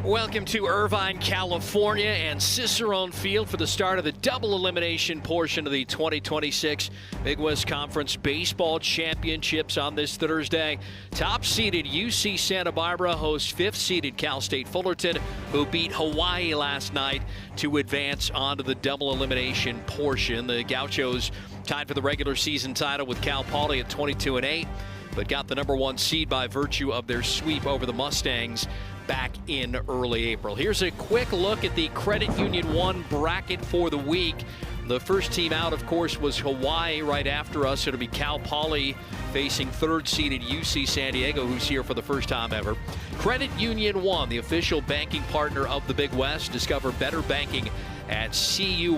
Welcome to Irvine, California, and Cicerone Field for the start of the double elimination portion of the 2026 Big West Conference Baseball Championships on this Thursday. Top-seeded UC Santa Barbara hosts fifth-seeded Cal State Fullerton, who beat Hawaii last night to advance onto the double elimination portion. The Gauchos tied for the regular season title with Cal Poly at 22-8, but got the number one seed by virtue of their sweep over the Mustangs back in early April. Here's a quick look at the Credit Union 1 bracket for the week. The first team out, of course, was Hawaii. Right after us, it'll be Cal Poly facing third-seeded UC San Diego, who's here for the first time ever. Credit Union 1, the official banking partner of the Big West. Discover better banking at cu1.com/Big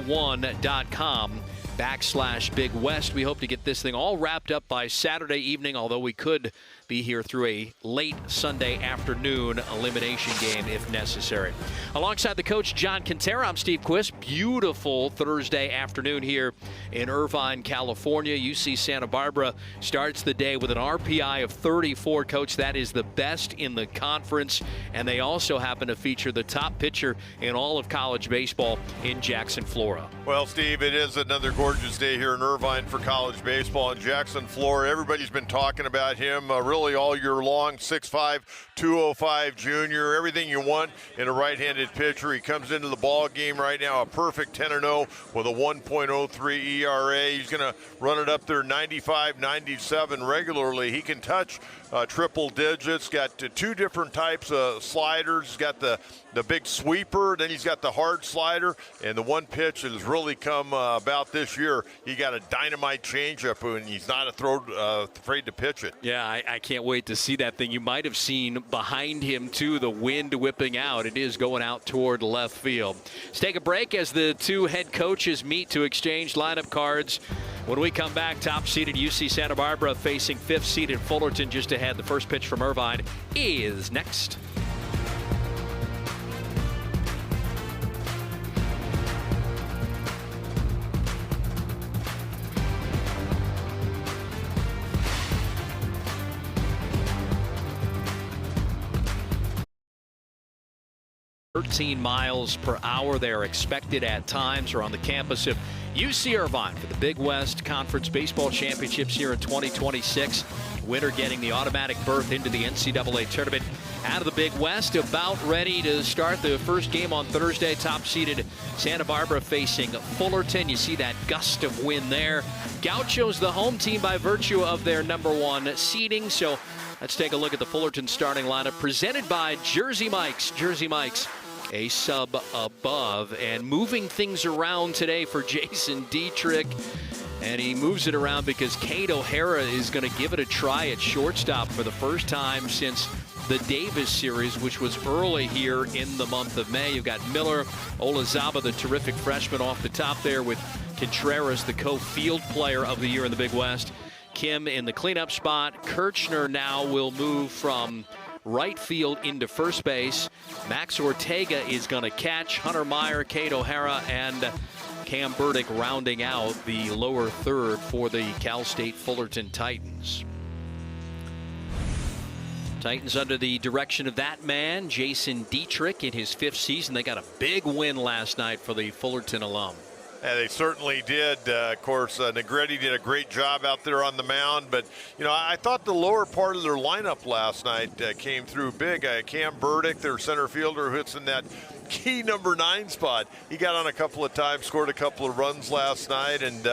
West. We hope to get this thing all wrapped up by Saturday evening, although we could be here through a late Sunday afternoon elimination game if necessary. Alongside the coach, John Quintero, I'm Steve Quist. Beautiful Thursday afternoon here in Irvine, California. UC Santa Barbara starts the day with an RPI of 34. Coach, that is the best in the conference, and they also happen to feature the top pitcher in all of college baseball in Jackson Flora. Well, Steve, it is another gorgeous day here in Irvine for college baseball. In Jackson Flora, everybody's been talking about him really all year long. 6'5", 205 junior, everything you want in a right-handed pitcher. He comes into the ball game right now a perfect 10-0 with a 1.03 ERA. He's going to run it up there 95, 97 regularly. He can touch triple digits. Got two different types of sliders. He's got the big sweeper, then he's got the hard slider, and the one pitch that has really come about this year, he got a dynamite changeup, and he's not afraid to pitch it. Yeah, I can't wait to see that thing. You might have seen behind him, too, the wind whipping out. It is going out toward left field. Let's take a break as the two head coaches meet to exchange lineup cards. When we come back, top-seeded UC Santa Barbara facing fifth-seeded Fullerton just ahead. The first pitch from Irvine is next. .13 miles per hour they're expected at times. Are on the campus of UC Irvine for the Big West Conference Baseball Championships here in 2026. Winner getting the automatic berth into the NCAA tournament out of the Big West. About ready to start the first game on Thursday. Top-seeded Santa Barbara facing Fullerton. You see that gust of wind there. Gauchos, the home team by virtue of their number one seeding. So let's take a look at the Fullerton starting lineup presented by Jersey Mike's. Jersey Mike's, a sub above, and moving things around today for Jason Dietrich. And he moves it around because Kate O'Hara is going to give it a try at shortstop for the first time since the Davis series, which was early here in the month of May. You've got Miller, Olazaba, the terrific freshman off the top there, with Contreras, the co-field player of the year in the Big West. Kim in the cleanup spot. Kirchner now will move from right field into first base. Max Ortega is going to catch. Hunter Meyer, Kate O'Hara, and Cam Burdick rounding out the lower third for the Cal State Fullerton Titans. Titans under the direction of that man, Jason Dietrich, in his fifth season. They got a big win last night for the Fullerton alum. Yeah, they certainly did. Of course, Negretti did a great job out there on the mound. But, you know, I thought the lower part of their lineup last night came through big. Cam Burdick, their center fielder, who hits in that key number 9 spot. He got on a couple of times, scored a couple of runs last night, and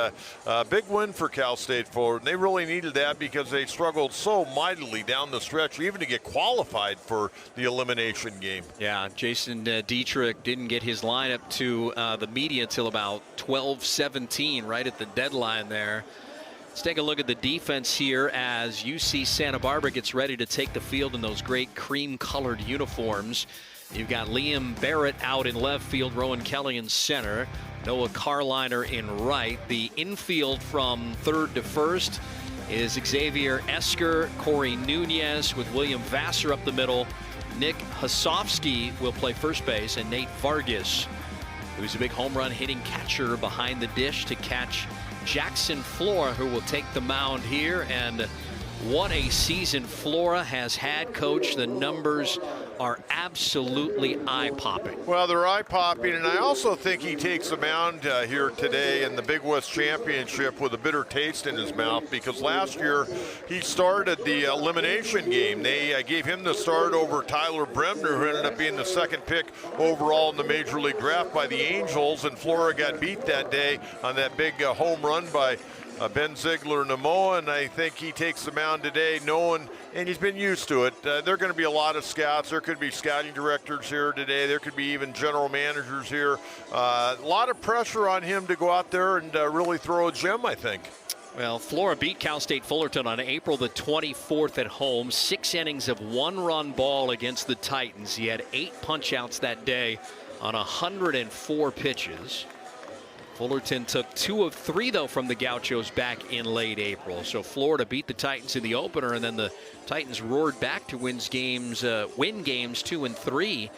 big win for Cal State Fullerton. They really needed that because they struggled so mightily down the stretch, even to get qualified for the elimination game. Yeah, Jason Dietrich didn't get his lineup to the media until about 12:17, right at the deadline there. Let's take a look at the defense here as UC Santa Barbara gets ready to take the field in those great cream-colored uniforms. You've got Liam Barrett out in left field, Rowan Kelly in center, Noah Carliner in right. The infield from third to first is Xavier Esker, Corey Nunez with William Vassar up the middle. Nick Hasofsky will play first base, and Nate Vargas, who's a big home run hitting catcher, behind the dish to catch Jackson Flora, who will take the mound here. And What a season Flora has had, Coach. The numbers are absolutely eye-popping. Well, they're eye-popping, and I also think he takes the mound here today in the Big West Championship with a bitter taste in his mouth, because last year he started the elimination game. They gave him the start over Tyler Bremner, who ended up being the second pick overall in the Major League Draft by the Angels, and Flora got beat that day on that big home run by Ben Ziegler-Namoa, and I think he takes the mound today knowing, and he's been used to it, there are going to be a lot of scouts. There could be scouting directors here today. There could be even general managers here. A lot of pressure on him to go out there and really throw a gem, I think. Well, Flora beat Cal State Fullerton on April the 24th at home. 6 innings of 1-run ball against the Titans. He had 8 punch-outs that day on 104 pitches. Fullerton took 2 of 3, though, from the Gauchos back in late April. So Florida beat the Titans in the opener, and then the Titans roared back to win games 2 and 3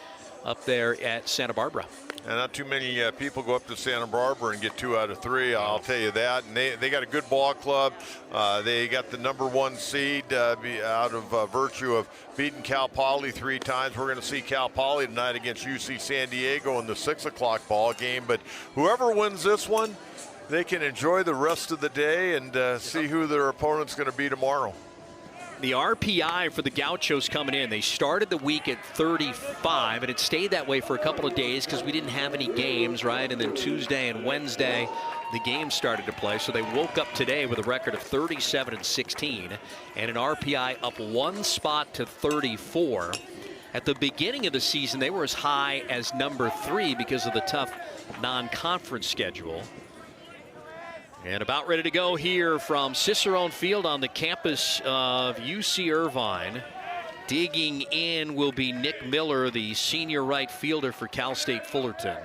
up there at Santa Barbara. And not too many people go up to Santa Barbara and get 2 out of 3, I'll tell you that. And they got a good ball club. They got the #1 seed out of virtue of beating Cal Poly 3 times. We're going to see Cal Poly tonight against UC San Diego in the 6 o'clock ball game. But whoever wins this one, they can enjoy the rest of the day and see who their opponent's going to be tomorrow. The RPI for the Gauchos coming in, they started the week at 35, and it stayed that way for a couple of days because we didn't have any games, right? And then Tuesday and Wednesday, the games started to play. So they woke up today with a record of 37-16 and an RPI up 1 spot to 34. At the beginning of the season, they were as high as number 3 because of the tough non-conference schedule. And about ready to go here from Cicerone Field on the campus of UC Irvine. Digging in will be Nick Miller, the senior right fielder for Cal State Fullerton.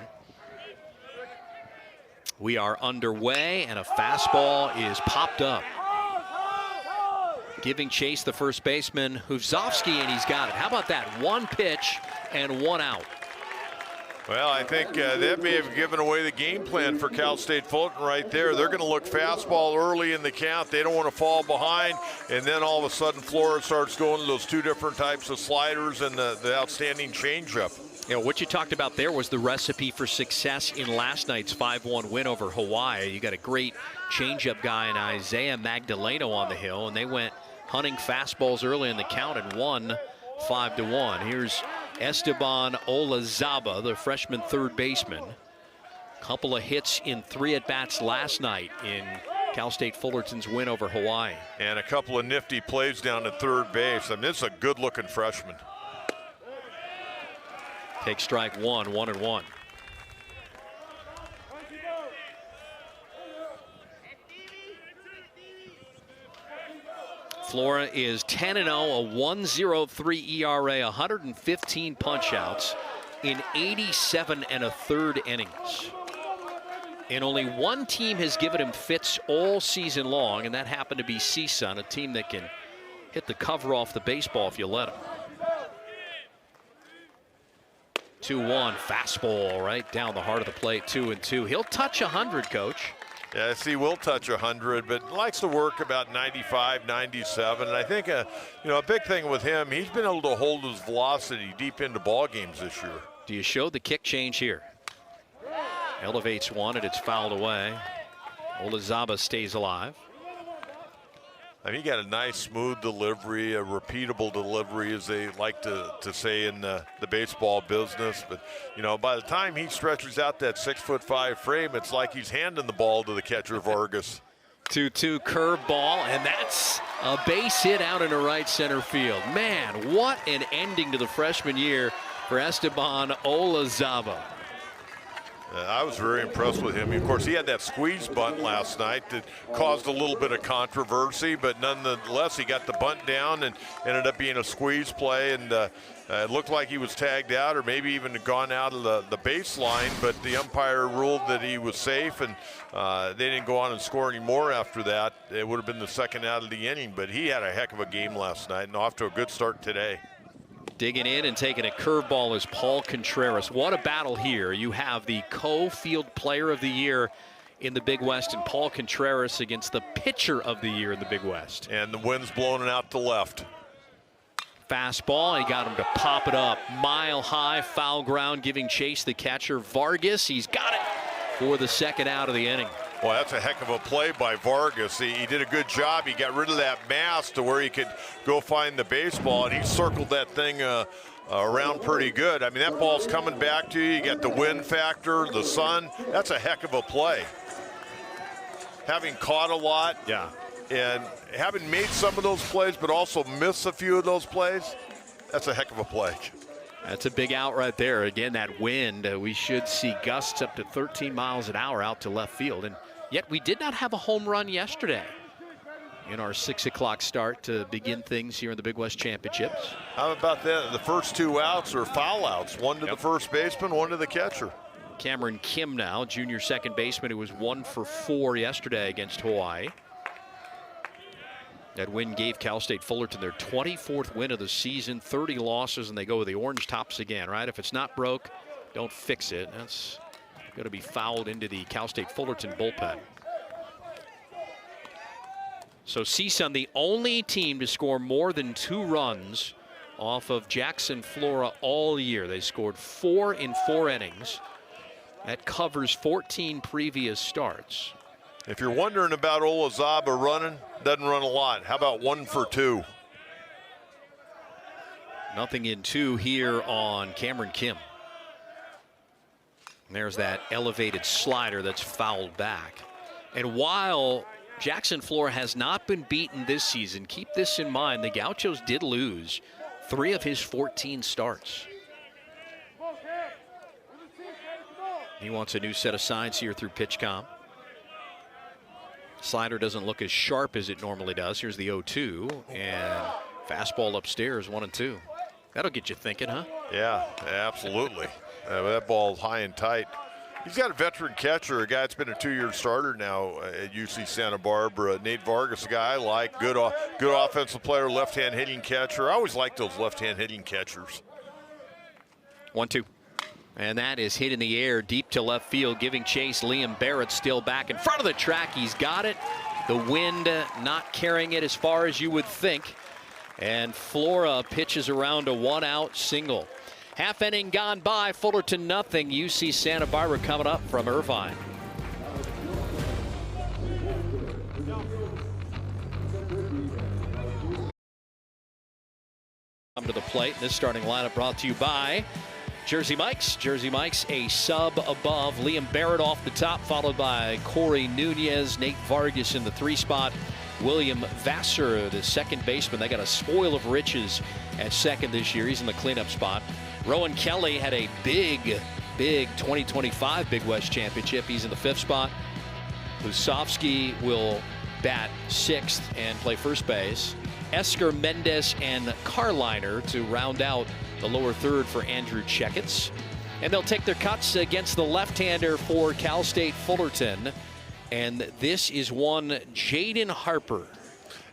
We are underway, and a fastball is popped up. Giving chase the first baseman, Huzovsky, and he's got it. How about that? 1 pitch and 1 out. Well, I think that may have given away the game plan for Cal State Fullerton right there. They're going to look fastball early in the count. They don't want to fall behind. And then all of a sudden, Flora starts going to those 2 different types of sliders and the outstanding changeup. You know, what you talked about there was the recipe for success in last night's 5-1 win over Hawaii. You got a great changeup guy in Isaiah Magdaleno on the hill, and they went hunting fastballs early in the count and won 5-1. Here's Esteban Olazaba, the freshman third baseman. Couple of hits in 3 at-bats last night in Cal State Fullerton's win over Hawaii. And a couple of nifty plays down at third base. I mean, this is a good-looking freshman. Take strike 1, 1-1. Flora is 10-0, a 1.03 ERA, 115 punch-outs in 87 1/3 innings. And only 1 team has given him fits all season long, and that happened to be CSUN, a team that can hit the cover off the baseball if you let them. 2-1, fastball right down the heart of the plate, 2-2. He'll touch 100, Coach. Yes, he will touch 100, but likes to work about 95, 97. And I think, a big thing with him, he's been able to hold his velocity deep into ball games this year. Do you show the kick change here? Elevates one, and it's fouled away. Olazaba stays alive. I mean, he got a nice, smooth delivery, a repeatable delivery, as they like to say in the baseball business. But, by the time he stretches out that 6'5" frame, it's like he's handing the ball to the catcher, Vargas. 2-2 curve ball, and that's a base hit out into right center field. Man, what an ending to the freshman year for Esteban Olazaba. I was very impressed with him. Of course, he had that squeeze bunt last night that caused a little bit of controversy, but nonetheless, he got the bunt down and ended up being a squeeze play, and it looked like he was tagged out or maybe even gone out of the baseline, but the umpire ruled that he was safe, and they didn't go on and score any more after that. It would have been the second out of the inning, but he had a heck of a game last night and off to a good start today. Digging in and taking a curveball is Paul Contreras. What a battle here. You have the co-field player of the year in the Big West, and Paul Contreras against the pitcher of the year in the Big West. And the wind's blowing it out to left. Fastball, he got him to pop it up. Mile high, foul ground, giving chase the catcher Vargas. He's got it for the second out of the inning. Well, that's a heck of a play by Vargas. He did a good job. He got rid of that mass to where he could go find the baseball, and he circled that thing around pretty good. I mean, that ball's coming back to you. You got the wind factor, the sun. That's a heck of a play. Having caught a lot, yeah, and having made some of those plays, but also missed a few of those plays, that's a heck of a play. That's a big out right there. Again, that wind, we should see gusts up to 13 miles an hour out to left field. And yet we did not have a home run yesterday in our 6 o'clock start to begin things here in the Big West Championships. How about that? The first 2 outs are foul outs. One to the first baseman, one to the catcher. Cameron Kim now, junior second baseman, who was 1 for 4 yesterday against Hawaii. That win gave Cal State Fullerton their 24th win of the season, 30 losses, and they go with the orange tops again, right? If it's not broke, don't fix it. That's going to be fouled into the Cal State Fullerton bullpen. So CSUN, the only team to score more than 2 runs off of Jackson Flora all year. They scored 4 in 4 innings. That covers 14 previous starts. If you're wondering about Olazaba running, doesn't run a lot. How about 1 for 2? Nothing in 2 here on Cameron Kim. And there's that elevated slider that's fouled back. And while Jackson Flora has not been beaten this season, keep this in mind, the Gauchos did lose 3 of his 14 starts. He wants a new set of signs here through PitchCom. Slider doesn't look as sharp as it normally does. Here's the 0-2, and fastball upstairs, 1-2. That'll get you thinking, huh? Yeah, absolutely. That ball's high and tight. He's got a veteran catcher, a guy that's been a 2-year starter now at UC Santa Barbara. Nate Vargas, a guy I like, good offensive player, left-hand hitting catcher. I always like those left-hand hitting catchers. 1-2. And that is hit in the air deep to left field, giving chase. Liam Barrett still back in front of the track. He's got it. The wind not carrying it as far as you would think. And Flora pitches around a 1-out single. Half inning gone by, Fullerton nothing. UC Santa Barbara coming up from Irvine. Come to the plate. This starting lineup brought to you by Jersey Mike's. Jersey Mike's a sub above. Liam Barrett off the top, followed by Corey Nunez, Nate Vargas in the 3 spot. William Vassar, the second baseman. They got a spoil of riches at second this year. He's in the cleanup spot. Rowan Kelly had a big 2025 Big West Championship. He's in the 5th spot. Lusovsky will bat 6th and play first base. Esker, Mendez, and Carliner to round out the lower 3rd for Andrew Checketts. And they'll take their cuts against the left-hander for Cal State Fullerton. And this is one Jaden Harper.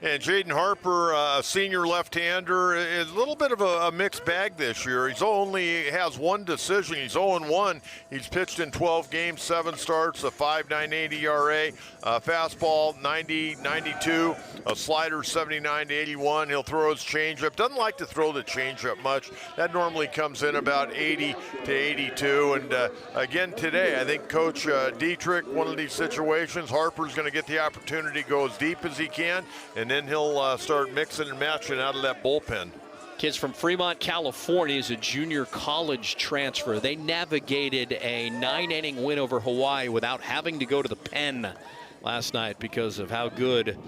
And Jaden Harper, a senior left-hander, is a little bit of a mixed bag this year. He's only has 1 decision. He's 0-1. He's pitched in 12 games, 7 starts, a 5.98 ERA, fastball 90-92, a slider 79-81. He'll throw his changeup. Doesn't like to throw the changeup much. That normally comes in about 80-82. And again today, I think Coach Dietrich, one of these situations, Harper's going to get the opportunity to go as deep as he can, and then he'll start mixing and matching out of that bullpen. Kids from Fremont, California, is a junior college transfer. They navigated a 9-inning win over Hawaii without having to go to the pen last night because of how good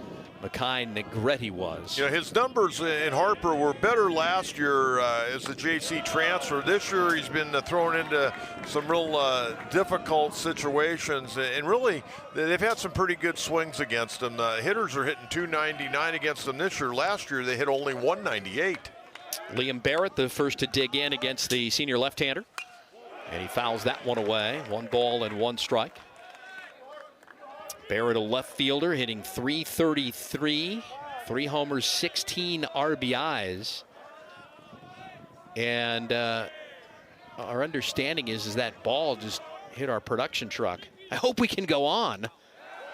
Makai Negretti was. You know, his numbers in Harper were better last year as a JC transfer. This year he's been thrown into some real difficult situations, and really they've had some pretty good swings against him. The hitters are hitting 299 against them this year. Last year they hit only 198. Liam Barrett, the first to dig in against the senior left-hander, and he fouls that one away. 1 ball and 1 strike. Barrett, a left fielder, hitting .333, 3 homers, 16 RBIs. And our understanding is that ball just hit our production truck I hope we can go on.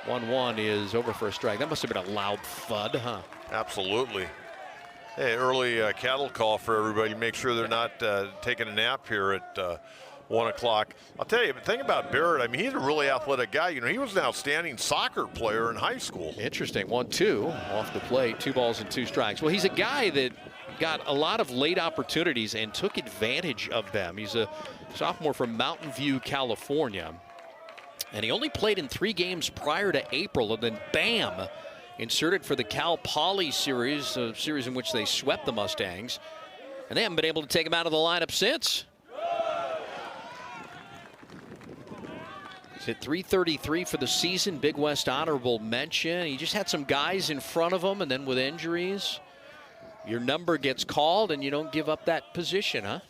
1-1 is over for a strike. That must have been a loud thud, huh? Absolutely. Hey, early cattle call for everybody. Make sure they're not taking a nap here at 1 o'clock. I'll tell you, the thing about Barrett, I mean, he's a really athletic guy. You know, he was an outstanding soccer player in high school. Interesting. 1-2 off the plate, 2 balls and 2 strikes. Well, he's a guy that got a lot of late opportunities and took advantage of them. He's a sophomore from Mountain View, California. And he only played in 3 games prior to April, and then bam, inserted for the Cal Poly series, a series in which they swept the Mustangs. And they haven't been able to take him out of the lineup since. He's hit .333 for the season, Big West honorable mention. He just had some guys in front of him, and then with injuries, your number gets called and you don't give up that position, huh?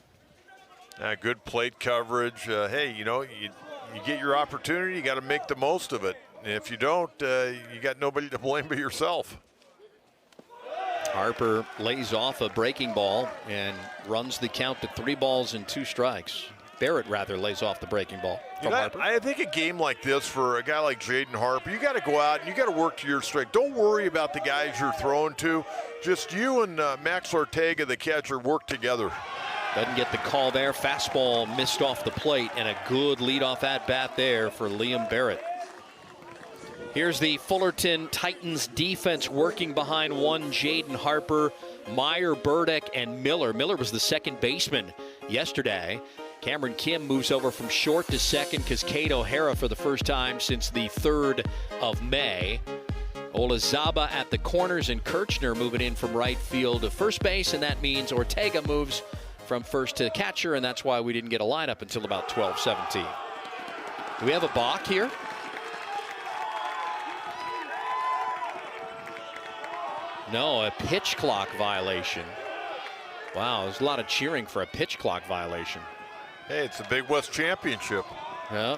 Good plate coverage. Hey, you know, you get your opportunity, you got to make the most of it. And if you don't, you got nobody to blame but yourself. Harper lays off a breaking ball and runs the count to 3 balls and 2 strikes. Barrett rather lays off the breaking ball from Harper. I think a game like this for a guy like Jaden Harper, you got to go out and you got to work to your strength. Don't worry about the guys you're throwing to. Just you and Max Ortega, the catcher, work together. Doesn't get the call there. Fastball missed off the plate, and a good leadoff at-bat there for Liam Barrett. Here's the Fullerton Titans defense working behind one Jaden Harper, Meyer, Burdick, and Miller. Miller was the second baseman yesterday. Cameron Kim moves over from short to second because Kate O'Hara for the first time since the 3rd of May. Olazaba at the corners, and Kirchner moving in from right field to first base, and that means Ortega moves from first to catcher, and that's why we didn't get a lineup until about 12:17. Do we have a balk here? No, a pitch clock violation. Wow, there's a lot of cheering for a pitch clock violation. Hey, it's the Big West Championship. Yeah.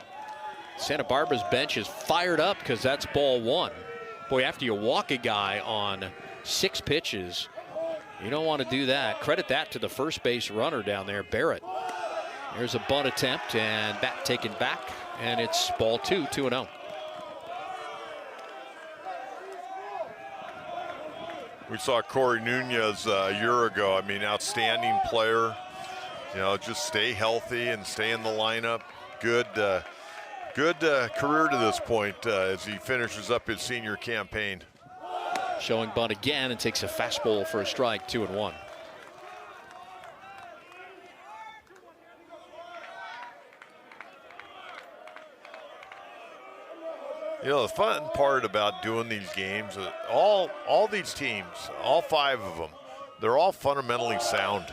Santa Barbara's bench is fired up because that's ball 1. Boy, after you walk a guy on 6 pitches, you don't want to do that. Credit that to the first base runner down there, Barrett. There's a bunt attempt, and bat taken back, and it's ball 2, 2-0. We saw Corey Nunez a year ago. I mean, outstanding player. You know, just stay healthy and stay in the lineup. Good career to this point as he finishes up his senior campaign. Showing bunt again and takes a fastball for a strike, 2-1. You know, the fun part about doing these games, all these teams, all 5 of them, they're all fundamentally sound.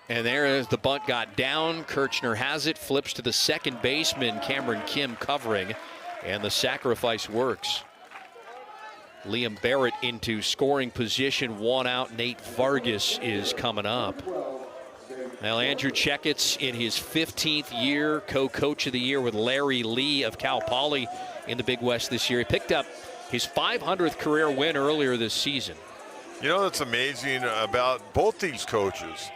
And there is the bunt got down. Kirchner has it, flips to the second baseman, Cameron Kim covering, and the sacrifice works. Liam Barrett into scoring position, 1 out. Nate Vargas is coming up. Now Andrew Checketts in his 15th year, co-coach of the year with Larry Lee of Cal Poly in the Big West this year. He picked up his 500th career win earlier this season. You know what's amazing about both these coaches,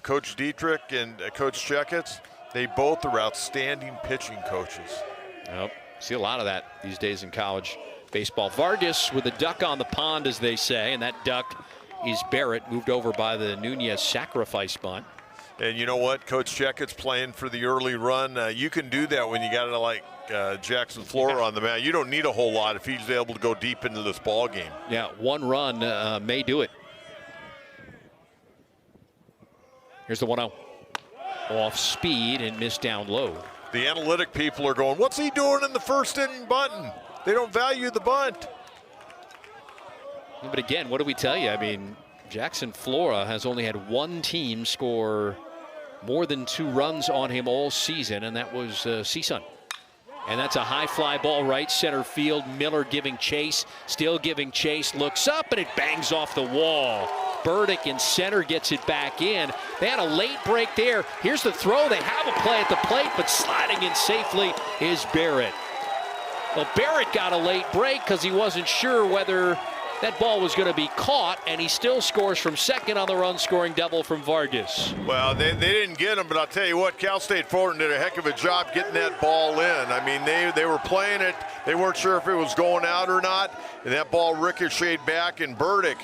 Coach Dietrich and Coach Checketts, they both are outstanding pitching coaches. Yep, see a lot of that these days in college baseball. Vargas with a duck on the pond, as they say, and that duck is Barrett, moved over by the Nunez sacrifice bunt. And you know what? Coach Checketts playing for the early run. You can do that when you got like Jackson Flora on the mound. You don't need a whole lot if he's able to go deep into this ball game. Yeah, 1 run may do it. Here's the 1-0. Off speed and missed down low. The analytic people are going, what's he doing in the first inning bunting? They don't value the bunt. But again, what do we tell you? I mean, Jackson Flora has only had 1 team score more than 2 runs on him all season, and that was CSUN. And that's a high fly ball right center field. Miller giving chase, still giving chase, looks up, and it bangs off the wall. Burdick in center gets it back in. They had a late break there. Here's the throw. They have a play at the plate, but sliding in safely is Barrett. Well, Barrett got a late break because he wasn't sure whether That ball was going to be caught, and he still scores from second on the run-scoring double from Vargas. Well, they didn't get him, but I'll tell you what, Cal State Fullerton did a heck of a job getting that ball in. I mean, they were playing it. They weren't sure if it was going out or not, and that ball ricocheted back, and Burdick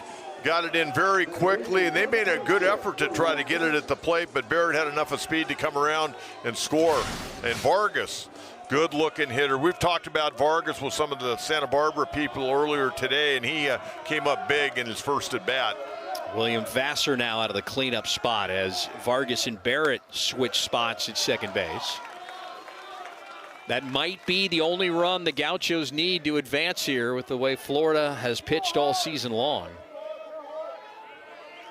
got it in very quickly, and they made a good effort to try to get it at the plate, but Barrett had enough of speed to come around and score. And Vargas, good-looking hitter. We've talked about Vargas with some of the Santa Barbara people earlier today, and he came up big in his first at-bat. William Vassar now out of the cleanup spot as Vargas and Barrett switch spots at second base. That might be the only run the Gauchos need to advance here with the way Florida has pitched all season long.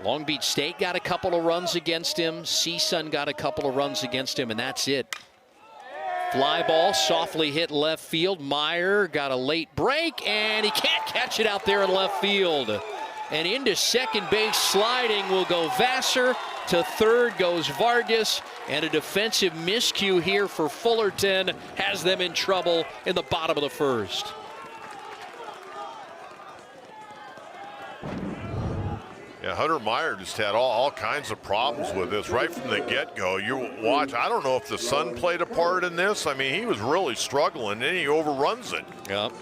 Long Beach State got a couple of runs against him. CSUN got a couple of runs against him, and that's it. Fly ball softly hit left field. Meyer got a late break, and he can't catch it out there in left field. And into second base sliding will go Vassar. To third goes Vargas, and a defensive miscue here for Fullerton has them in trouble in the bottom of the first. Yeah, Hunter Meyer just had all kinds of problems with this right from the get-go. You watch, I don't know if the sun played a part in this. I mean, he was really struggling, and he overruns it. Yep.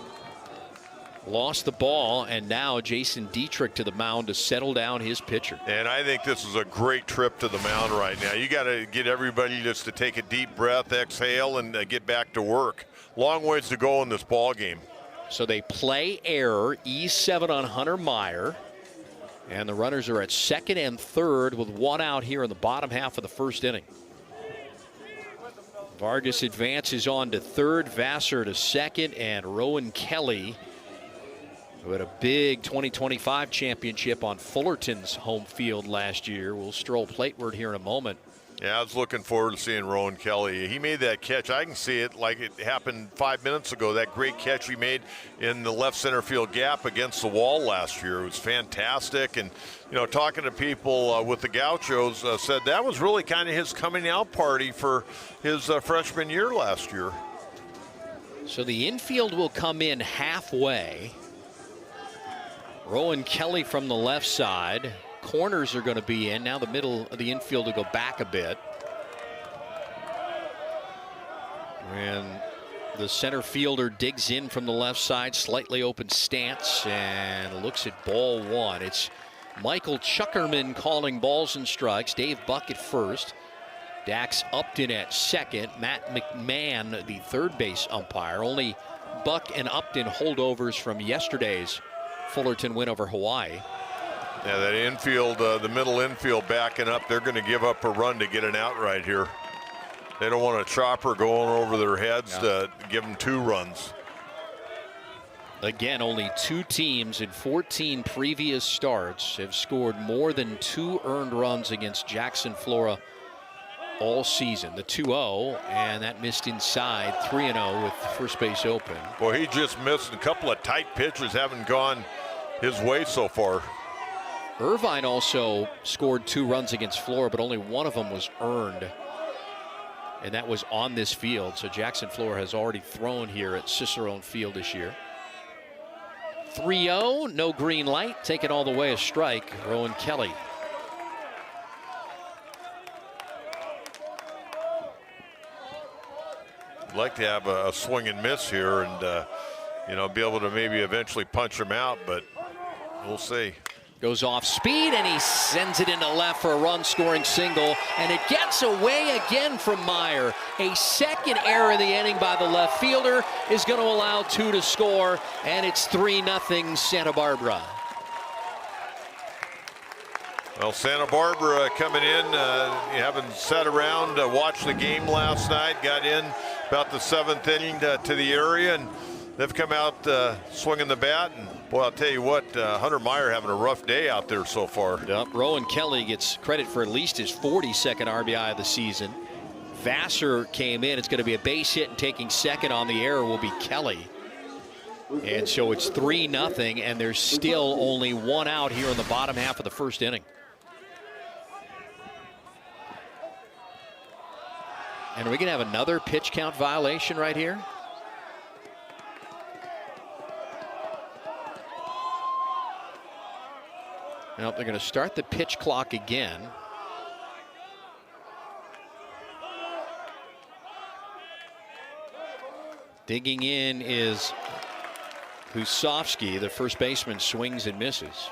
Lost the ball, and now Jason Dietrich to the mound to settle down his pitcher. And I think this is a great trip to the mound right now. You got to get everybody just to take a deep breath, exhale, and get back to work. Long ways to go in this ball game. So they play error, E7 on Hunter Meyer. And the runners are at second and third with one out here in the bottom half of the first inning. Vargas advances on to third, Vassar to second, and Rowan Kelly, who had a big 2025 championship on Fullerton's home field last year, will stroll plateward here in a moment. Yeah, I was looking forward to seeing Rowan Kelly. He made that catch. I can see it like it happened 5 minutes ago. That great catch he made in the left center field gap against the wall last year. It was fantastic. And, you know, talking to people with the Gauchos said that was really kind of his coming out party for his freshman year last year. So the infield will come in halfway. Rowan Kelly from the left side. Corners are going to be in. Now the middle of the infield will go back a bit. And the center fielder digs in from the left side, slightly open stance, and looks at ball one. It's Michael Chuckerman calling balls and strikes. Dave Buck at first. Dax Upton at second. Matt McMahon, the third base umpire. Only Buck and Upton holdovers from yesterday's Fullerton win over Hawaii. Yeah, that infield, the middle infield backing up, they're going to give up a run to get an out right here. They don't want a chopper going over their heads to give them 2 runs. Again, only 2 teams in 14 previous starts have scored more than 2 earned runs against Jackson Flora all season. The 2-0, and that missed inside. 3-0 with first base open. Boy, he just missed a couple of tight pitches, haven't gone his way so far. Irvine also scored 2 runs against Flora, but only one of them was earned. And that was on this field. So Jackson Flora has already thrown here at Cicerone Field this year. 3-0, no green light. Taken all the way a strike, Rowan Kelly. I'd like to have a swing and miss here and, you know, be able to maybe eventually punch him out, but we'll see. Goes off speed, and he sends it into left for a run-scoring single, and it gets away again from Meyer. A second error in the inning by the left fielder is going to allow 2 to score, and it's 3-0 Santa Barbara. Well, Santa Barbara coming in, having sat around, watched the game last night, got in about the 7th inning to the area, and they've come out swinging the bat. And boy, I'll tell you what, Hunter Meyer having a rough day out there so far. Yep. Rowan Kelly gets credit for at least his 42nd RBI of the season. Vassar came in. It's going to be a base hit, and taking second on the error will be Kelly. And so it's 3-0, and there's still only 1 out here in the bottom half of the first inning. And are we going to have another pitch count violation right here? Well, they're going to start the pitch clock again. Digging in is Husovsky. The first baseman swings and misses.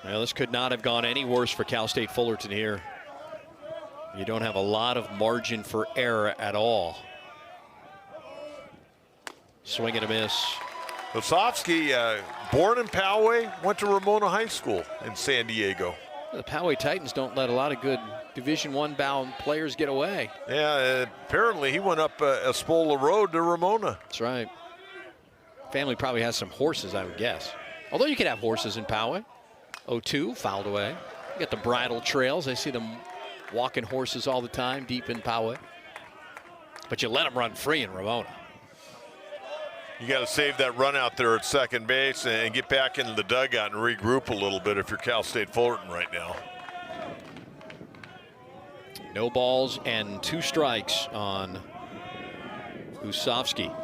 Well, this could not have gone any worse for Cal State Fullerton here. You don't have a lot of margin for error at all. Swing and a miss. Husovsky, born in Poway, went to Ramona High School in San Diego. The Poway Titans don't let a lot of good Division I bound players get away. Yeah, apparently he went up Espola Road to Ramona. That's right. Family probably has some horses, I would guess. Although you could have horses in Poway. 0-2, fouled away. You got the bridle trails. I see them walking horses all the time deep in Poway. But you let them run free in Ramona. You got to save that run out there at second base and get back into the dugout and regroup a little bit if you're Cal State Fullerton right now. No balls and 2 strikes on Husovsky.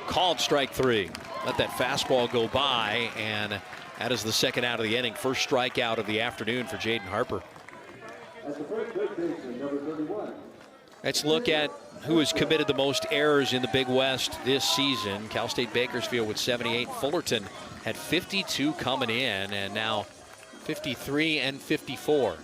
Called strike 3. Let that fastball go by, and that is the second out of the inning. First strikeout of the afternoon for Jaden Harper. Let's look at who has committed the most errors in the Big West this season. Cal State Bakersfield with 78. Fullerton had 52 coming in, and now 53 and 54.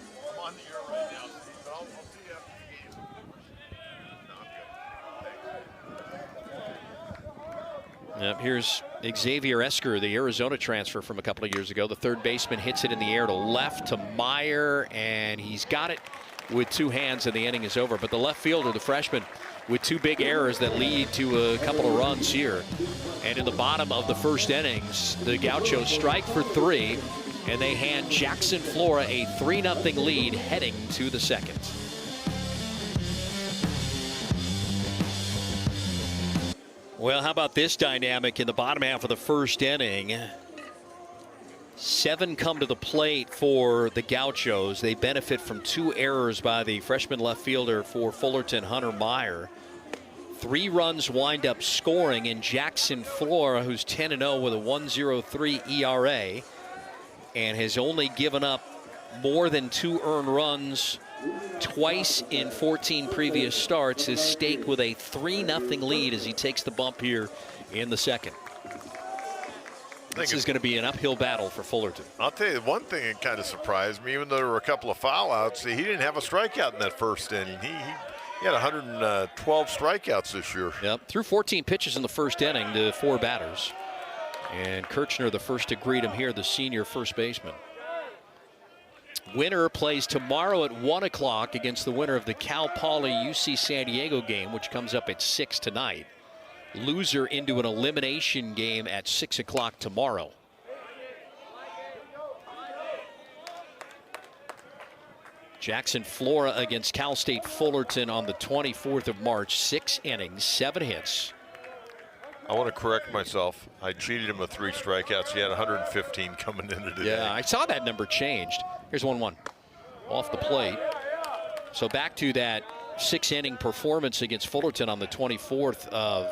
Yep, here's Xavier Esker, the Arizona transfer from a couple of years ago. The third baseman hits it in the air to left to Meyer, and he's got it with 2 hands, and the inning is over. But the left fielder, the freshman, with 2 big errors that lead to a couple of runs here. And in the bottom of the first innings, the Gauchos strike for 3, and they hand Jackson Flora a 3-0 lead heading to the second. Well, how about this dynamic in the bottom half of the first inning? 7 come to the plate for the Gauchos. They benefit from 2 errors by the freshman left fielder for Fullerton, Hunter Meyer. 3 runs wind up scoring, and Jackson Flora, who's 10-0 with a 1.03 ERA, and has only given up more than 2 earned runs twice in 14 previous starts, is staked with a 3-0 lead as he takes the bump here in the second. This is going to be an uphill battle for Fullerton. I'll tell you one thing that kind of surprised me, even though there were a couple of foul outs, he didn't have a strikeout in that first inning. He had 112 strikeouts this year. Yep, threw 14 pitches in the first inning to 4 batters. And Kirchner the first to greet him here, the senior first baseman. Winner plays tomorrow at 1 o'clock against the winner of the Cal Poly UC San Diego game, which comes up at 6 tonight. Loser into an elimination game at 6 o'clock tomorrow. Jackson Flora against Cal State Fullerton on the 24th of March. 6 innings, 7 hits. I want to correct myself. I cheated him with 3 strikeouts. He had 115 coming into today. Yeah, I saw that number changed. Here's 1-1 off the plate. So back to that 6-inning performance against Fullerton on the 24th of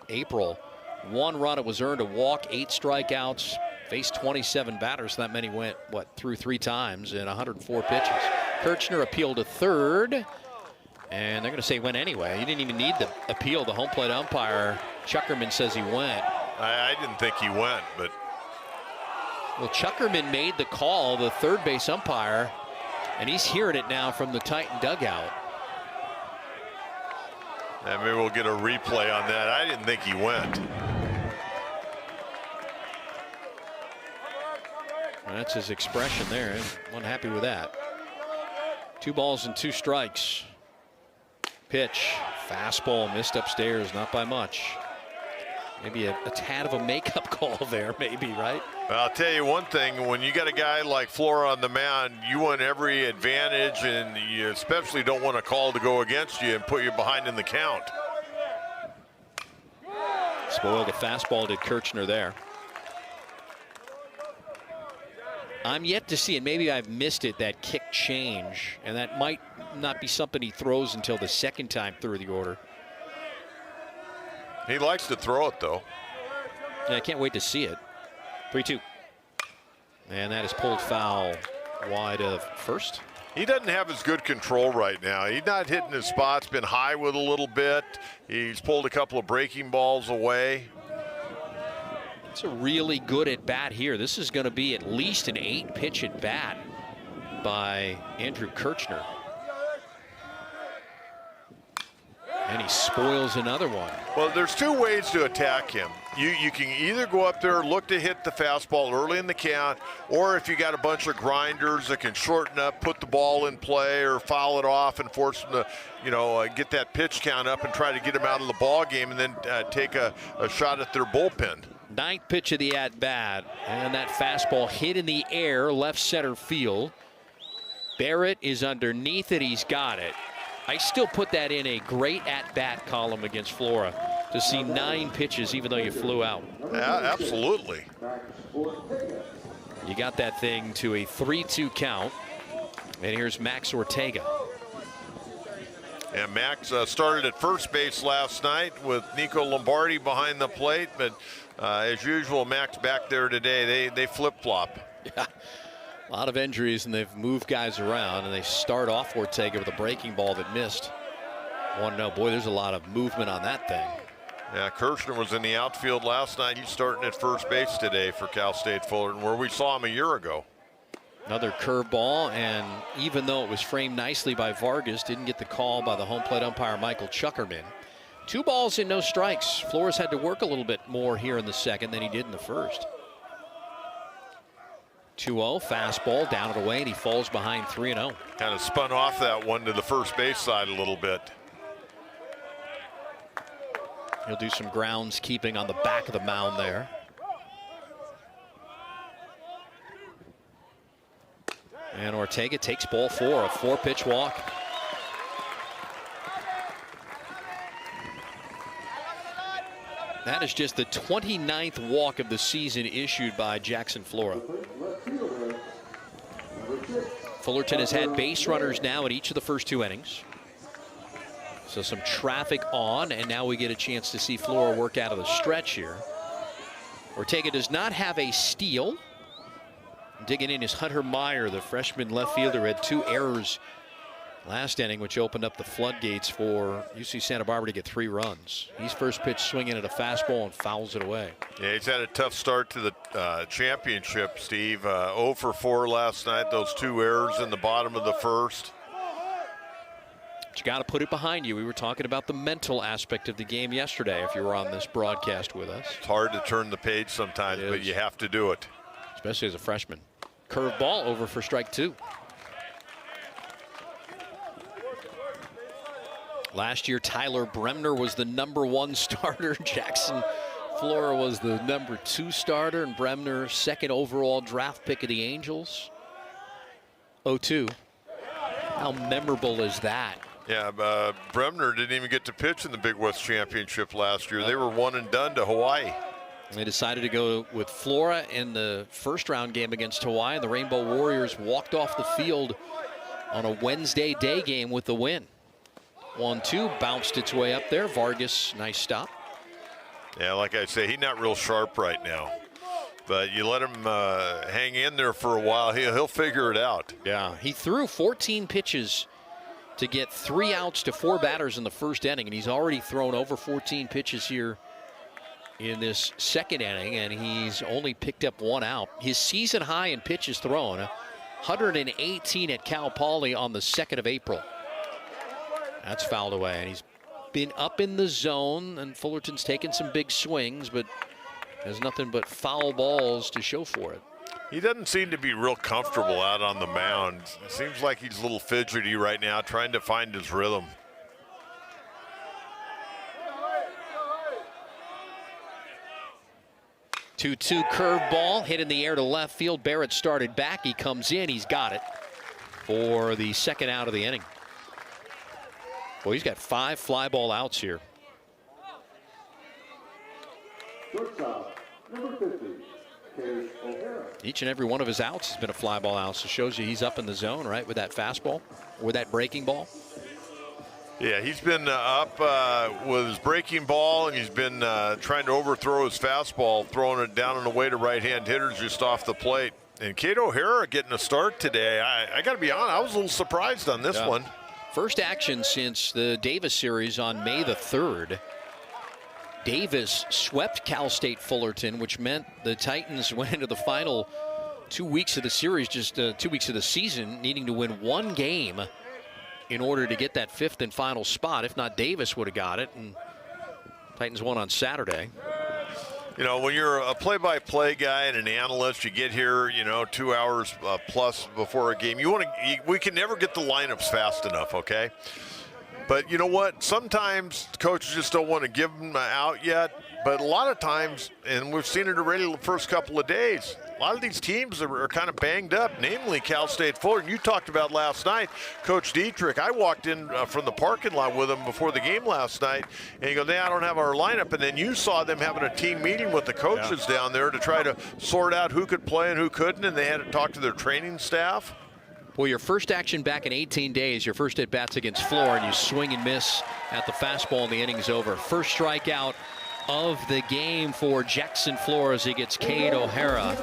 April. 1 run, it was earned, a walk, 8 strikeouts, faced 27 batters. That many went, through 3 times in 104 pitches. Kirchner appealed to third, and they're going to say went anyway. He didn't even need the appeal. The home plate umpire, Chuckerman, says he went. I didn't think he went, but. Well, Chuckerman made the call, the third base umpire, and he's hearing it now from the Titan dugout. And maybe we'll get a replay on that. I didn't think he went. Well, that's his expression there. Wasn't happy with that. 2 balls and 2 strikes. Pitch, fastball, missed upstairs, not by much. Maybe a tad of a makeup call there, maybe, right? Well, I'll tell you one thing. When you got a guy like Flora on the mound, you want every advantage, and you especially don't want a call to go against you and put you behind in the count. Spoiled a fastball to Kirchner there. I'm yet to see, and maybe I've missed it, that kick change, and that might not be something he throws until the second time through the order. He likes to throw it, though. Yeah, I can't wait to see it. 3-2. And that is pulled foul wide of first. He doesn't have as good control right now. He's not hitting his spots, been high with a little bit. He's pulled a couple of breaking balls away. It's a really good at bat here. This is going to be at least an 8-pitch at bat by Andrew Kirchner. And he spoils another one. Well, there's two ways to attack him. You can either go up there, look to hit the fastball early in the count, or if you got a bunch of grinders that can shorten up, put the ball in play, or foul it off and force him to, get that pitch count up and try to get him out of the ball game, and then take a shot at their bullpen. 9th pitch of the at bat, and that fastball hit in the air, left center field. Barrett is underneath it. He's got it. I still put that in a great at-bat column against Flora to see 9 pitches even though you flew out. Yeah, absolutely. You got that thing to a 3-2 count. And here's Max Ortega. And Max started at first base last night with Nico Lombardi behind the plate. But as usual, Max back there today. They flip-flop. Yeah. A lot of injuries, and they've moved guys around, and they start off Ortega with a breaking ball that missed. 1-0. Boy, there's a lot of movement on that thing. Yeah, Kirchner was in the outfield last night. He's starting at first base today for Cal State Fullerton, where we saw him a year ago. Another curveball, and even though it was framed nicely by Vargas, didn't get the call by the home plate umpire Michael Chuckerman. 2 balls and no strikes. Flores had to work a little bit more here in the second than he did in the first. 2-0, fastball down and away, and he falls behind 3-0. Kind of spun off that one to the first base side a little bit. He'll do some grounds keeping on the back of the mound there. And Ortega takes ball 4, a 4-pitch walk. That is just the 29th walk of the season issued by Jackson Flora. Fullerton has had base runners now in each of the first 2 innings. So some traffic on, and now we get a chance to see Flora work out of the stretch here. Ortega does not have a steal. Digging in is Hunter Meyer, the freshman left fielder, who had 2 errors last inning, which opened up the floodgates for UC Santa Barbara to get 3 runs. He's first pitch swinging at a fastball and fouls it away. Yeah, he's had a tough start to the championship, Steve. 0 for 4 last night. Those 2 errors in the bottom of the first. But you got to put it behind you. We were talking about the mental aspect of the game yesterday if you were on this broadcast with us. It's hard to turn the page sometimes, but you have to do it. Especially as a freshman. Curve ball over for strike 2. Last year, Tyler Bremner was the #1 starter. Jackson Flora was the #2 starter, and Bremner, 2nd overall draft pick of the Angels. 0-2. How memorable is that? Yeah, Bremner didn't even get to pitch in the Big West Championship last year. They were 1 and done to Hawaii. They decided to go with Flora in the first round game against Hawaii, and the Rainbow Warriors walked off the field on a Wednesday day game with the win. 1-2, bounced its way up there. Vargas, nice stop. Yeah, like I say, he's not real sharp right now. But you let him hang in there for a while, he'll figure it out. Yeah, he threw 14 pitches to get 3 outs to 4 batters in the first inning, and he's already thrown over 14 pitches here in this second inning, and he's only picked up 1 out. His season high in pitches thrown, 118 at Cal Poly on the 2nd of April. That's fouled away, and he's been up in the zone, and Fullerton's taken some big swings, but has nothing but foul balls to show for it. He doesn't seem to be real comfortable out on the mound. It seems like he's a little fidgety right now, trying to find his rhythm. Two-two curveball hit in the air to left field. Barrett started back. He comes in. He's got it for the 2nd out of the inning. Well, he's got 5 fly ball outs here. Shortstop, number 50, Case O'Hara. Each and every one of his outs has been a fly ball out, so shows you he's up in the zone, right, with that fastball, with that breaking ball. Yeah, he's been up with his breaking ball, and he's been trying to overthrow his fastball, throwing it down and away to right-hand hitters just off the plate. And Cade O'Hara getting a start today. I got to be honest, I was a little surprised on this one. First action since the Davis series on May the 3rd. Davis swept Cal State Fullerton, which meant the Titans went into the final 2 weeks of the series, just 2 weeks of the season, needing to win one game in order to get that 5th and final spot. If not, Davis would have got it, and Titans won on Saturday. You know, when you're a play-by-play guy and an analyst, you get here, 2 hours plus before a game. We can never get the lineups fast enough, okay? But you know what? Sometimes coaches just don't want to give them out yet. But a lot of times, and we've seen it already the first couple of days, a lot of these teams are kind of banged up, namely Cal State Fullerton. You talked about last night, Coach Dietrich. I walked in from the parking lot with him before the game last night, and he goes, I don't have our lineup. And then you saw them having a team meeting with the coaches down there to try to sort out who could play and who couldn't, and they had to talk to their training staff. Well, your first action back in 18 days, your first at-bats against Flora, and you swing and miss at the fastball, and the inning's over. First strikeout of the game for Jackson Flora as he gets Cade O'Hara.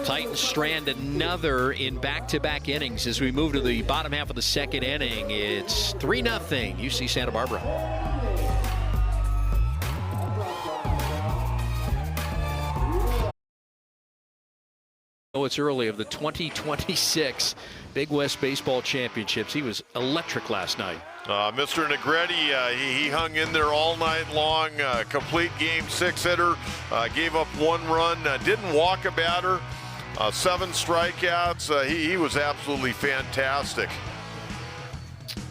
Titans strand another in back-to-back innings as we move to the bottom half of the second inning. It's 3-0 UC Santa Barbara. Oh, it's early of the 2026 Big West Baseball Championships. He was electric last night. Mr. Negretti, he hung in there all night long. Complete game 6-hitter. Gave up 1 run. Didn't walk a batter. 7 strikeouts. He was absolutely fantastic.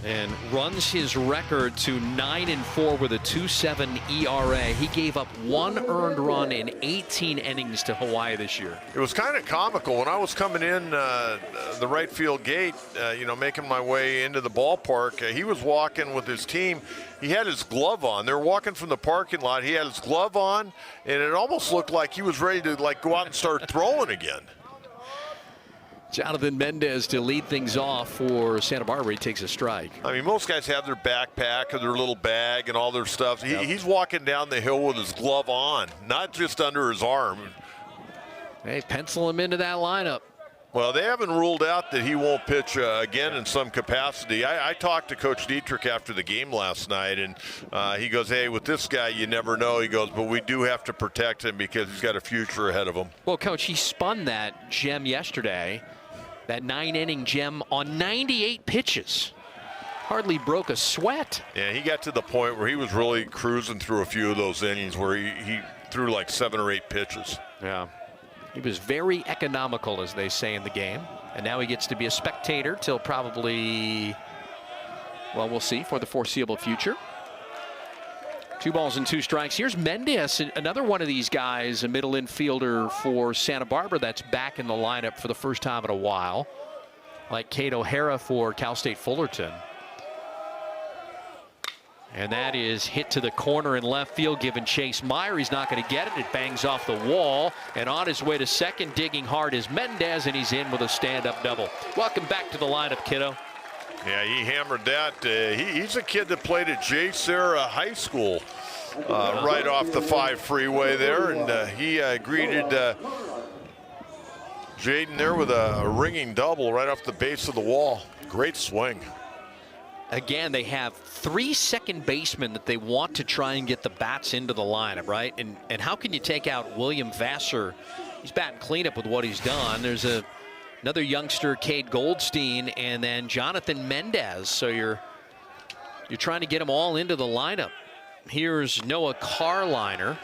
And runs his record to 9-4 with a 2.7 ERA. He gave up 1 earned run in 18 innings to Hawaii this year. It was kind of comical when I was coming in the right field gate, making my way into the ballpark. He was walking with his team. He had his glove on. They were walking from the parking lot. He had his glove on, and it almost looked like he was ready to go out and start throwing again. Jonathan Mendez to lead things off for Santa Barbara. He takes a strike. I mean, most guys have their backpack or their little bag and all their stuff. He's walking down the hill with his glove on, not just under his arm. Hey, pencil him into that lineup. Well, they haven't ruled out that he won't pitch again in some capacity. I talked to Coach Dietrich after the game last night, and he goes, hey, with this guy, you never know. He goes, but we do have to protect him because he's got a future ahead of him. Well, Coach, he spun that gem yesterday, that 9-inning gem on 98 pitches. Hardly broke a sweat. Yeah, he got to the point where he was really cruising through a few of those innings where he threw like 7 or 8 pitches. Yeah. He was very economical, as they say in the game. And now he gets to be a spectator till probably, well, we'll see, for the foreseeable future. 2 balls and 2 strikes. Here's Mendez, another one of these guys, a middle infielder for Santa Barbara that's back in the lineup for the first time in a while, like Cade O'Hara for Cal State Fullerton. And that is hit to the corner in left field, giving Chase Meyer. He's not going to get it. It bangs off the wall. And on his way to second, digging hard, is Mendez, and he's in with a stand-up double. Welcome back to the lineup, kiddo. Yeah, he hammered that. He's a kid that played at J. Sarah High School right off the 5 freeway there. And he greeted Jaden there with a ringing double right off the base of the wall. Great swing. Again, they have 3 second basemen that they want to try and get the bats into the lineup, right? And how can you take out William Vassar? He's batting cleanup with what he's done. There's another youngster, Cade Goldstein, and then Jonathan Mendez. So you're trying to get them all into the lineup. Here's Noah Carliner.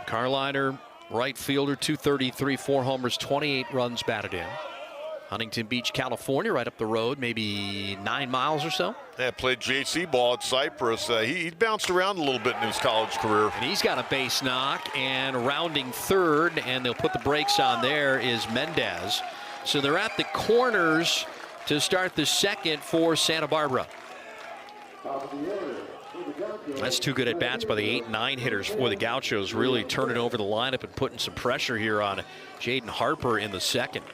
Carliner, right fielder, 233, 4 homers, 28 runs batted in. Huntington Beach, California, right up the road, maybe 9 miles or so. Yeah, played JC ball at Cypress. He bounced around a little bit in his college career. And he's got a base knock, and rounding third, and they'll put the brakes on there, is Mendez. So they're at the corners to start the second for Santa Barbara. That's 2 good at-bats by the 8-9 hitters for the Gauchos, really turning over the lineup and putting some pressure here on Jaden Harper in the second.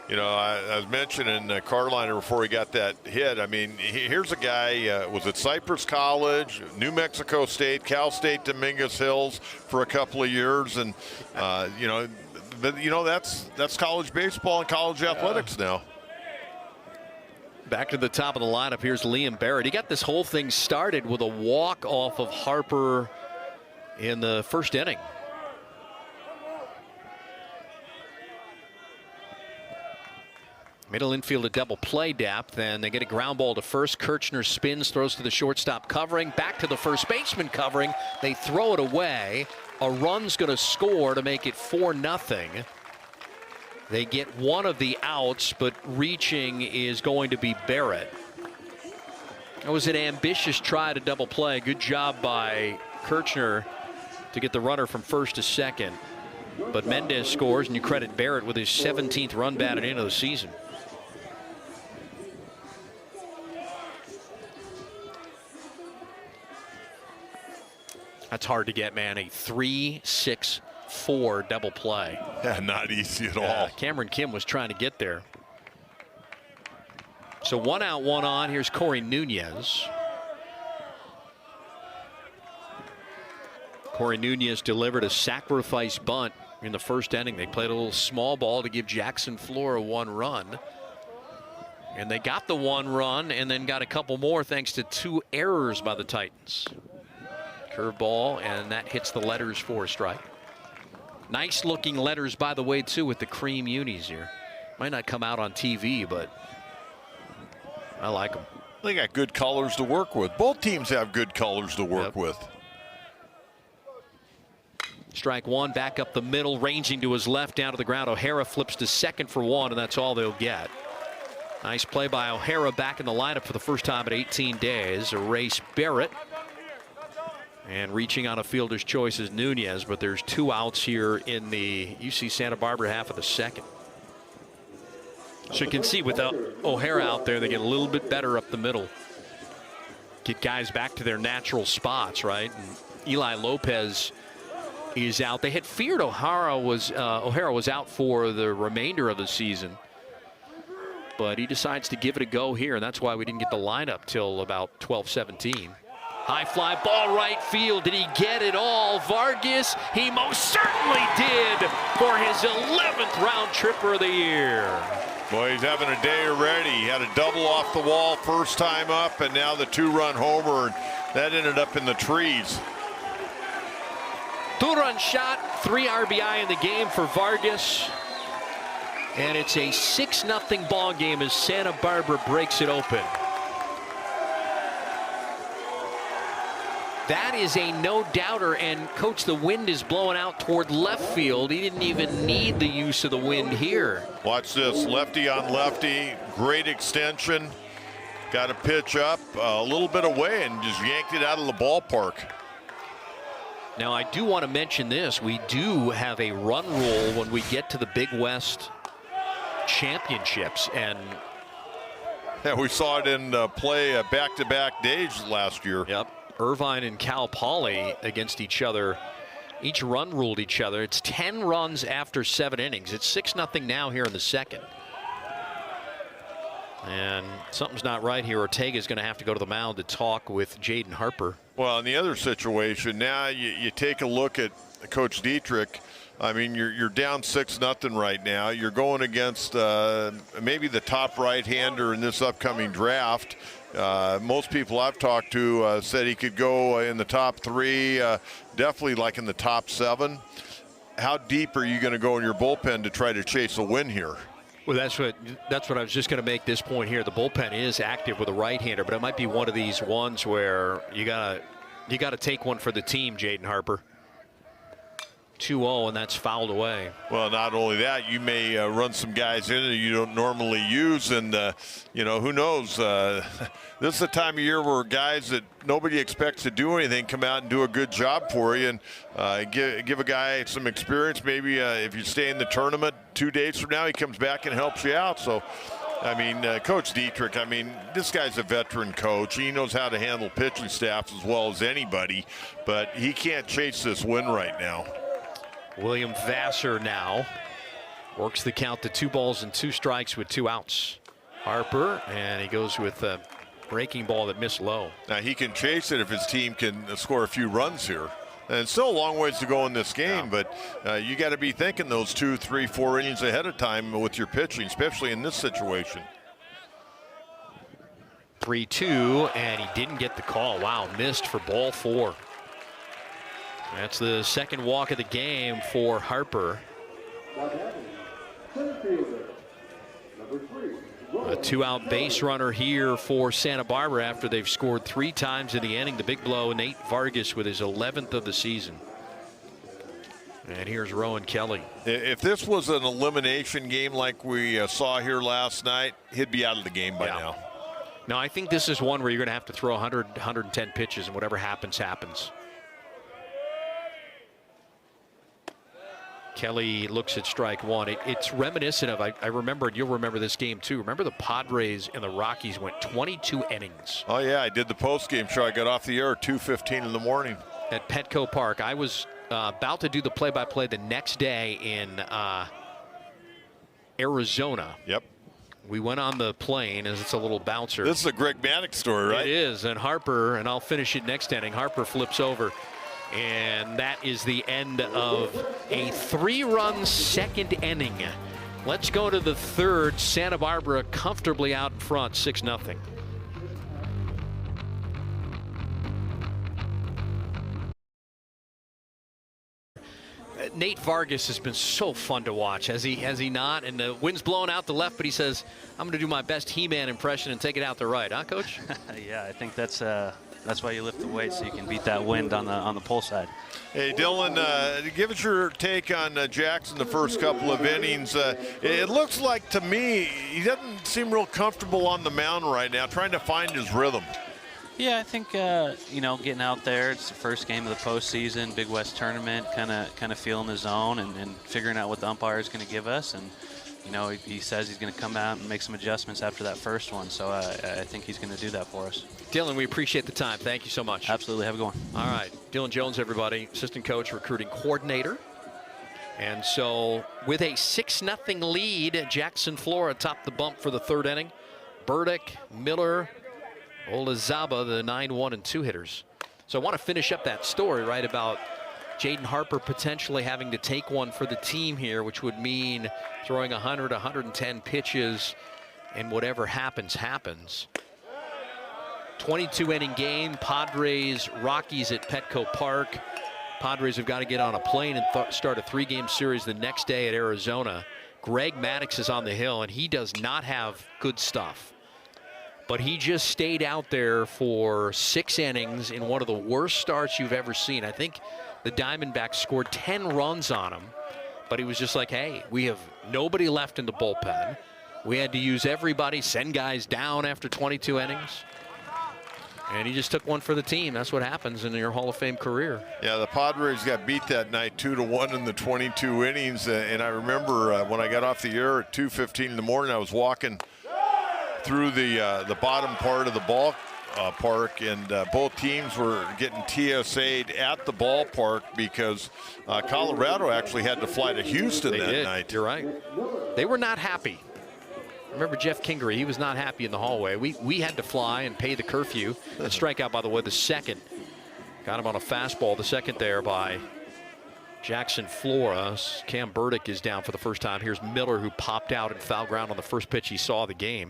You know, I was mentioning Carliner before he got that hit. I mean, here's a guy, was at Cypress College, New Mexico State, Cal State Dominguez Hills for a couple of years. And, you know, but, you know, that's college baseball and college athletics now. Back to the top of the lineup. Here's Liam Barrett. He got this whole thing started with a walk off of Harper in the first inning. Middle infield a double play depth, then they get a ground ball to first. Kirchner spins, throws to the shortstop covering, back to the first baseman covering. They throw it away. A run's going to score to make it 4-0. They get one of the outs, but reaching is going to be Barrett. That was an ambitious try to double play. Good job by Kirchner to get the runner from first to second. But Mendez scores, and you credit Barrett with his 17th run batted into the season. That's hard to get, man. A 3-6-4 double play. Yeah, not easy at all. Cameron Kim was trying to get there. So 1 out, 1 on. Here's Corey Nunez. Corey Nunez delivered a sacrifice bunt in the first inning. They played a little small ball to give Jackson Flora 1 run. And they got the 1 run and then got a couple more thanks to 2 errors by the Titans. Curveball, and that hits the letters for a strike. Nice looking letters, by the way, too, with the cream unis here. Might not come out on TV, but I like them. They got good colors to work with. Both teams have good colors to work with. Strike 1, back up the middle, ranging to his left, down to the ground. O'Hara flips to second for 1, and that's all they'll get. Nice play by O'Hara, back in the lineup for the first time in 18 days. Erase Barrett. And reaching on a fielder's choice is Nunez, but there's 2 outs here in the UC Santa Barbara half of the second. So you can see with O'Hara out there, they get a little bit better up the middle. Get guys back to their natural spots, right? And Eli Lopez is out. They had feared O'Hara was out for the remainder of the season, but he decides to give it a go here, and that's why we didn't get the lineup till about 12-17. High fly ball right field. Did he get it all? Vargas, he most certainly did for his 11th round tripper of the year. Boy, he's having a day already. He had a double off the wall first time up, and now the 2-run homer, and that ended up in the trees. 2-run shot, 3 RBI in the game for Vargas. And it's a 6-0 ball game as Santa Barbara breaks it open. That is a no-doubter, and Coach, the wind is blowing out toward left field. He didn't even need the use of the wind here. Watch this, lefty on lefty, great extension. Got a pitch up a little bit away and just yanked it out of the ballpark. Now, I do want to mention this. We do have a run rule when we get to the Big West championships, and yeah, we saw it in play back-to-back days last year. Yep. Irvine and Cal Poly against each other. Each run ruled each other. It's 10 runs after 7 innings. It's 6-0 now here in the second. And something's not right here. Ortega's going to have to go to the mound to talk with Jaden Harper. Well, in the other situation, now you take a look at Coach Dietrich. I mean, you're down 6-0 right now. You're going against maybe the top right-hander in this upcoming draft. Most people I've talked to said he could go in the top 3, definitely like in the top 7. How deep are you going to go in your bullpen to try to chase a win here? Well, that's what I was just going to make this point here. The bullpen is active with a right-hander, but it might be one of these ones where you gotta take one for the team, Jaden Harper. 2-0, and that's fouled away. Well, not only that, you may run some guys in that you don't normally use, and you know, who knows? This is the time of year where guys that nobody expects to do anything come out and do a good job for you, and give a guy some experience. Maybe if you stay in the tournament 2 days from now, he comes back and helps you out. So, I mean, Coach Dietrich, I mean, this guy's a veteran coach. He knows how to handle pitching staffs as well as anybody, but he can't chase this win right now. William Vassar now Works the count to 2 balls and 2 strikes with 2 outs. Harper, and he goes with a breaking ball that missed low. Now he can chase it if his team can score a few runs here. And it's still a long ways to go in this game, but you got to be thinking those 2, 3, 4 innings ahead of time with your pitching, especially in this situation. 3-2, and he didn't get the call. Wow, missed for ball 4. That's the second walk of the game for Harper. A 2-out base runner here for Santa Barbara after they've scored 3 times in the inning. The big blow, Nate Vargas with his 11th of the season. And here's Rowan Kelly. If this was an elimination game like we saw here last night, he'd be out of the game by now. No, I think this is one where you're going to have to throw 100, 110 pitches, and whatever happens, happens. Kelly looks at strike 1. It's reminiscent of, I remember, and you'll remember this game too. Remember the Padres and the Rockies went 22 innings. Oh yeah, I did the post-game show. I got off the air at 2:15 in the morning. At Petco Park. I was about to do the play-by-play the next day in Arizona. Yep. We went on the plane, as it's a little bouncer. This is a Greg Maddox story, right? It is, and Harper, and I'll finish it next inning, Harper flips over. And that is the end of a 3-run second inning. Let's go to the third. Santa Barbara comfortably out in front, 6-0. Nate Vargas has been so fun to watch. Has he not? And the wind's blowing out the left, but he says, I'm going to do my best He-Man impression and take it out the right. Huh, Coach? Yeah, I think that's why you lift the weight, so you can beat that wind on the pull side. Hey, Dylan, give us your take on Jackson the first couple of innings. It looks like to me he doesn't seem real comfortable on the mound right now, trying to find his rhythm. Yeah, I think getting out there. It's the first game of the postseason, Big West tournament, kind of feeling the zone and figuring out what the umpire is going to give us. And he says he's going to come out and make some adjustments after that first one. So I think he's going to do that for us. Dylan, we appreciate the time. Thank you so much. Absolutely. Have a good one. All right. Dylan Jones, everybody, assistant coach, recruiting coordinator. And so with a 6-0 lead, Jackson Flora topped the bump for the third inning. Burdick, Miller, Olazaba, the 9-1 and 2 hitters. So I want to finish up that story, right, about Jaden Harper potentially having to take one for the team here, which would mean throwing 100, 110 pitches, and whatever happens, happens. 22-inning game, Padres, Rockies at Petco Park. Padres have got to get on a plane and start a 3-game series the next day at Arizona. Greg Maddox is on the hill, and he does not have good stuff. But he just stayed out there for 6 innings in one of the worst starts you've ever seen. I think the Diamondbacks scored 10 runs on him, but he was just like, hey, we have nobody left in the bullpen. We had to use everybody, send guys down after 22 innings. And he just took one for the team. That's what happens in your Hall of Fame career. Yeah, the Padres got beat that night 2-1 in the 22 innings. And I remember when I got off the air at 2:15 in the morning, I was walking through the bottom part of the ballpark, and both teams were getting TSA'd at the ballpark because Colorado actually had to fly to Houston that night. You're right. They were not happy. Remember Jeff Kingery, he was not happy in the hallway. We had to fly and pay the curfew. And strikeout, by the way, the second. Got him on a fastball, the second there by Jackson Flora. Cam Burdick is down for the first time. Here's Miller, who popped out and foul ground on the first pitch he saw of the game.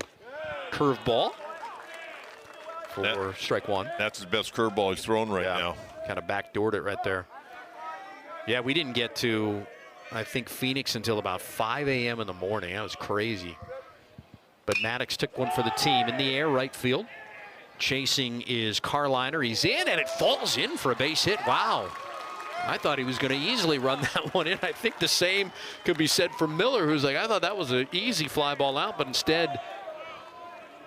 Curveball for strike 1. That's his best curveball he's thrown right now. Kind of backdoored it right there. Yeah, we didn't get to, I think, Phoenix until about 5 a.m. in the morning. That was crazy. But Maddox took one for the team in the air, right field. Chasing is Carliner. He's in, and it falls in for a base hit. Wow. I thought he was going to easily run that one in. I think the same could be said for Miller, who's like, I thought that was an easy fly ball out, but instead,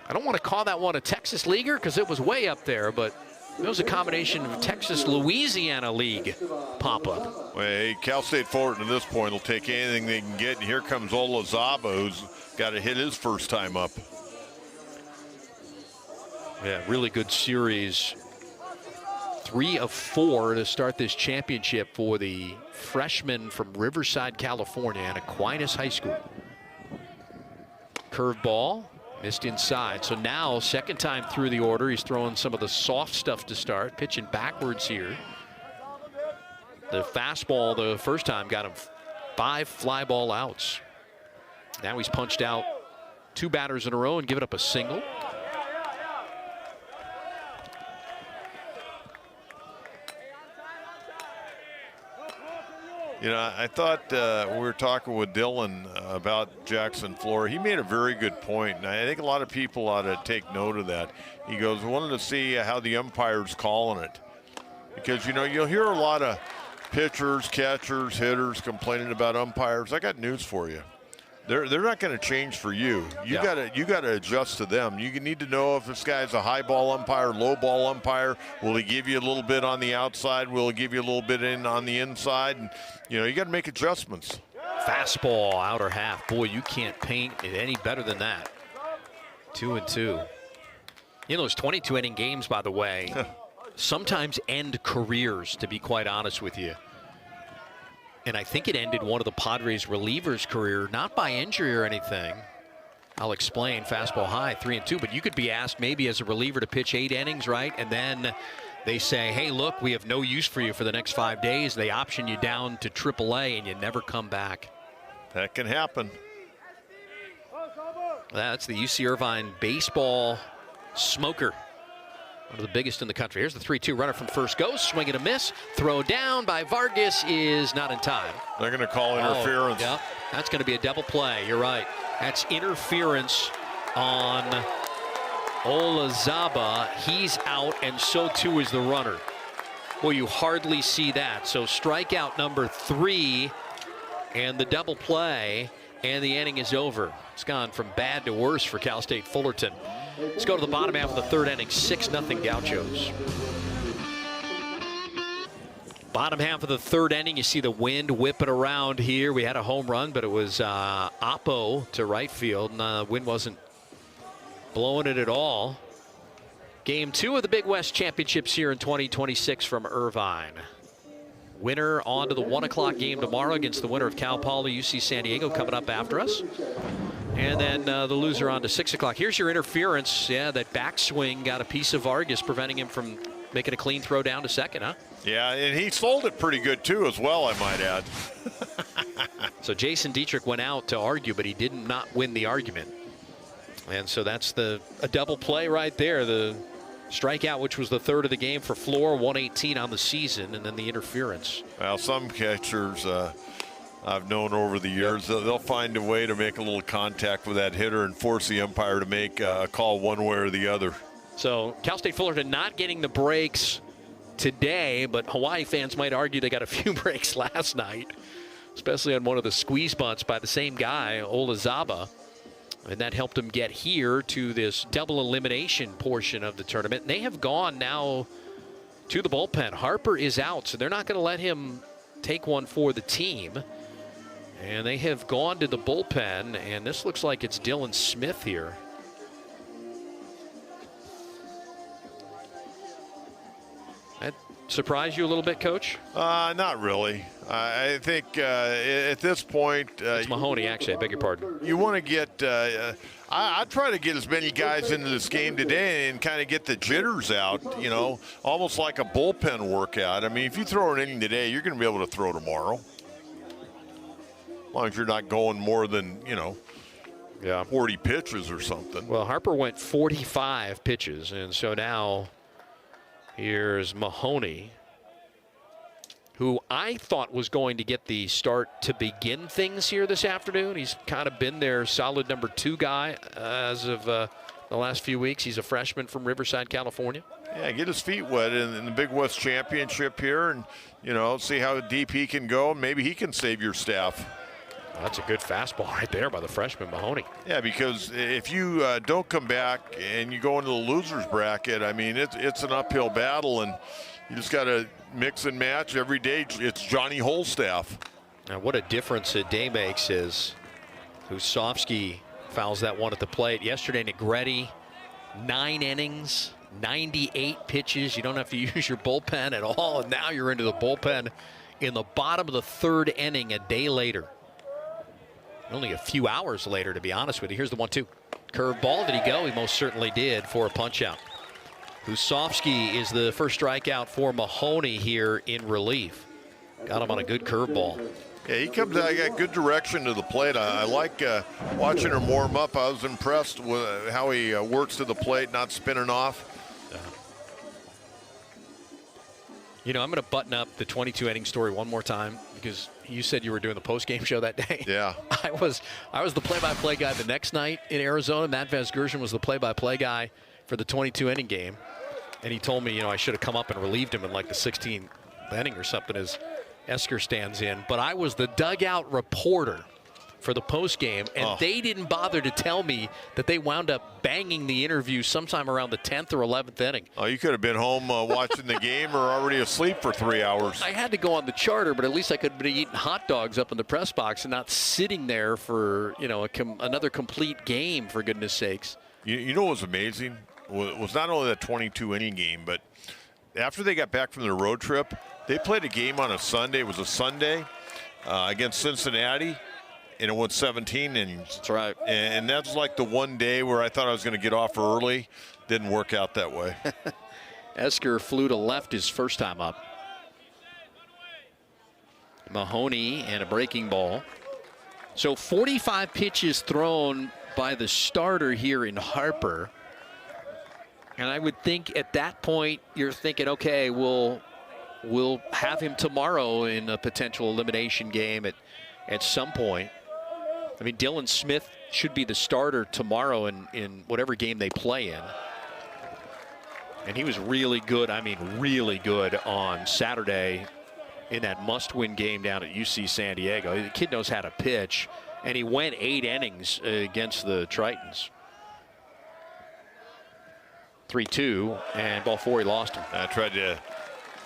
I don't want to call that one a Texas leaguer because it was way up there, but it was a combination of Texas-Louisiana League pop-up. Well, hey, Cal State Fullerton at this point will take anything they can get, and here comes Olazaba, who's got to hit his first time up. Yeah, really good series 3 of 4 to start this championship for the freshman from Riverside, California, and Aquinas High School. Curveball, missed inside. So now, second time through the order, he's throwing some of the soft stuff to start, pitching backwards here. The fastball the first time got him 5 fly ball outs. Now he's punched out 2 batters in a row and given up a single. You know, I thought we were talking with Dylan about Jackson Flora. He made a very good point, and I think a lot of people ought to take note of that. He goes, "I wanted to see how the umpire's calling it." Because, you know, you'll hear a lot of pitchers, catchers, hitters complaining about umpires. I got news for you. They're not going to change for you. You gotta adjust to them. You need to know if this guy's a high ball umpire, low ball umpire. Will he give you a little bit on the outside? Will he give you a little bit in on the inside? And, you know, you got to make adjustments. Fastball, outer half. Boy, you can't paint it any better than that. 2-2. You know, those 22-inning games, by the way, sometimes end careers, to be quite honest with you. And I think it ended one of the Padres relievers' career, not by injury or anything. I'll explain. Fastball high, 3-2. But you could be asked maybe as a reliever to pitch 8 innings, right? And then they say, hey, look, we have no use for you for the next 5 days. They option you down to AAA and you never come back. That can happen. That's the UC Irvine baseball smoker. One of the biggest in the country. Here's the 3-2 runner from first goes. Swing and a miss. Throw down by Vargas is not in time. They're going to call interference. Yep, that's going to be a double play. You're right. That's interference on Olazaba. He's out, and so too is the runner. Well, you hardly see that. So strikeout number 3 and the double play, and the inning is over. It's gone from bad to worse for Cal State Fullerton. Let's go to the bottom half of the third inning. 6-0 Gauchos. Bottom half of the third inning, you see the wind whipping around here. We had a home run, but it was oppo to right field, and the wind wasn't blowing it at all. Game 2 of the Big West Championships here in 2026 from Irvine. Winner on to the 1 o'clock game tomorrow against the winner of Cal Poly UC San Diego coming up after us. And then the loser on to 6 o'clock. Here's your interference. Yeah, that backswing got a piece of Vargas, preventing him from making a clean throw down to second, huh? Yeah, and he sold it pretty good, too, as well, I might add. So Jason Dietrich went out to argue, but he did not win the argument. And so that's a double play right there. The strikeout, which was the third of the game for Flora, 118 on the season, and then the interference. Well, some catchers I've known over the years, they'll find a way to make a little contact with that hitter and force the umpire to make a call one way or the other. So Cal State Fullerton not getting the breaks today, but Hawaii fans might argue they got a few breaks last night, especially on one of the squeeze bunts by the same guy, Olazaba. And that helped them get here to this double elimination portion of the tournament. And they have gone now to the bullpen. Harper is out, so they're not going to let him take one for the team. And they have gone to the bullpen, and this looks like it's Dylan Smith here. That surprise you a little bit, Coach? Not really. I think at this point... it's Mahoney, actually. I beg your pardon. You want to get... I'd try to get as many guys into this game today and kind of get the jitters out, you know, almost like a bullpen workout. I mean, if you throw an inning today, you're going to be able to throw tomorrow. As long as you're not going more than, 40 pitches or something. Well, Harper went 45 pitches, and so now here's Mahoney, who I thought was going to get the start to begin things here this afternoon. He's kind of been their solid number 2 guy as of the last few weeks. He's a freshman from Riverside, California. Yeah, get his feet wet in the Big West Championship here and, see how deep he can go. Maybe he can save your staff. That's a good fastball right there by the freshman Mahoney. Yeah, because if you don't come back and you go into the loser's bracket, I mean, it's an uphill battle, and you just got to mix and match every day. It's Johnny Holstaff. Now, what a difference a day makes is Husovsky fouls that one at the plate. Yesterday, Negretti, 9 innings, 98 pitches. You don't have to use your bullpen at all, and now you're into the bullpen in the bottom of the third inning a day later. Only a few hours later, to be honest with you. Here's the 1-2. Curveball. Did he go? He most certainly did for a punch-out. Husovsky is the first strikeout for Mahoney here in relief. Got him on a good curveball. Yeah, he comes out, got good direction to the plate. I like watching him warm up. I was impressed with how he works to the plate, not spinning off. You know, I'm going to button up the 22-inning story one more time because you said you were doing the post-game show that day. Yeah. I was the play-by-play guy the next night in Arizona. Matt Vasgersian was the play-by-play guy for the 22-inning game. And he told me, you know, I should have come up and relieved him in like the 16th inning or something as Esker stands in. But I was the dugout reporter for the post-game, and they didn't bother to tell me that they wound up banging the interview sometime around the 10th or 11th inning. Oh, you could have been home watching the game or already asleep for 3 hours. I had to go on the charter, but at least I could be eating hot dogs up in the press box and not sitting there for, you know, another complete game, for goodness sakes. You know what was amazing? Was not only that 22-inning game, but after they got back from their road trip, they played a game on a Sunday. It was a Sunday against Cincinnati, and it went 17 innings. That's right. And that's like the one day where I thought I was going to get off early. Didn't work out that way. Esker flew to left his first time up. Mahoney and a breaking ball. So 45 pitches thrown by the starter here in Harper. And I would think at that point you're thinking, okay, we'll have him tomorrow in a potential elimination game at some point. I mean, Dylan Smith should be the starter tomorrow in whatever game they play in. And he was really good, I mean really good on Saturday in that must-win game down at UC San Diego. The kid knows how to pitch, and he went 8 innings against the Tritons. 3-2, and ball 4, he lost him. I tried to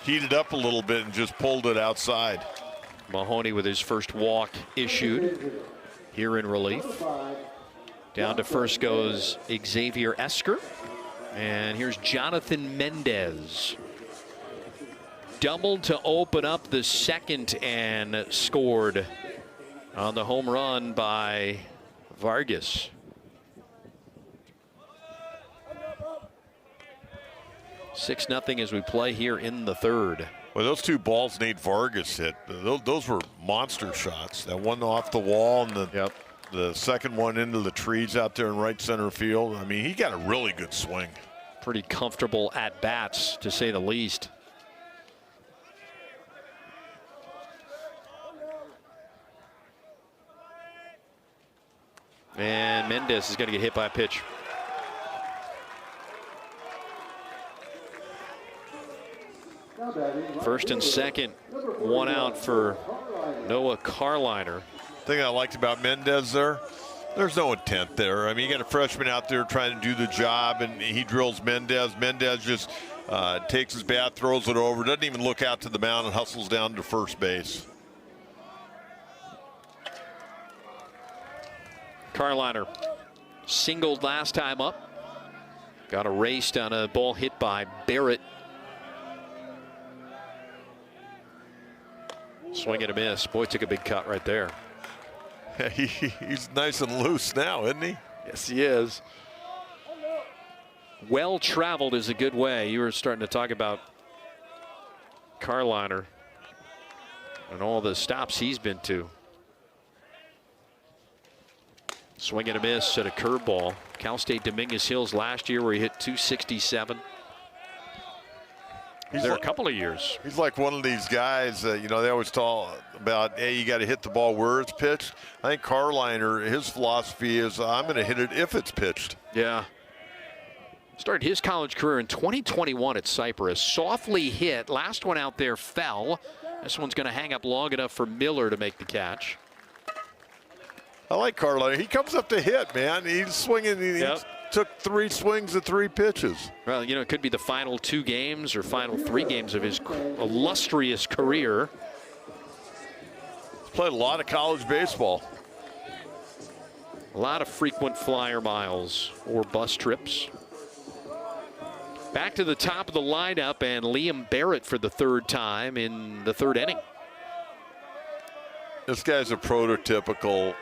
heat it up a little bit and just pulled it outside. Mahoney with his first walk issued here in relief. Down to first goes Xavier Esker. And here's Jonathan Mendez. Doubled to open up the second and scored on the home run by Vargas. Six nothing as we play here in the third. Well, those two balls Nate Vargas hit, those were monster shots. That one off the wall and the second one into the trees out there in right center field. I mean, he got a really good swing. Pretty comfortable at bats, to say the least. And Mendez is going to get hit by a pitch. First and second, one out for Noah Carliner. Thing I liked about Mendez there's no intent there. I mean, you got a freshman out there trying to do the job, and he drills Mendez. Mendez just takes his bat, throws it over, doesn't even look out to the mound, and hustles down to first base. Carliner singled last time up. Got erased on a ball hit by Barrett. Swing and a miss. Boy, took a big cut right there. He's nice and loose now, isn't he? Yes, he is. Well traveled is a good way. You were starting to talk about Carliner and all the stops he's been to. Swing and a miss at a curveball. Cal State Dominguez Hills last year where he hit 267. There are a couple of years. He's like one of these guys that, you know, they always talk about, hey, you got to hit the ball where it's pitched. I think Carliner, his philosophy is I'm going to hit it if it's pitched. Yeah. Started his college career in 2021 at Cypress. Softly hit. Last one out there fell. This one's going to hang up long enough for Miller to make the catch. I like Carliner. He comes up to hit, man. He's swinging. He took 3 swings at 3 pitches. Well, you know, it could be the final 2 games or final 3 games of his illustrious career. He's played a lot of college baseball. A lot of frequent flyer miles or bus trips. Back to the top of the lineup, and Liam Barrett for the third time in the third inning. This guy's a prototypical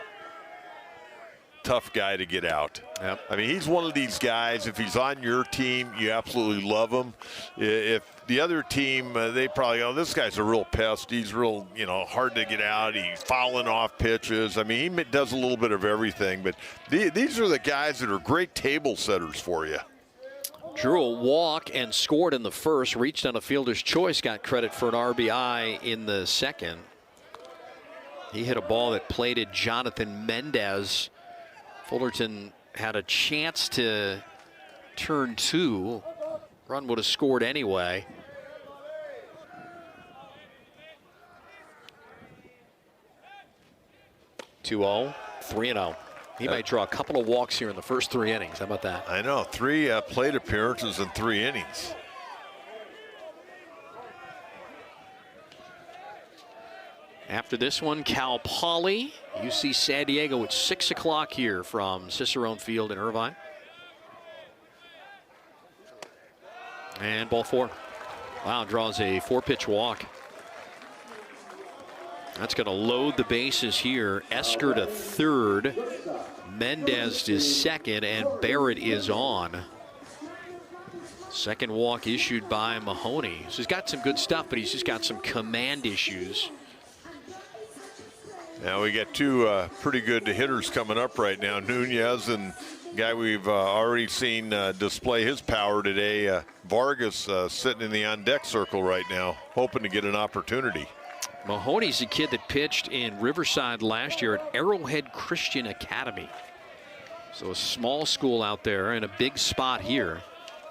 tough guy to get out. Yep. I mean, he's one of these guys, if he's on your team, you absolutely love him. If the other team, they probably go, this guy's a real pest. He's real, hard to get out. He's fouling off pitches. I mean, he does a little bit of everything. But these are the guys that are great table setters for you. Drew a walk and scored in the first. Reached on a fielder's choice. Got credit for an RBI in the second. He hit a ball that plated Jonathan Mendez. Fullerton had a chance to turn two. Run would have scored anyway. (2-0), 3-0. He might draw a couple of walks here in the first 3 innings. How about that? I know, 3 plate appearances in 3 innings. After this one, Cal Poly, UC San Diego at 6 o'clock here from Cicerone Field in Irvine. And ball 4. Wow, draws a 4-pitch walk. That's going to load the bases here. Esker to third, Mendez to second, and Barrett is on. Second walk issued by Mahoney. So he's got some good stuff, but he's just got some command issues. Now we got 2 pretty good hitters coming up right now. Nunez and guy we've already seen display his power today. Vargas sitting in the on-deck circle right now, hoping to get an opportunity. Mahoney's a kid that pitched in Riverside last year at Arrowhead Christian Academy. So a small school out there and a big spot here.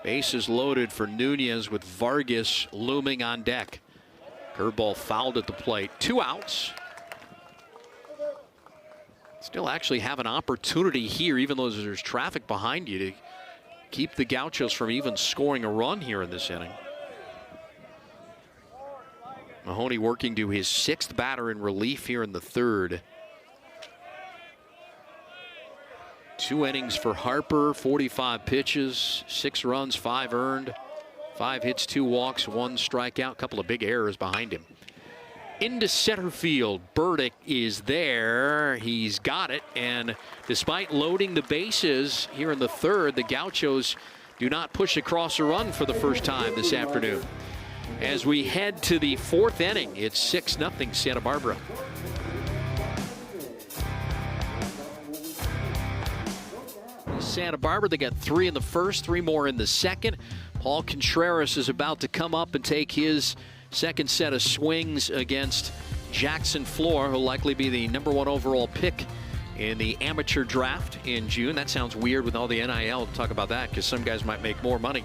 Bases loaded for Nunez with Vargas looming on deck. Curveball fouled at the plate. 2 outs. Still actually have an opportunity here, even though there's traffic behind you, to keep the Gauchos from even scoring a run here in this inning. Mahoney working to his 6th batter in relief here in the third. 2 innings for Harper, 45 pitches, 6 runs, 5 earned, 5 hits, 2 walks, 1 strikeout, a couple of big errors behind him. Into center field, Burdick is there. He's got it, and despite loading the bases here in the third, the Gauchos do not push across a run for the first time this afternoon. As we head to the 4th inning, it's 6-0 Santa Barbara. Santa Barbara, they got 3 in the first, 3 more in the second. Paul Contreras is about to come up and take his second set of swings against Jackson Flora, who'll likely be the #1 overall pick in the amateur draft in June. That sounds weird with all the NIL. We'll talk about that because some guys might make more money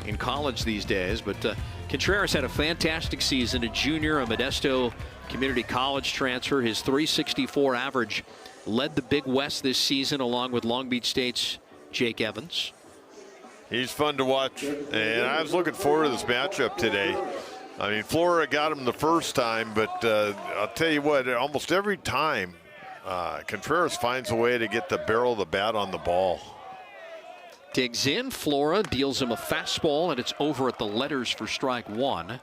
in college these days. But Contreras had a fantastic season, a junior, a Modesto Community College transfer. His .364 average led the Big West this season, along with Long Beach State's Jake Evans. He's fun to watch, and I was looking forward to this matchup today. I mean, Flora got him the first time, but I'll tell you what, almost every time Contreras finds a way to get the barrel of the bat on the ball. Digs in, Flora deals him a fastball, and it's over at the letters for strike 1.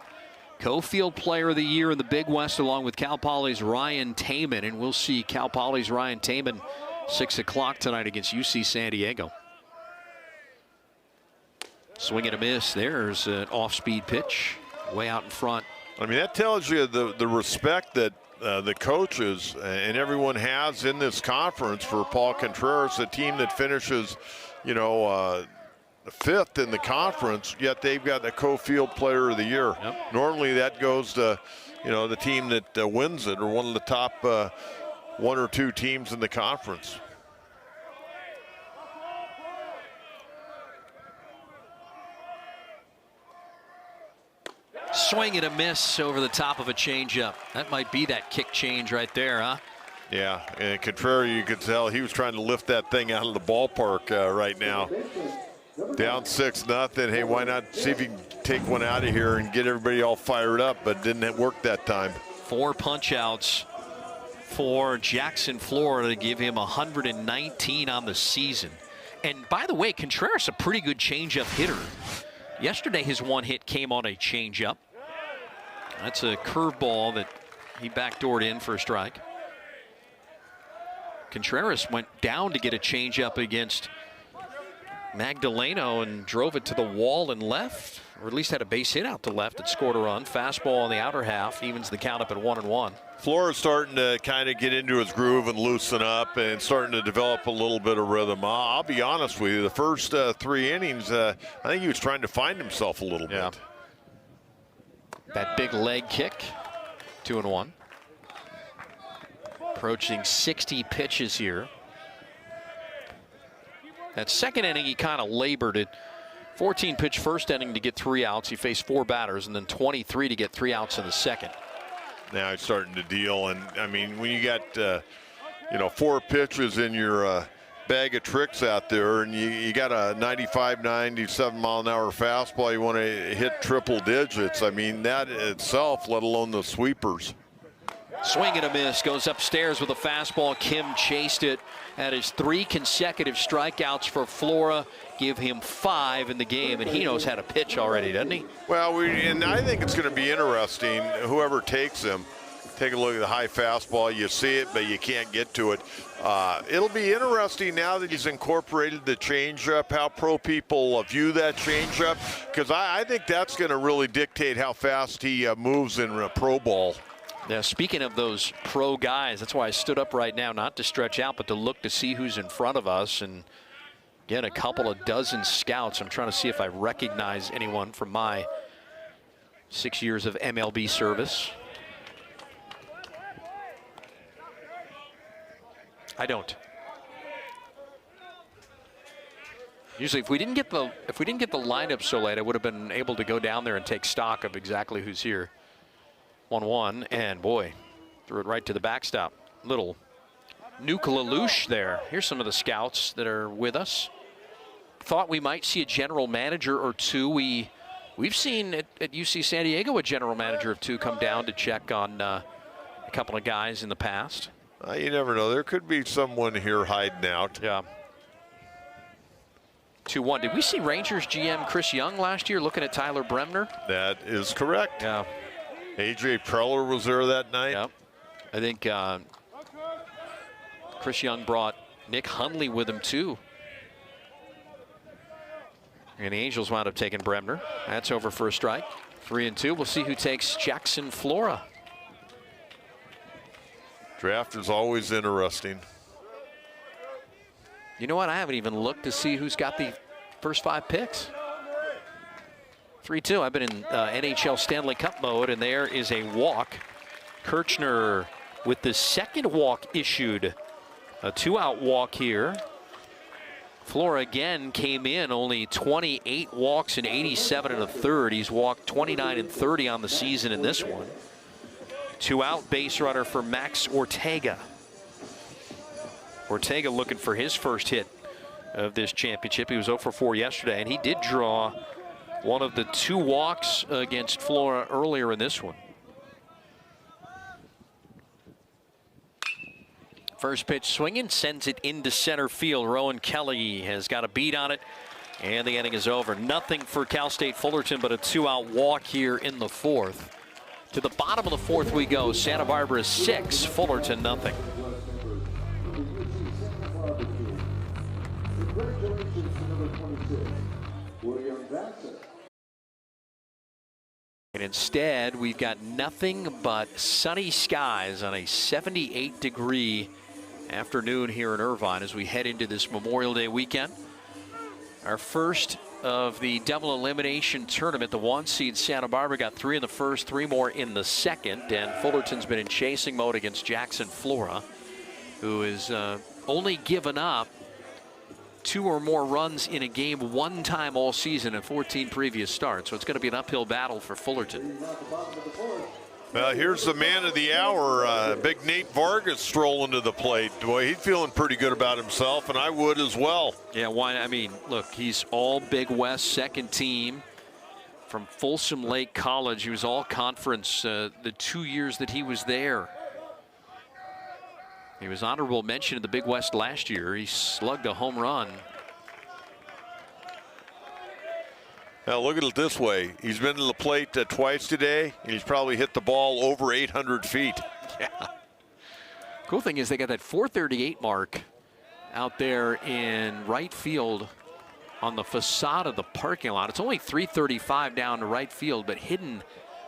Co-field player of the year in the Big West, along with Cal Poly's Ryan Taman, and we'll see Cal Poly's Ryan Taman 6 o'clock tonight against UC San Diego. Swing and a miss. There's an off-speed pitch way out in front. I mean, that tells you the respect that the coaches and everyone has in this conference for Paul Contreras, a team that finishes, 5th in the conference, yet they've got the co-field player of the year. Yep. Normally that goes to, the team that wins it, or one of the top 1 or 2 teams in the conference. Swing and a miss over the top of a changeup. That might be that kick change right there, huh? Yeah, and Contreras, you could tell he was trying to lift that thing out of the ballpark right now. Down 6-0. Hey, why not see if you can take one out of here and get everybody all fired up, but didn't work that time. 4 punch outs for Jackson Flora to give him 119 on the season. And by the way, Contreras a pretty good changeup hitter. Yesterday, his one hit came on a changeup. That's a curveball that he backdoored in for a strike. Contreras went down to get a changeup against Magdaleno and drove it to the wall and left, or at least had a base hit out to left and scored a run. Fastball on the outer half evens the count up at 1-1. Flora's starting to kind of get into his groove and loosen up and starting to develop a little bit of rhythm. I'll be honest with you, the first 3 innings, I think he was trying to find himself a little bit. That big leg kick, 2-1. Approaching 60 pitches here. That second inning, he kind of labored it. 14 pitch first inning to get 3 outs. He faced 4 batters, and then 23 to get 3 outs in the second. Now he's starting to deal, and I mean, when you got 4 pitches in your bag of tricks out there, and you got a 95, 97 mile an hour fastball, you want to hit triple digits. I mean, that itself, let alone the sweepers. Swing and a miss, goes upstairs with a fastball. Kim chased it. At his 3 consecutive strikeouts for Flora, give him 5 in the game, and he knows how to pitch already, doesn't he? Well, and I think it's going to be interesting, whoever takes him. Take a look at the high fastball. You see it, but you can't get to it. It'll be interesting now that he's incorporated the changeup, how pro people view that changeup, because I think that's going to really dictate how fast he moves in a pro ball. Now, speaking of those pro guys, that's why I stood up right now, not to stretch out, but to look to see who's in front of us. And again, a couple of dozen scouts. I'm trying to see if I recognize anyone from my 6 years of MLB service. I don't. Usually, if we didn't get the lineup so late, I would have been able to go down there and take stock of exactly who's here. 1-1, and boy, threw it right to the backstop. Little Nuke LaLoosh there. Here's some of the scouts that are with us. Thought we might see a general manager or two. We've seen at UC San Diego a general manager or two come down to check on a couple of guys in the past. You never know. There could be someone here hiding out. Yeah. 2-1. Did we see Rangers GM Chris Young last year looking at Tyler Bremner? That is correct. Yeah. A.J. Preller was there that night. Yep. I think Chris Young brought Nick Hundley with him, too. And the Angels wound up taking Bremner. That's over for a strike. 3-2. We'll see who takes Jackson Flora. Draft is always interesting. You know what? I haven't even looked to see who's got the first 5 picks. 3-2. I've been in NHL Stanley Cup mode, and there is a walk. Kirchner with the second walk issued. A 2-out walk here. Flora again came in, only 28 walks and 87 1/3. He's walked 29 and 30 on the season in this one. 2-out base runner for Max Ortega. Ortega looking for his first hit of this championship. He was 0 for 4 yesterday, and he did draw one of the 2 walks against Flora earlier in this one. First pitch swinging, sends it into center field. Rowan Kelly has got a beat on it, and the inning is over. Nothing for Cal State Fullerton, but a 2-out walk here in the 4th. To the bottom of the 4th we go. Santa Barbara 6, Fullerton nothing. And instead, we've got nothing but sunny skies on a 78-degree afternoon here in Irvine as we head into this Memorial Day weekend. Our first of the double elimination tournament. The 1 seed Santa Barbara got 3 in the first, 3 more in the second, and Fullerton's been in chasing mode against Jackson Flora, who has only given up 2 or more runs in a game 1 time all season in 14 previous starts. So it's going to be an uphill battle for Fullerton. Well, here's the man of the hour, big Nate Vargas strolling to the plate. Boy, he's feeling pretty good about himself, and I would as well. Yeah, why? I mean, look, he's all Big West second team from Folsom Lake College. He was all conference the 2 years that he was there. He was honorable mention in the Big West last year. He slugged a home run. Now look at it this way. He's been to the plate twice today, and he's probably hit the ball over 800 feet. Yeah. Cool thing is they got that 438 mark out there in right field on the facade of the parking lot. It's only 335 down to right field, but hidden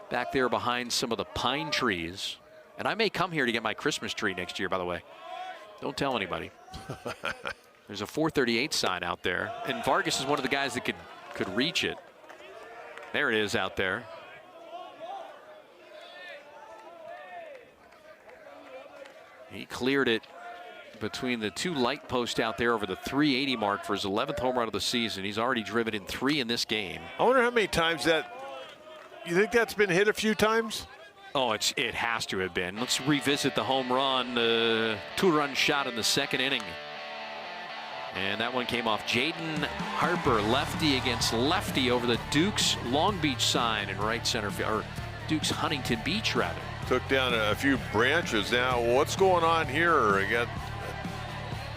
back there behind some of the pine trees. And I may come here to get my Christmas tree next year, by the way. Don't tell anybody. There's a 438 sign out there, and Vargas is one of the guys that could reach it. There it is out there. He cleared it between the two light posts out there over the 380 mark for his 11th home run of the season. He's already driven in 3 in this game. I wonder how many times you think that's been hit a few times? Oh, it has to have been. Let's revisit the home run, 2-run shot in the second inning. And that one came off Jaden Harper, lefty against lefty over the Dukes Long Beach sign in right center field, or Dukes Huntington Beach rather. Took down a few branches. Now, what's going on here? I got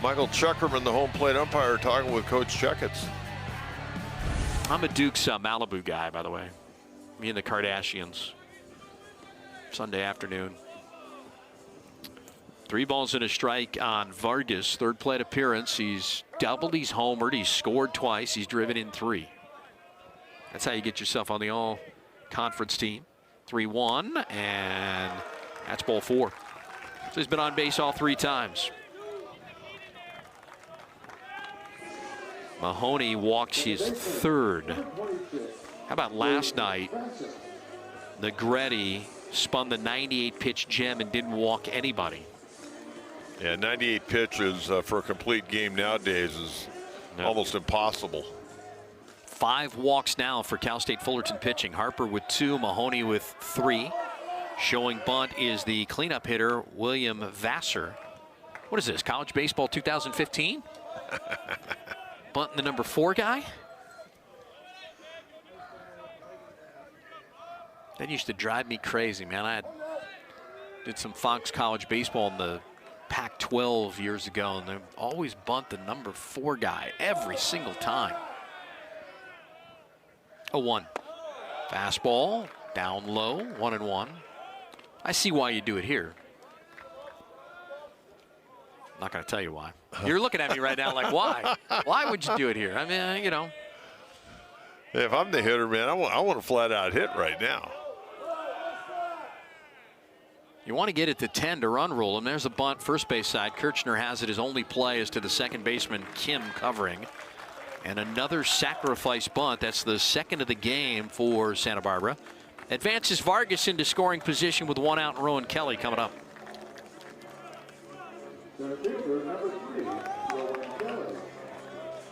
Michael Chuckerman, the home plate umpire, talking with Coach Checketts. I'm a Dukes Malibu guy, by the way. Me and the Kardashians. Sunday afternoon. 3 balls and a strike on Vargas. Third plate appearance. He's doubled, he's homered, he's scored twice, he's driven in 3. That's how you get yourself on the all-conference team. 3-1, and that's ball 4. So he's been on base all 3 times. Mahoney walks his 3rd. How about last night? Negretti spun the 98-pitch gem and didn't walk anybody. Yeah, 98 pitches for a complete game nowadays is almost impossible. 5 walks now for Cal State Fullerton pitching. Harper with 2, Mahoney with 3. Showing bunt is the cleanup hitter, William Vassar. What is this, college baseball 2015? Bunting the number 4 guy? That used to drive me crazy, man. I did some Fox College baseball in the Pac-12 years ago, and they always bunt the number 4 guy every single time. 0-1. Fastball, down low, 1-1. I see why you do it here. I'm not going to tell you why. You're looking at me right now like, why? Why would you do it here? I mean, you know. If I'm the hitter, man, I want a flat-out hit right now. You want to get it to 10 to run rule, and there's a bunt first base side. Kirchner has it. His only play is to the second baseman, Kim, covering. And another sacrifice bunt. That's the 2nd of the game for Santa Barbara. Advances Vargas into scoring position with 1 out and Rowan Kelly coming up.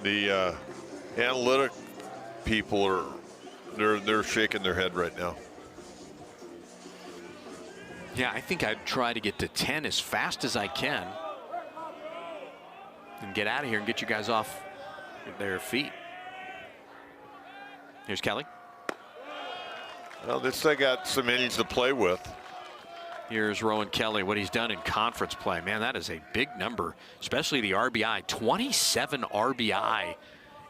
The analytic people they're shaking their head right now. Yeah, I think I'd try to get to 10 as fast as I can and get out of here and get you guys off their feet. Here's Kelly. Well, this they got some innings to play with. Here's Rowan Kelly, what he's done in conference play. Man, that is a big number, especially the RBI. 27 RBI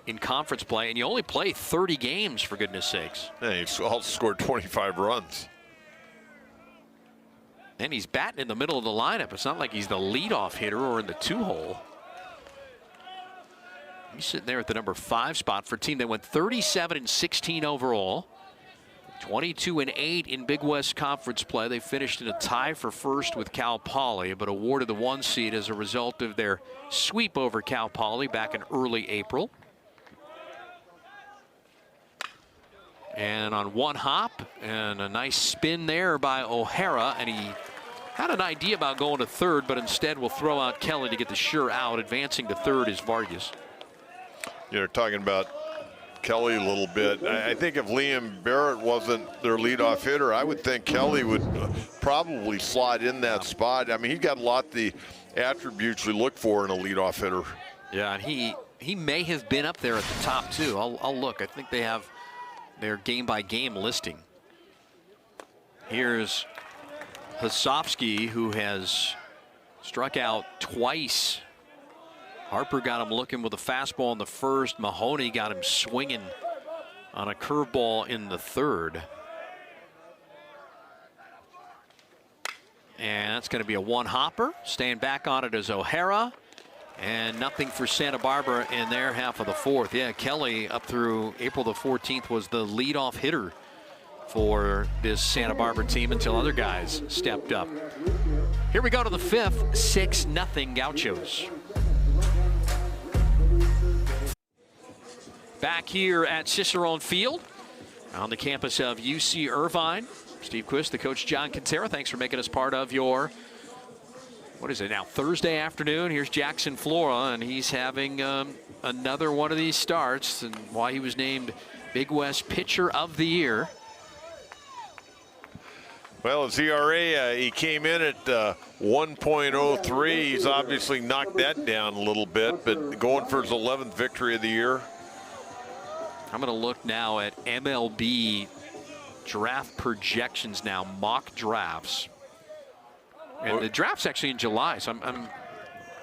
in conference play, and you only play 30 games, for goodness sakes. Yeah, he's also scored 25 runs. And he's batting in the middle of the lineup. It's not like he's the leadoff hitter or in the 2-hole. He's sitting there at the number 5 spot for a team that went 37-16 overall. 22-8 in Big West Conference play. They finished in a tie for first with Cal Poly, but awarded the 1 seed as a result of their sweep over Cal Poly back in early April. And on 1 hop and a nice spin there by O'Hara, and he had an idea about going to 3rd, but instead will throw out Kelly to get the sure out. Advancing to 3rd is Vargas. You're talking about Kelly a little bit. I think if Liam Barrett wasn't their leadoff hitter, I would think Kelly would probably slot in that spot. I mean, he got a lot of the attributes we look for in a leadoff hitter. Yeah, and he may have been up there at the top too. I'll look. I think they have their game-by-game listing. Here's Hosofsky, who has struck out twice. Harper got him looking with a fastball in the 1st. Mahoney got him swinging on a curveball in the third. And that's going to be a one-hopper. Staying back on it is O'Hara. And nothing for Santa Barbara in their half of the fourth. Yeah, Kelly up through April the 14th was the leadoff hitter for this Santa Barbara team until other guys stepped up. Here we go to the fifth, 6-0 Gauchos. Back here at Cicerone Field on the campus of UC Irvine. Steve Quist, the coach, John Quintero, thanks for making us part of your, what is it now, Thursday afternoon. Here's Jackson Flora, and he's having another one of these starts, and why he was named Big West Pitcher of the Year. Well, his ERA, he came in at 1.03. He's obviously knocked that down a little bit, but going for his 11th victory of the year. I'm going to look now at MLB draft projections now, mock drafts. And the draft's actually in July, so I'm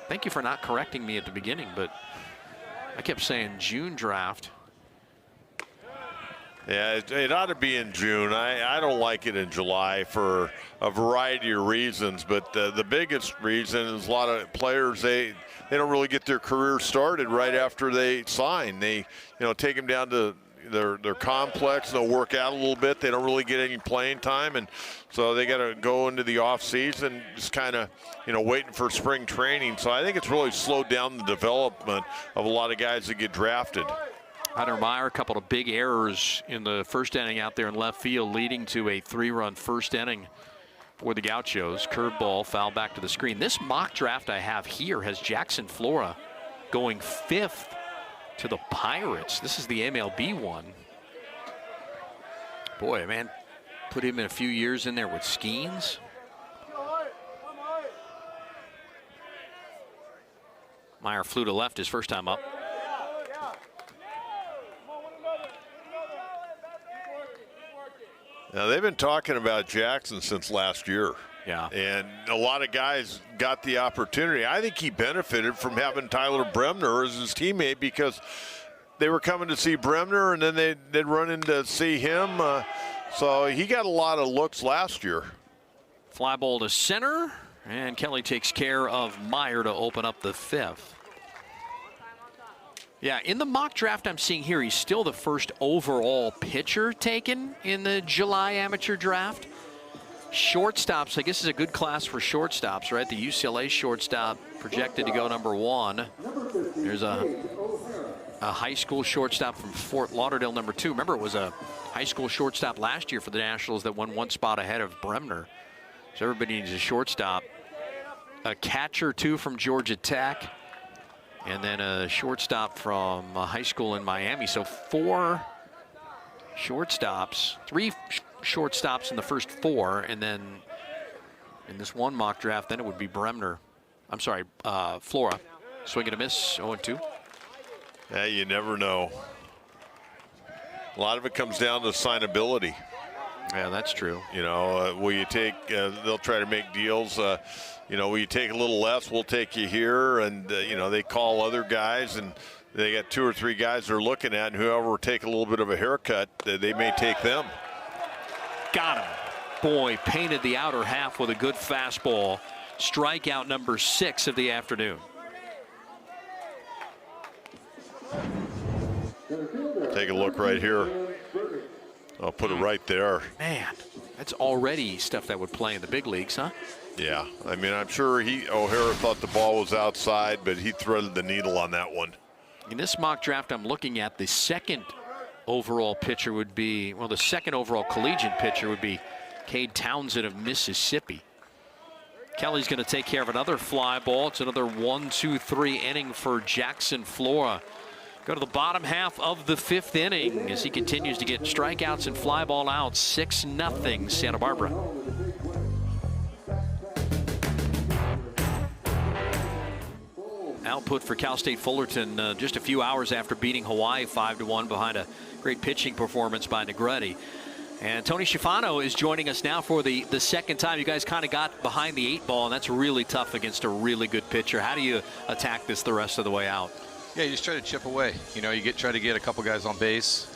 thank you for not correcting me at the beginning, but I kept saying June draft. Yeah, it ought to be in June. I don't like it in July for a variety of reasons, but the biggest reason is a lot of players, they don't really get their career started right after they sign. They, take them down to their complex, they'll work out a little bit, they don't really get any playing time, and so they got to go into the off season just kind of waiting for spring training. So I think it's really slowed down the development of a lot of guys that get drafted. Hunter Meyer, a couple of big errors in the first inning out there in left field, leading to a 3-run first inning for the Gauchos. Curveball foul back to the screen. This mock draft I have here has Jackson Flora going 5th to the Pirates. This is the MLB one. Boy, man, put him in a few years in there with Skeens. Meyer flew to left his first time up. Now, they've been talking about Jackson since last year. Yeah. And a lot of guys got the opportunity. I think he benefited from having Tyler Bremner as his teammate because they were coming to see Bremner and then they'd run in to see him. So he got a lot of looks last year. Fly ball to center, and Kelly takes care of Meyer to open up the 5th. Yeah, in the mock draft I'm seeing here, he's still the first overall pitcher taken in the July amateur draft. Shortstops, I guess is a good class for shortstops, right? The UCLA shortstop projected to go number 1. There's a high school shortstop from Fort Lauderdale, number 2. Remember, it was a high school shortstop last year for the Nationals that won 1 spot ahead of Bremner. So everybody needs a shortstop. A catcher, 2 from Georgia Tech. And then a shortstop from a high school in Miami. So 4 shortstops, 3 shortstops in the first 4, and then in this one mock draft, then it would be Bremner. I'm sorry, Flora. Swing and a miss, 0-2. Yeah, you never know. A lot of it comes down to signability. Yeah, that's true. Will you take, they'll try to make deals. Will you take a little less, we'll take you here. And, they call other guys, and they got 2 or 3 guys they're looking at, and whoever will take a little bit of a haircut, they may take them. Got him. Boy, painted the outer half with a good fastball. Strikeout number 6 of the afternoon. Take a look right here. I'll put it right there. Man, that's already stuff that would play in the big leagues, huh? Yeah, I mean, I'm sure O'Hara thought the ball was outside, but he threaded the needle on that one. In this mock draft I'm looking at, the second overall pitcher would be, well, the second overall collegiate pitcher would be Cade Townsend of Mississippi. Kelly's going to take care of another fly ball. It's another 1-2-3 inning for Jackson Flora. Go to the bottom half of the 5th inning as he continues to get strikeouts and fly ball outs. 6-0 Santa Barbara. Output for Cal State Fullerton just a few hours after beating Hawaii 5-1 behind a great pitching performance by Negretti. And Tony Schifano is joining us now for the second time. You guys kind of got behind the 8 ball, and that's really tough against a really good pitcher. How do you attack this the rest of the way out? Yeah, you just try to chip away. You try to get a couple guys on base.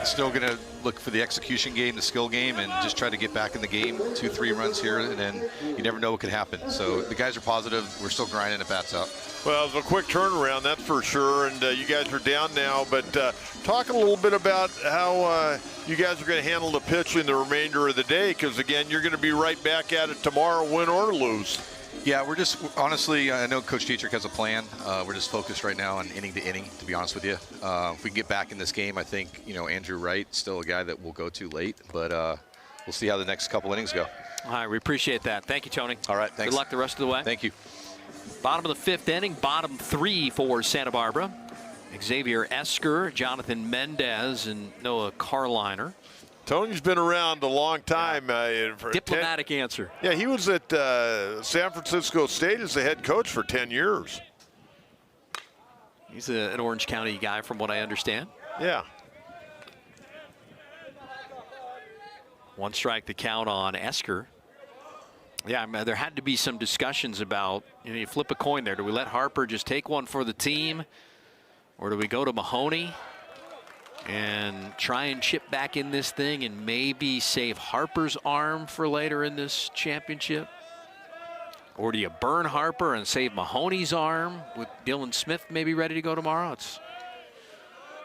Still going to look for the execution game, the skill game, and just try to get back in the game. 2-3 runs here, and then you never know what could happen. So the guys are positive. We're still grinding at bats out. Well, it was a quick turnaround, that's for sure, and you guys are down now. But talk a little bit about how you guys are going to handle the pitch in the remainder of the day, because, again, you're going to be right back at it tomorrow, win or lose. Yeah, we're just, honestly, I know Coach Dietrich has a plan. We're just focused right now on inning to inning, to be honest with you. If we can get back in this game, I think, Andrew Wright, still a guy that we'll go to late, but we'll see how the next couple innings go. All right, we appreciate that. Thank you, Tony. All right, thanks. Good luck the rest of the way. Thank you. Bottom of the 5th inning, bottom 3 for Santa Barbara. Xavier Esker, Jonathan Mendez, and Noah Carliner. Tony's been around a long time. Diplomatic answer. Yeah, he was at San Francisco State as the head coach for 10 years. He's an Orange County guy from what I understand. Yeah. 1 strike to count on Esker. Yeah, I mean, there had to be some discussions about, you flip a coin there. Do we let Harper just take one for the team? Or do we go to Mahoney and try and chip back in this thing and maybe save Harper's arm for later in this championship? Or do you burn Harper and save Mahoney's arm with Dylan Smith maybe ready to go tomorrow?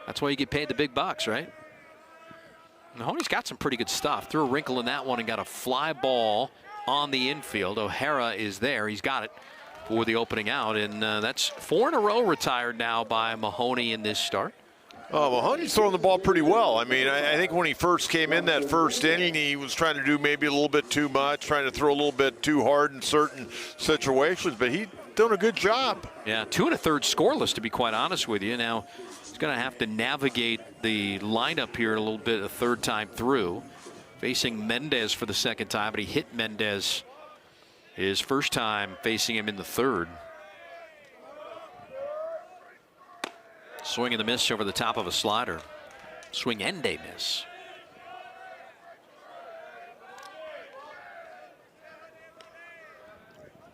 That's why you get paid the big bucks, right? Mahoney's got some pretty good stuff. Threw a wrinkle in that one and got a fly ball on the infield. O'Hara is there. He's got it for the opening out. And that's 4 in a row retired now by Mahoney in this start. Mahoney's throwing the ball pretty well. I mean, I think when he first came in that first inning, he was trying to do maybe a little bit too much, trying to throw a little bit too hard in certain situations, but he's doing a good job. Yeah, 2 1/3 scoreless, to be quite honest with you. Now, he's going to have to navigate the lineup here a little bit a third time through. Facing Mendez for the second time, but he hit Mendez his first time facing him in the third. Swing and a miss over the top of a slider. Swing and a miss.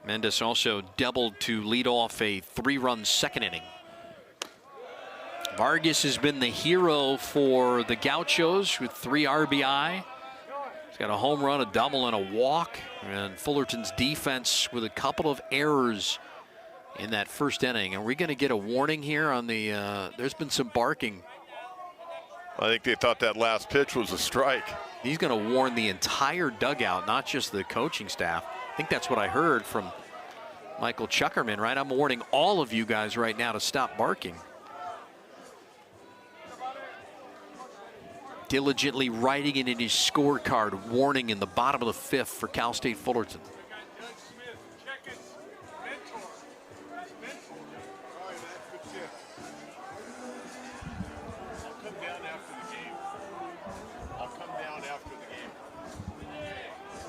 Mendez also doubled to lead off a 3-run second inning. Vargas has been the hero for the Gauchos with 3 RBI. He's got a home run, a double, and a walk. And Fullerton's defense with a couple of errors in that first inning. Are we going to get a warning here on the there's been some barking. I think they thought that last pitch was a strike. He's going to warn the entire dugout, not just the coaching staff. I think that's what I heard from Michael Chuckerman, right? I'm warning all of you guys right now to stop barking. Diligently writing it in his scorecard, warning in the bottom of the 5th for Cal State Fullerton.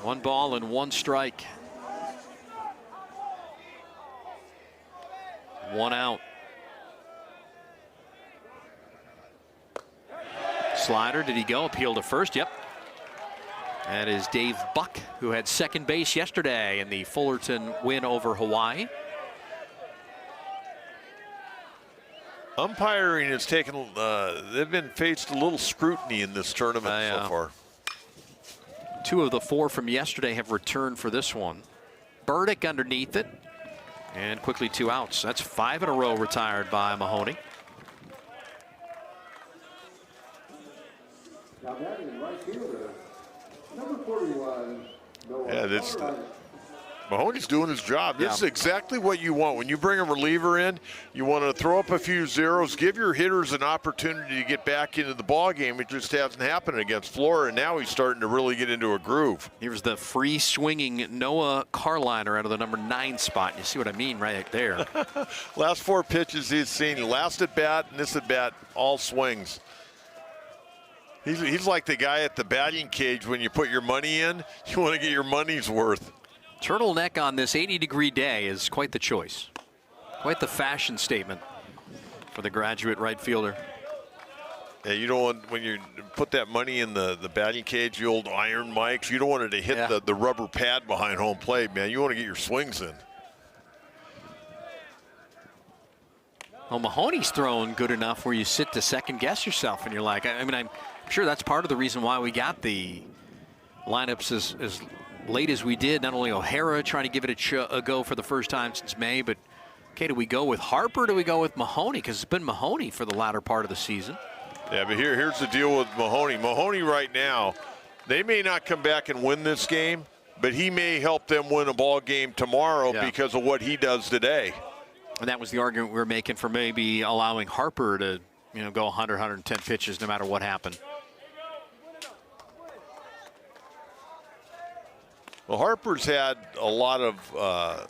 One ball and 1 strike. 1 out. Slider, did he go? Appeal to first, yep. That is Dave Buck, who had second base yesterday in the Fullerton win over Hawaii. Umpiring has taken, they've been faced a little scrutiny in this tournament so far. 2 of the 4 from yesterday have returned for this one. Burdick underneath it. And quickly 2 outs. That's 5 in a row retired by Mahoney. Now batting right fielder, number 41, Noah. Yeah, that's Mahoney's doing his job. This is exactly what you want. When you bring a reliever in, you want to throw up a few zeros, give your hitters an opportunity to get back into the ball game. It just hasn't happened against Flora, and now he's starting to really get into a groove. Here's the free swinging Noah Carliner out of the number 9 spot. You see what I mean right there. Last 4 pitches he's seen, last at bat and this at bat, all swings. He's like the guy at the batting cage when you put your money in. You want to get your money's worth. Turtleneck on this 80-degree day is quite the choice. Quite the fashion statement for the graduate right fielder. Yeah, you don't want, when you put that money in the batting cage, the old iron mics, you don't want it to hit the rubber pad behind home plate, man. You want to get your swings in. Well, Mahoney's throwing good enough where you sit to second guess yourself, and you're like, I mean, I'm sure that's part of the reason why we got the lineups as late as we did. Not only O'Hara trying to give it a go for the first time since May, but okay, do we go with Harper or do we go with Mahoney? Because it's been Mahoney for the latter part of the season. Yeah, but here's the deal with Mahoney. Mahoney right now, they may not come back and win this game, but he may help them win a ball game tomorrow because of what he does today. And that was the argument we were making for maybe allowing Harper to, go 100, 110 pitches no matter what happened. Well, Harper's had a lot of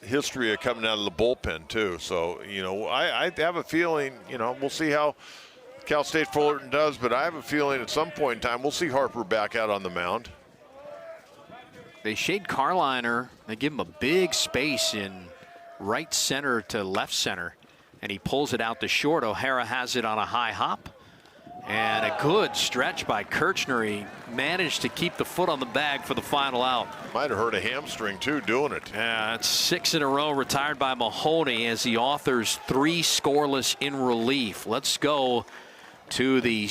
history of coming out of the bullpen, too. So, I have a feeling, we'll see how Cal State Fullerton does, but I have a feeling at some point in time we'll see Harper back out on the mound. They shade Carliner. They give him a big space in right center to left center, and he pulls it out to short. O'Hara has it on a high hop, and a good stretch by Kirchner. He managed to keep the foot on the bag for the final out. Might have hurt a hamstring too doing it. Yeah, it's 6 in a row retired by Mahoney as he authors 3 scoreless in relief. Let's go to the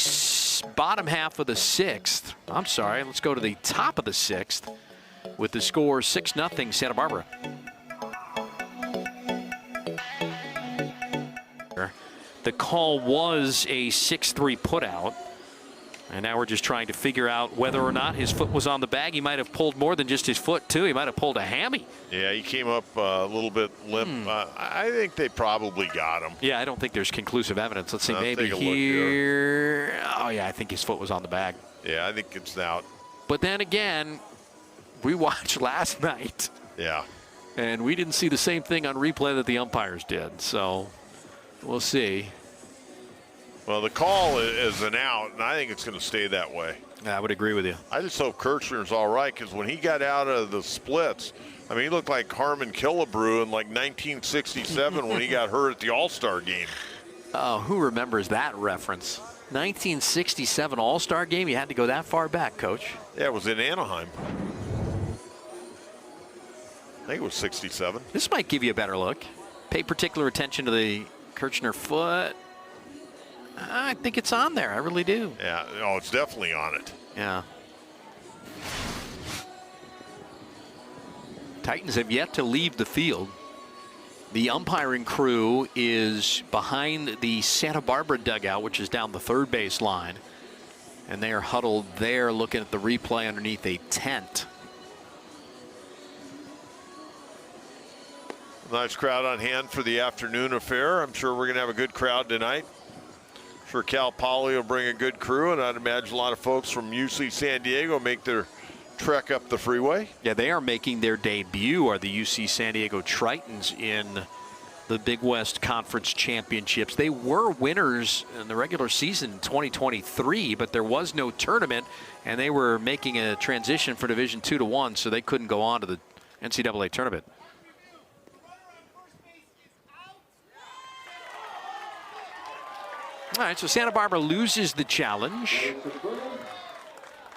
bottom half of the 6th. I'm sorry, let's go to the top of the 6th with the score 6-0 Santa Barbara. The call was a 6-3 putout, and now we're just trying to figure out whether or not his foot was on the bag. He might have pulled more than just his foot, too. He might have pulled a hammy. Yeah, he came up a little bit limp. I think they probably got him. Yeah, I don't think there's conclusive evidence. Let's see, maybe here. Oh, yeah, I think his foot was on the bag. Yeah, I think it's out. But then again, we watched last night. Yeah. And we didn't see the same thing on replay that the umpires did, so we'll see. Well, the call is an out, and I think it's going to stay that way. I would agree with you. I just hope Kirchner's all right, because when he got out of the splits, I mean, he looked like Harmon Killebrew in like 1967 when he got hurt at the All-Star game. Oh, who remembers that reference? 1967 All-Star game? You had to go that far back, Coach. Yeah, it was in Anaheim. I think it was 67. This might give you a better look. Pay particular attention to the Kirchner foot. I think it's on there. I really do. Yeah. Oh, it's definitely on it. Yeah. Titans have yet to leave the field. The umpiring crew is behind the Santa Barbara dugout, which is down the third base line. And they are huddled there looking at the replay underneath a tent. Nice crowd on hand for the afternoon affair. I'm sure we're going to have a good crowd tonight. Sure, Cal Poly will bring a good crew, and I'd imagine a lot of folks from UC San Diego make their trek up the freeway. Yeah, they are making their debut, are the UC San Diego Tritons in the Big West Conference Championships. They were winners in the regular season in 2023, but there was no tournament, and they were making a transition for Division II to 1, so they couldn't go on to the NCAA tournament. All right, so Santa Barbara loses the challenge.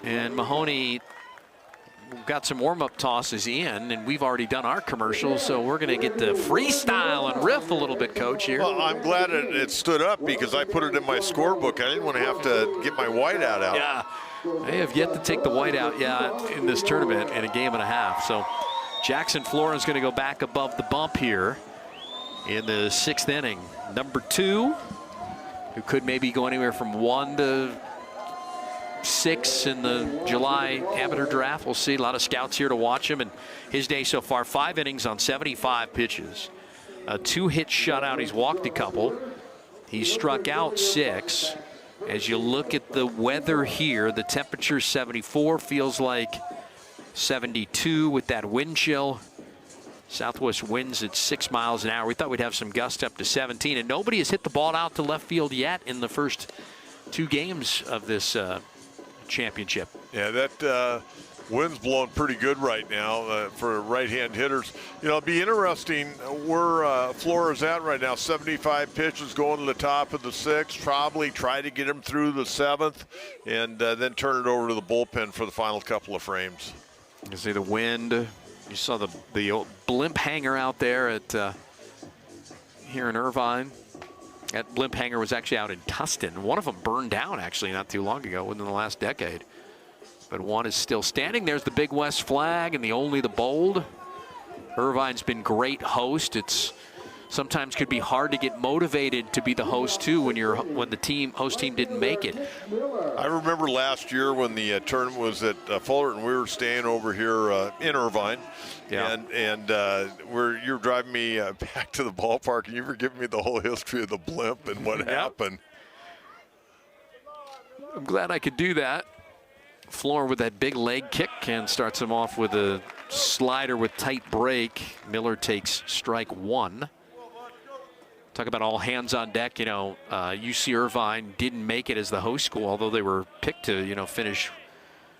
And Mahoney got some warm-up tosses in, and we've already done our commercials, so we're going to get to freestyle and riff a little bit, Coach, here. Well, I'm glad it stood up because I put it in my scorebook. I didn't want to have to get my whiteout out. Yeah, they have yet to take the whiteout in this tournament in a game and a half. So Jackson Flora is going to go back above the bump here in the 6th inning. Number 2. Who could maybe go anywhere from 1 to 6 in the July amateur draft. We'll see. A lot of scouts here to watch him. And his day so far, 5 innings on 75 pitches. A 2-hit shutout. He's walked a couple. He's struck out 6. As you look at the weather here, the temperature 74, feels like 72 with that wind chill. Southwest winds at 6 miles an hour. We thought we'd have some gusts up to 17, and nobody has hit the ball out to left field yet in the first 2 games of this championship. Yeah, that wind's blowing pretty good right now for right-hand hitters. You know, it'll be interesting where Flora's at right now. 75 pitches going to the top of the 6th. Probably try to get him through the 7th, and then turn it over to the bullpen for the final couple of frames. You see the wind. You saw the old blimp hanger out there at here in Irvine. That blimp hangar was actually out in Tustin. One of them burned down actually not too long ago, within the last decade. But one is still standing. There's the Big West flag and the Only the Bold. Irvine's been great host. It's sometimes could be hard to get motivated to be the host too when the host team didn't make it. I remember last year when the tournament was at Fullerton. We were staying over here in Irvine, yeah. and you were driving me back to the ballpark, and you were giving me the whole history of the blimp and what happened. I'm glad I could do that. Flora with that big leg kick and starts him off with a slider with tight break. Miller takes strike one. Talk about all hands on deck. You know, UC Irvine didn't make it as the host school, although they were picked to, finish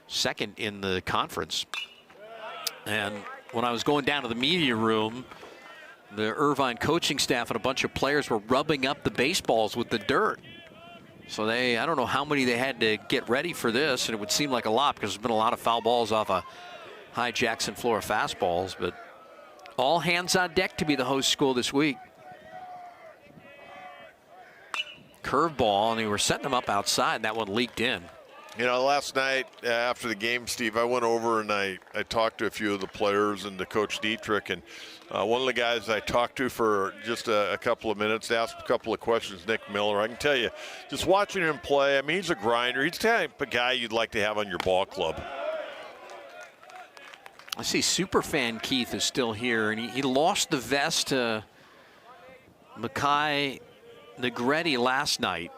second in the conference. And when I was going down to the media room, the Irvine coaching staff and a bunch of players were rubbing up the baseballs with the dirt. So I don't know how many they had to get ready for this, and it would seem like a lot because there's been a lot of foul balls off of high Jackson Flora fastballs. But all hands on deck to be the host school this week. Curveball, and they were setting them up outside, and that one leaked in. Last night after the game, Steve, I went over and I talked to a few of the players and to Coach Dietrich, and one of the guys I talked to for just a couple of minutes, asked a couple of questions, Nick Miller. I can tell you, just watching him play, I mean, he's a grinder. He's the type of guy you'd like to have on your ball club. I see Superfan Keith is still here, and he lost the vest to Makai Negretti last night.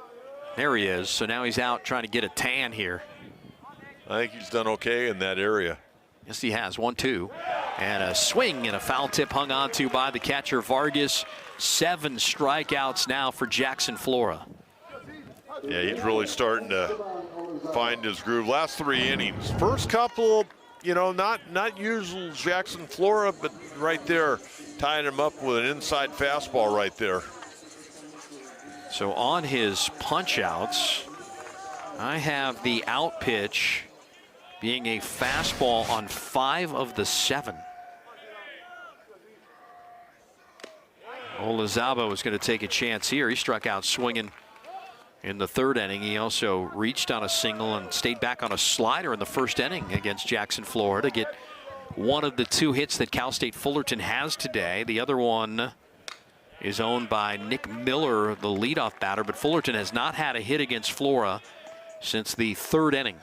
There he is. So now he's out trying to get a tan here. I think he's done okay in that area. Yes, he has. 1-2. And a swing and a foul tip hung on to by the catcher Vargas. 7 strikeouts now for Jackson Flora. Yeah, he's really starting to find his groove. Last 3 innings. First couple, not usual Jackson Flora, but right there, tying him up with an inside fastball right there. So on his punch outs, I have the out pitch being a fastball on 5 of the 7. Olazaba was going to take a chance here. He struck out swinging in the 3rd inning. He also reached on a single and stayed back on a slider in the 1st inning against Jackson Flora to get one of the 2 hits that Cal State Fullerton has today. The other one is owned by Nick Miller, the leadoff batter, but Fullerton has not had a hit against Flora since the 3rd inning.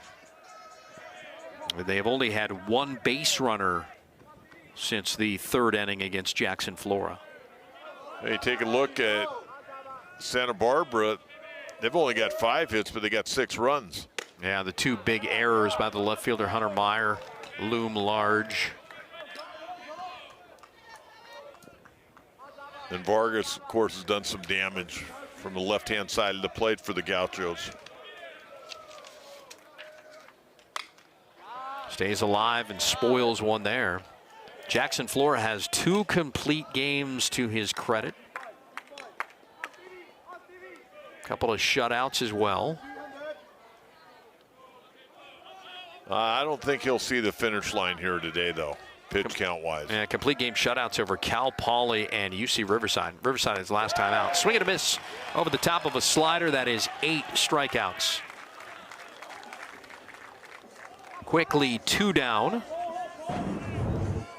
They have only had 1 base runner since the 3rd inning against Jackson Flora. Hey, take a look at Santa Barbara. They've only got 5 hits, but they got 6 runs. Yeah, the 2 big errors by the left fielder Hunter Meyer loom large. And Vargas, of course, has done some damage from the left-hand side of the plate for the Gauchos. Stays alive and spoils one there. Jackson Flora has 2 complete games to his credit. A couple of shutouts as well. I don't think he'll see the finish line here today, though, pitch count-wise. Yeah, complete game shutouts over Cal Poly and UC Riverside. Riverside is last time out. Swing and a miss over the top of a slider. That is 8 strikeouts. Quickly 2 down.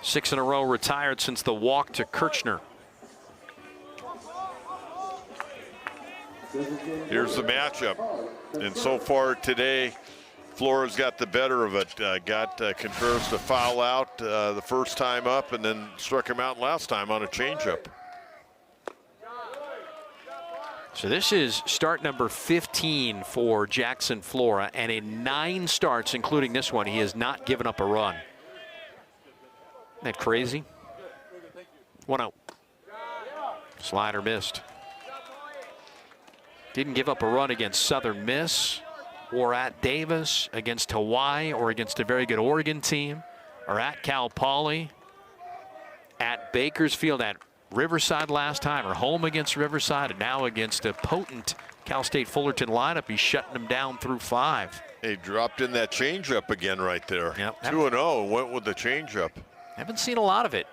6 in a row retired since the walk to Kirchner. Here's the matchup. And so far today, Flora's got the better of it. Got Contreras to foul out the first time up and then struck him out last time on a changeup. So this is start number 15 for Jackson Flora, and in 9 starts, including this one, he has not given up a run. Isn't that crazy? 1-0. Slider missed. Didn't give up a run against Southern Miss or at Davis, against Hawaii or against a very good Oregon team, or at Cal Poly, at Bakersfield, at Riverside last time, or home against Riverside, and now against a potent Cal State Fullerton lineup. He's shutting them down through 5. He dropped in that changeup again right there. Yep. 2-0, went with the changeup. Haven't seen a lot of it.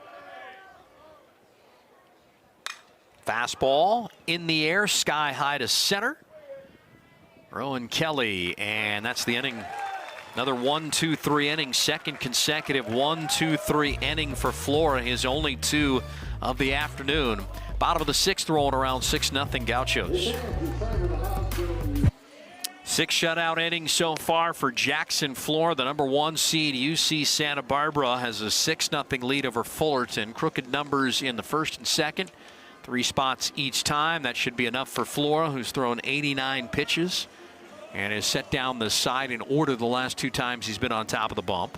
Fastball in the air, sky high to center. Rowan Kelly, and that's the inning. Another 1-2-3 inning, second consecutive 1-2-3 inning for Flora, his only 2 of the afternoon. Bottom of the 6th, rolling around 6-0 Gauchos. 6 shutout innings so far for Jackson Flora. The number 1 seed, UC Santa Barbara, has a 6-0 lead over Fullerton. Crooked numbers in the first and second. 3 spots each time. That should be enough for Flora, who's thrown 89 pitches and has set down the side in order the last 2 times he's been on top of the bump.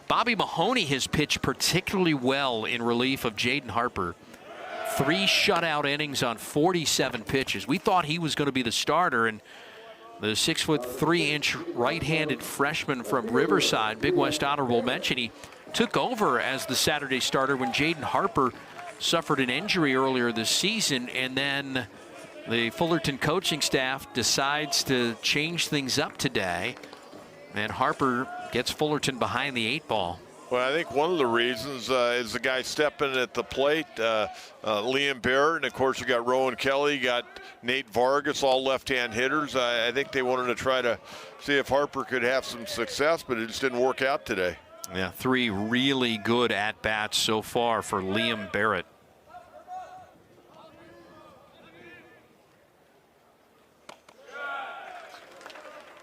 Bobby Mahoney has pitched particularly well in relief of Jaden Harper. 3 shutout innings on 47 pitches. We thought he was going to be the starter, and the 6'3" right-handed freshman from Riverside, Big West honorable mention, he took over as the Saturday starter when Jaden Harper suffered an injury earlier this season, and then the Fullerton coaching staff decides to change things up today, and Harper gets Fullerton behind the 8 ball. Well, I think one of the reasons is the guy stepping at the plate, Liam Barrett, and of course you got Rowan Kelly, you got Nate Vargas, all left-hand hitters. I think they wanted to try to see if Harper could have some success, but it just didn't work out today. Yeah, 3 really good at-bats so far for Liam Barrett.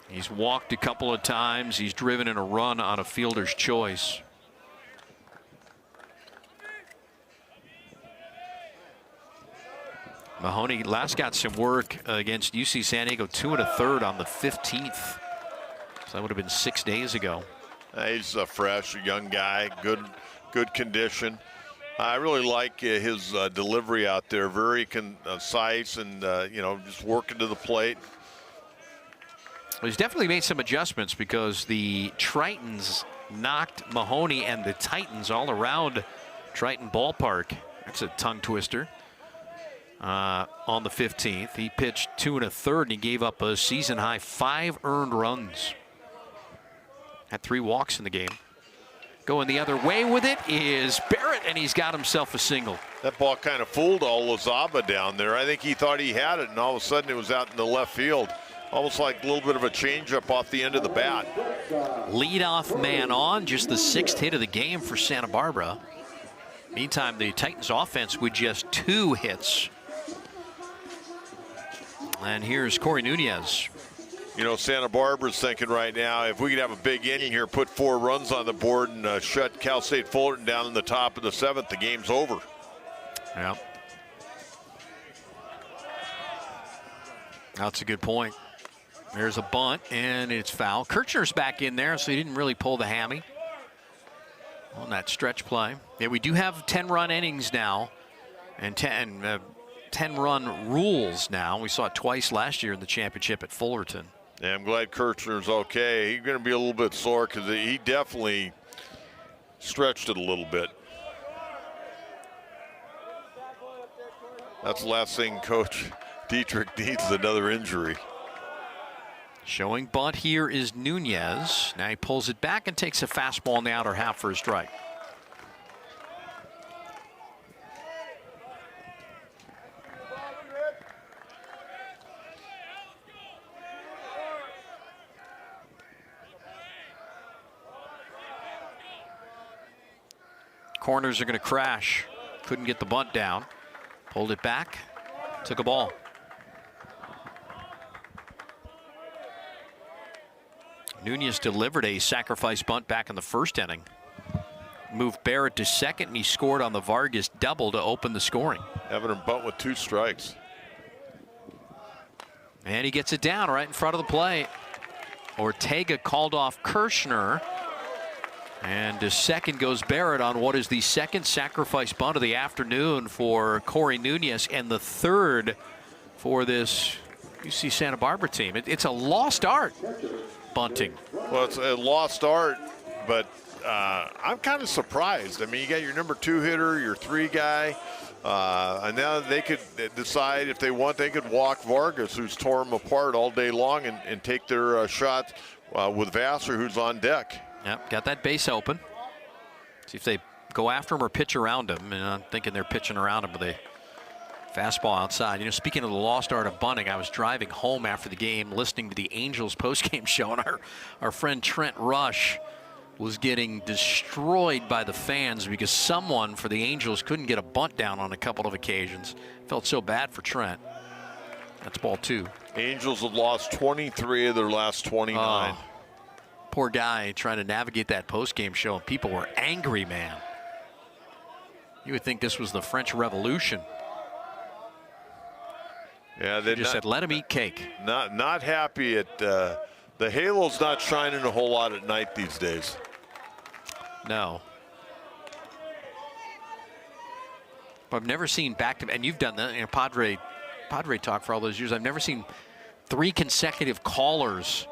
He's walked a couple of times. He's driven in a run on a fielder's choice. Mahoney last got some work against UC San Diego, 2 1/3 on the 15th. So that would have been 6 days ago. He's a fresh, young guy, good condition. I really like his delivery out there, very concise and just working to the plate. Well, he's definitely made some adjustments because the Tritons knocked Mahoney and the Titans all around Triton Ballpark. That's a tongue twister. On the 15th, he pitched 2 1/3 and he gave up a season high 5 earned runs. Had 3 walks in the game. Going the other way with it is Barrett, and he's got himself a single. That ball kind of fooled Olazaba down there. I think he thought he had it, and all of a sudden it was out in the left field. Almost like a little bit of a changeup off the end of the bat. Leadoff man on, just the 6th hit of the game for Santa Barbara. Meantime, the Titans offense with just 2 hits. And here's Corey Nunez. You know, Santa Barbara's thinking right now, if we could have a big inning here, put 4 runs on the board and shut Cal State Fullerton down in the top of the 7th, the game's over. Yeah. That's a good point. There's a bunt, and it's foul. Kirchner's back in there, so he didn't really pull the hammy on that stretch play. Yeah, we do have 10-run innings now, and 10-run rules now. We saw it twice last year in the championship at Fullerton. Yeah, I'm glad Kirchner's okay. He's going to be a little bit sore because he definitely stretched it a little bit. That's the last thing Coach Dietrich needs, another injury. Showing bunt here is Nunez. Now he pulls it back and takes a fastball in the outer half for a strike. Corners are going to crash. Couldn't get the bunt down. Pulled it back. Took a ball. Nunez delivered a sacrifice bunt back in the first inning. Moved Barrett to second, and he scored on the Vargas double to open the scoring. Having him bunt with 2 strikes. And he gets it down right in front of the plate. Ortega called off Kirchner. And to second goes Barrett on what is the second sacrifice bunt of the afternoon for Corey Nunez, and the 3rd for this UC Santa Barbara team. It's a lost art, bunting. Well, it's a lost art, but I'm kind of surprised. I mean, you got your number 2 hitter, your 3 guy, and now they could decide if they want, they could walk Vargas, who's tore them apart all day long, and take their shot with Vassar, who's on deck. Yep, got that base open. See if they go after him or pitch around him. And I'm thinking they're pitching around him, but they Fastball outside. You know, speaking of the lost art of bunting, I was driving home after the game listening to the Angels postgame show, and our friend Trent Rush was getting destroyed by the fans because someone for the Angels couldn't get a bunt down on a couple of occasions. Felt so bad for Trent. That's ball 2. Angels have lost 23 of their last 29. Oh, poor guy trying to navigate that postgame show, and people were angry, man. You would think this was the French Revolution. Yeah, they just said, let him eat cake. Not happy at the halo's not shining a whole lot at night these days. No. But I've never seen back-to-back, and you've done that, you know, Padre talk for all those years. I've never seen 3 consecutive callers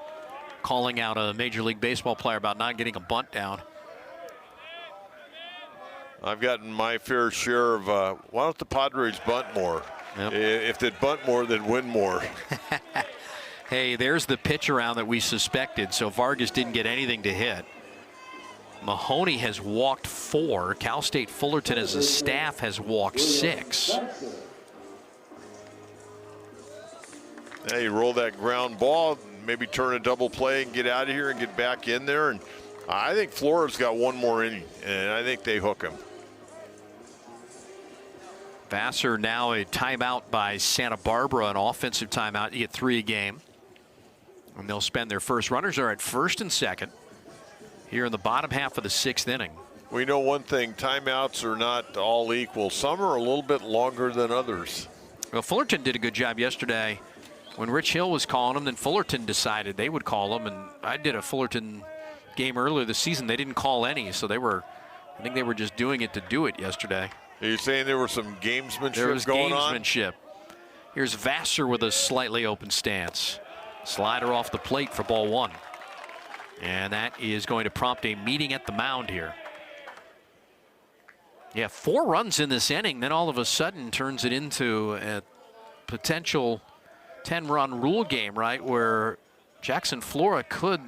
calling out a Major League Baseball player about not getting a bunt down. I've gotten my fair share of, why don't the Padres bunt more? Yep. If they'd bunt more, they'd win more. Hey, there's the pitch around that we suspected, so Vargas didn't get anything to hit. Mahoney has walked 4. Cal State Fullerton as a staff has walked 6. Hey, you roll that ground ball, maybe turn a double play and get out of here and get back in there. And I think Flora's got one more inning, and I think they hook him. Vassar now a timeout by Santa Barbara, an offensive timeout. You get 3 a game. And they'll spend their first. Runners are at first and second here in the bottom half of the 6th inning. We know one thing, timeouts are not all equal. Some are a little bit longer than others. Well, Fullerton did a good job yesterday. When Rich Hill was calling them, then Fullerton decided they would call them. And I did a Fullerton game earlier this season. They didn't call any, so I think they were just doing it to do it yesterday. Are you saying there was some gamesmanship there was going gamesmanship. on? Here's Vassar with a slightly open stance. Slider off the plate for ball 1. And that is going to prompt a meeting at the mound here. Yeah, 4 runs in this inning, then all of a sudden turns it into a potential 10-run rule game, right, where Jackson Flora could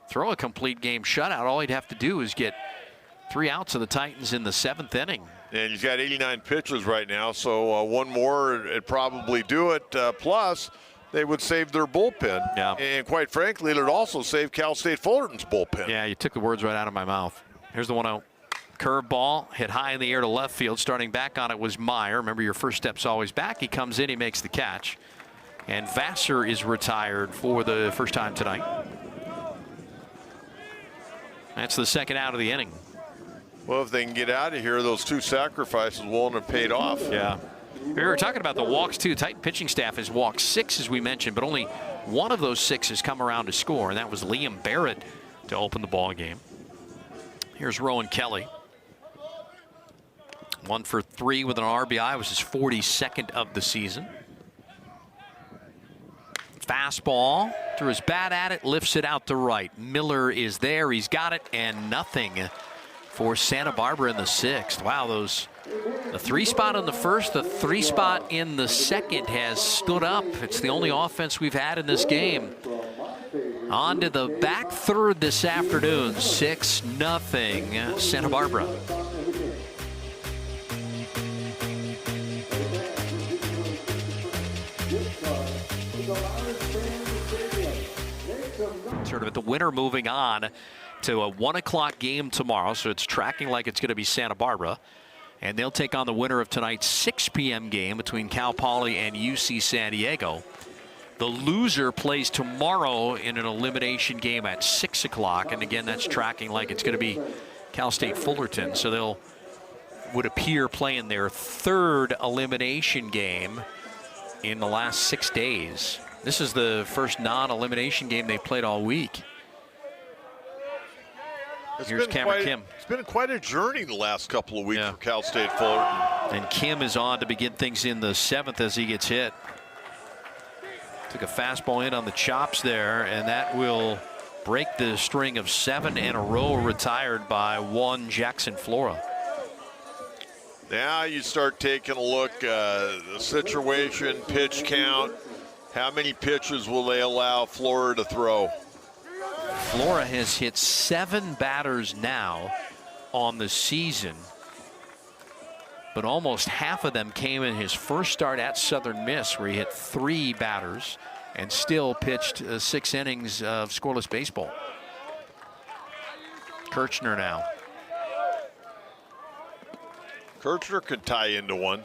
throw a complete game shutout. All he'd have to do is get 3 outs of the Titans in the 7th inning. And he's got 89 pitches right now, so one more would probably do it. Plus, they would save their bullpen. Yeah. And quite frankly, it would also save Cal State Fullerton's bullpen. Yeah, you took the words right out of my mouth. Here's the 1-0. Curveball hit high in the air to left field. Starting back on it was Meyer. Remember, your first step's always back. He comes in, he makes the catch. And Vassar is retired for the first time tonight. That's the 2nd out of the inning. Well, if they can get out of here, those 2 sacrifices won't have paid off. Yeah. We were talking about the walks, too. Titan pitching staff has walked 6, as we mentioned, but only one of those 6 has come around to score, and that was Liam Barrett to open the ball game. Here's Rowan Kelly. 1 for 3 with an RBI. It was his 42nd of the season. Fastball, threw his bat at it, lifts it out to right. Miller is there, he's got it, and nothing for Santa Barbara in the 6th. Wow, the 3 spot in the first, the 3 spot in the second has stood up. It's the only offense we've had in this game. On to the back third this afternoon, 6-0 Santa Barbara. Sort of at the winner moving on to a 1 o'clock game tomorrow, so it's tracking like it's going to be Santa Barbara. And they'll take on the winner of tonight's 6 p.m. game between Cal Poly and UC San Diego. The loser plays tomorrow in an elimination game at 6 o'clock. And again, that's tracking like it's going to be Cal State Fullerton. So would appear playing their 3rd elimination game in the last 6 days. This is the first non-elimination game they played all week. Here's Cameron Kim. It's been quite a journey the last couple of weeks for Cal State Fullerton. And Kim is on to begin things in the 7th as he gets hit. Took a fastball in on the chops there, and that will break the string of 7 in a row retired by one Jackson Flora. Now you start taking a look, the situation, pitch count. How many pitches will they allow Flora to throw? Flora has hit 7 batters now on the season. but almost half of them came in his first start at Southern Miss, where he hit 3 batters and still pitched 6 innings of scoreless baseball. Kirchner now. Kirchner could tie into one.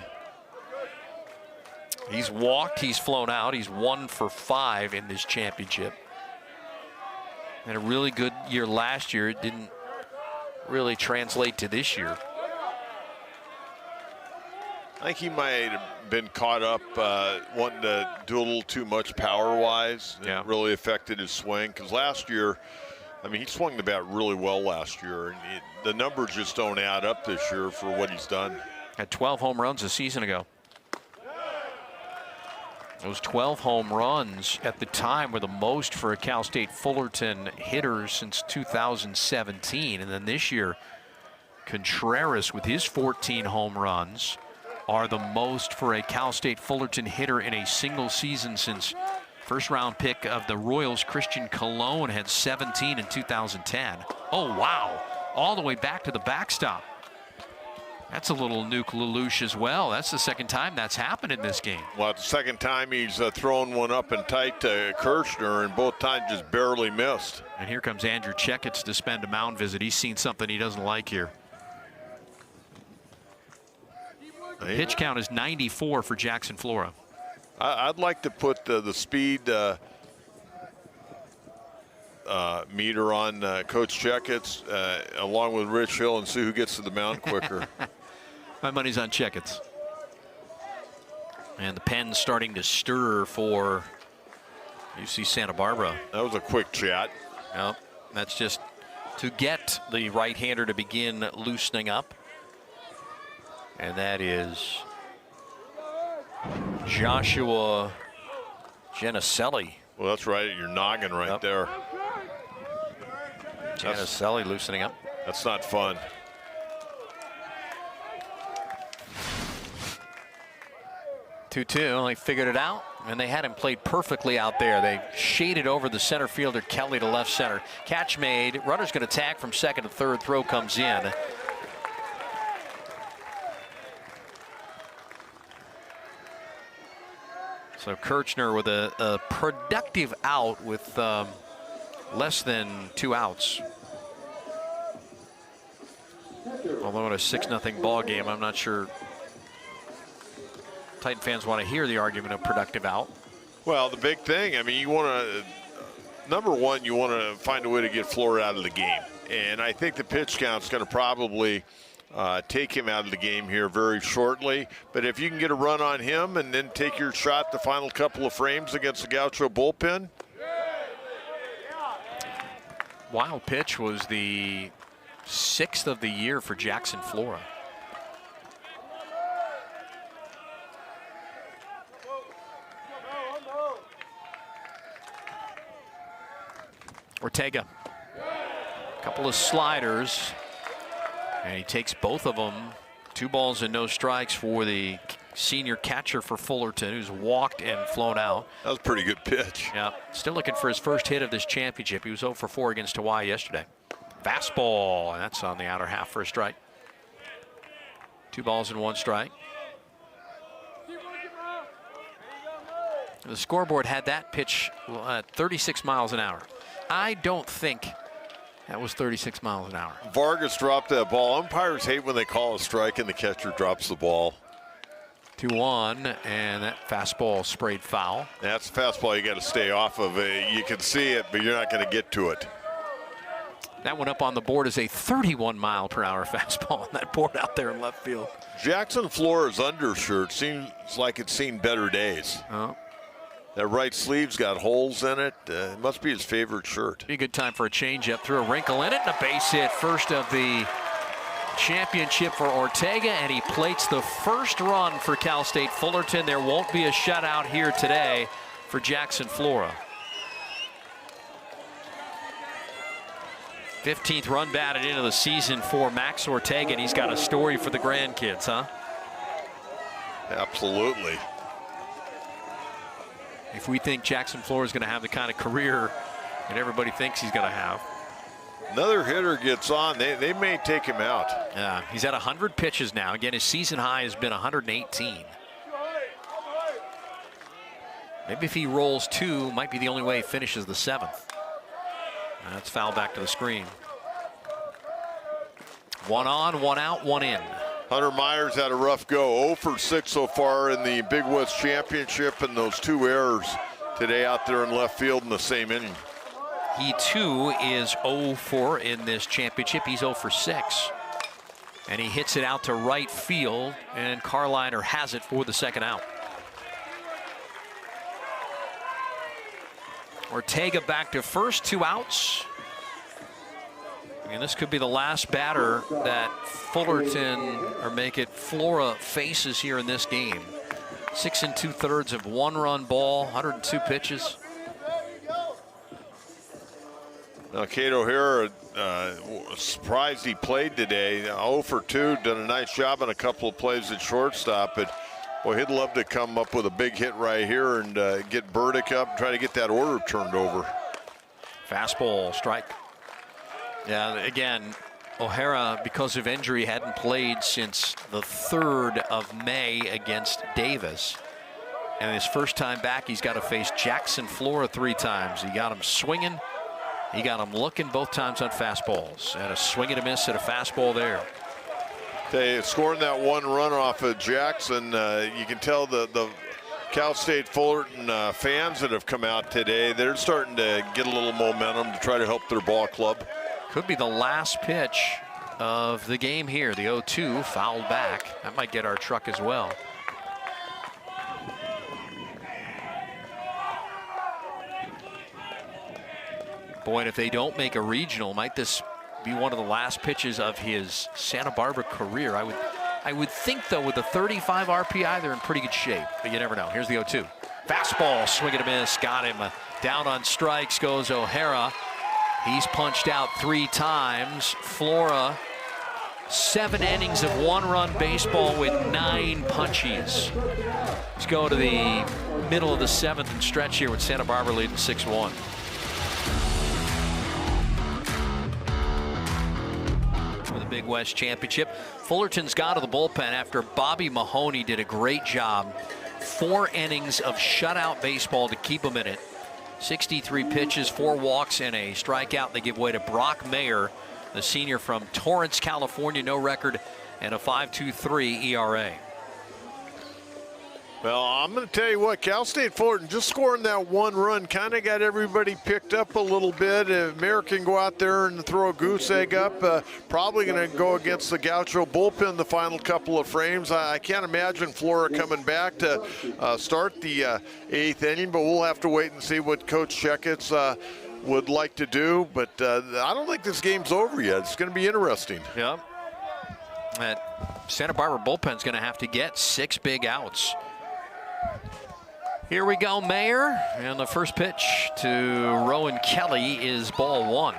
He's walked, he's flown out. He's 1 for 5 in this championship. Had a really good year last year. It didn't really translate to this year. I think he might have been caught up wanting to do a little too much power-wise. Yeah. It really affected his swing. Because last year, I mean, he swung the bat really well last year. And the numbers just don't add up this year for what he's done. Had 12 home runs a season ago. Those 12 home runs at the time were the most for a Cal State Fullerton hitter since 2017. And then this year, Contreras with his 14 home runs are the most for a Cal State Fullerton hitter in a single season since first-round pick of the Royals, Christian Colon, had 17 in 2010. Oh, wow. All the way back to the backstop. That's a little nuke Lelouch as well. That's the second time that's happened in this game. Well, it's the second time he's thrown one up and tight to Kirchner, and both times just barely missed. And here comes Andrew Checketts to spend a mound visit. He's seen something he doesn't like here. Pitch count is 94 for Jackson Flora. I'd like to put the speed meter on Coach Checketts along with Rich Hill and see who gets to the mound quicker. My money's on Checketts. And the pen's starting to stir for UC Santa Barbara. That was a quick chat. Well, that's just to get the right-hander to begin loosening up. And that is Joshua Geneselli. Well, that's right at your noggin right there. Geneselli loosening up. That's not fun. They figured it out, and they had him played perfectly out there. They shaded over the center fielder, Kelly, to left center. Catch made. Runner's going to tag from second to third. Throw comes in. So Kirchner with a productive out with less than 2 outs. Although in a 6-0 ball game, I'm not sure Titan fans want to hear the argument of productive out. Well, the big thing, I mean, you want to, number one, you want to find a way to get Florida out of the game. And I think the pitch count's going to probably take him out of the game here very shortly. But if you can get a run on him and then take your shot the final couple of frames against the Gaucho bullpen. Wild pitch was the 6th of the year for Jackson Flora. Ortega. A couple of sliders. And he takes both of them. 2 balls and no strikes for the senior catcher for Fullerton, who's walked and flown out. That was a pretty good pitch. Yeah, still looking for his first hit of this championship. He was 0 for 4 against Hawaii yesterday. Fastball, and that's on the outer half for a strike. 2 balls and 1 strike. The scoreboard had that pitch at 36 miles an hour. I don't think that was 36 miles an hour. Vargas dropped that ball. Umpires hate when they call a strike and the catcher drops the ball. 2-1, and that fastball sprayed foul. That's a fastball you got to stay off of. You can see it, but you're not going to get to it. That one up on the board is a 31-mile-per-hour fastball on that board out there in left field. Jackson Flora's undershirt seems like it's seen better days. Oh. That right sleeve's got holes in it. It must be his favorite shirt. Be a good time for a changeup. Threw a wrinkle in it and a base hit. First of the championship for Ortega, and he plates the first run for Cal State Fullerton. There won't be a shutout here today for Jackson Flora. 15th run batted into the season for Max Ortega, and he's got a story for the grandkids, huh? Absolutely. If we think Jackson Flora is going to have the kind of career that everybody thinks he's going to have. Another hitter gets on, they may take him out. He's at 100 pitches now. Again, his season high has been 118. Maybe if he rolls 2, might be the only way he finishes the 7th. That's foul back to the screen. 1 on, 1 out, 1 in. Hunter Myers had a rough go. 0 for 6 so far in the Big West Championship, and those 2 errors today out there in left field in the same inning. He too is 0 for in this championship. He's 0 for 6. And he hits it out to right field, and Carliner has it for the 2nd out. Ortega back to first, 2 outs. And this could be the last batter that Fullerton, or make it Flora, faces here in this game. 6 2/3 of 1-run ball, 102 pitches. Now, Cato O'Hara, surprised he played today. 0 for 2, done a nice job on a couple of plays at shortstop, but boy, he'd love to come up with a big hit right here and get Burdick up, try to get that order turned over. Fastball, strike. Yeah, again, O'Hara, because of injury, hadn't played since the 3rd of May against Davis. And his first time back, he's got to face Jackson Flora 3 times. He got him swinging. He got him looking both times on fastballs. And a swing and a miss at a fastball there. They scoring that 1 run off of Jackson. You can tell the Cal State Fullerton fans that have come out today, they're starting to get a little momentum to try to help their ball club. Could be the last pitch of the game here. The 0-2 fouled back. That might get our truck as well. Boy, and if they don't make a regional, might this be one of the last pitches of his Santa Barbara career? I would think, though, with the 35 RPI, they're in pretty good shape, but you never know. Here's the 0-2. Fastball, swing and a miss, got him. Down on strikes goes O'Hara. He's punched out 3 times. Flora, 7 innings of 1-run baseball with 9 punchies. Let's go to the middle of the 7th and stretch here with Santa Barbara leading 6-1. For the Big West Championship, Fullerton's got to the bullpen after Bobby Mahoney did a great job. 4 innings of shutout baseball to keep him in it. 63 pitches, 4 walks, and a strikeout. They give way to Brock Mayer, the senior from Torrance, California. No record and a 5.23 ERA. Well, I'm going to tell you what, Cal State Fullerton just scoring that 1 run kind of got everybody picked up a little bit. If Mayer can go out there and throw a goose egg up, probably going to go against the Gaucho bullpen the final couple of frames. I can't imagine Flora coming back to start the 8th inning, but we'll have to wait and see what Coach Checketts would like to do. But I don't think this game's over yet. It's going to be interesting. Yeah. That Santa Barbara bullpen's going to have to get 6 big outs. Here we go, Mayer, and the first pitch to Rowan Kelly is ball 1.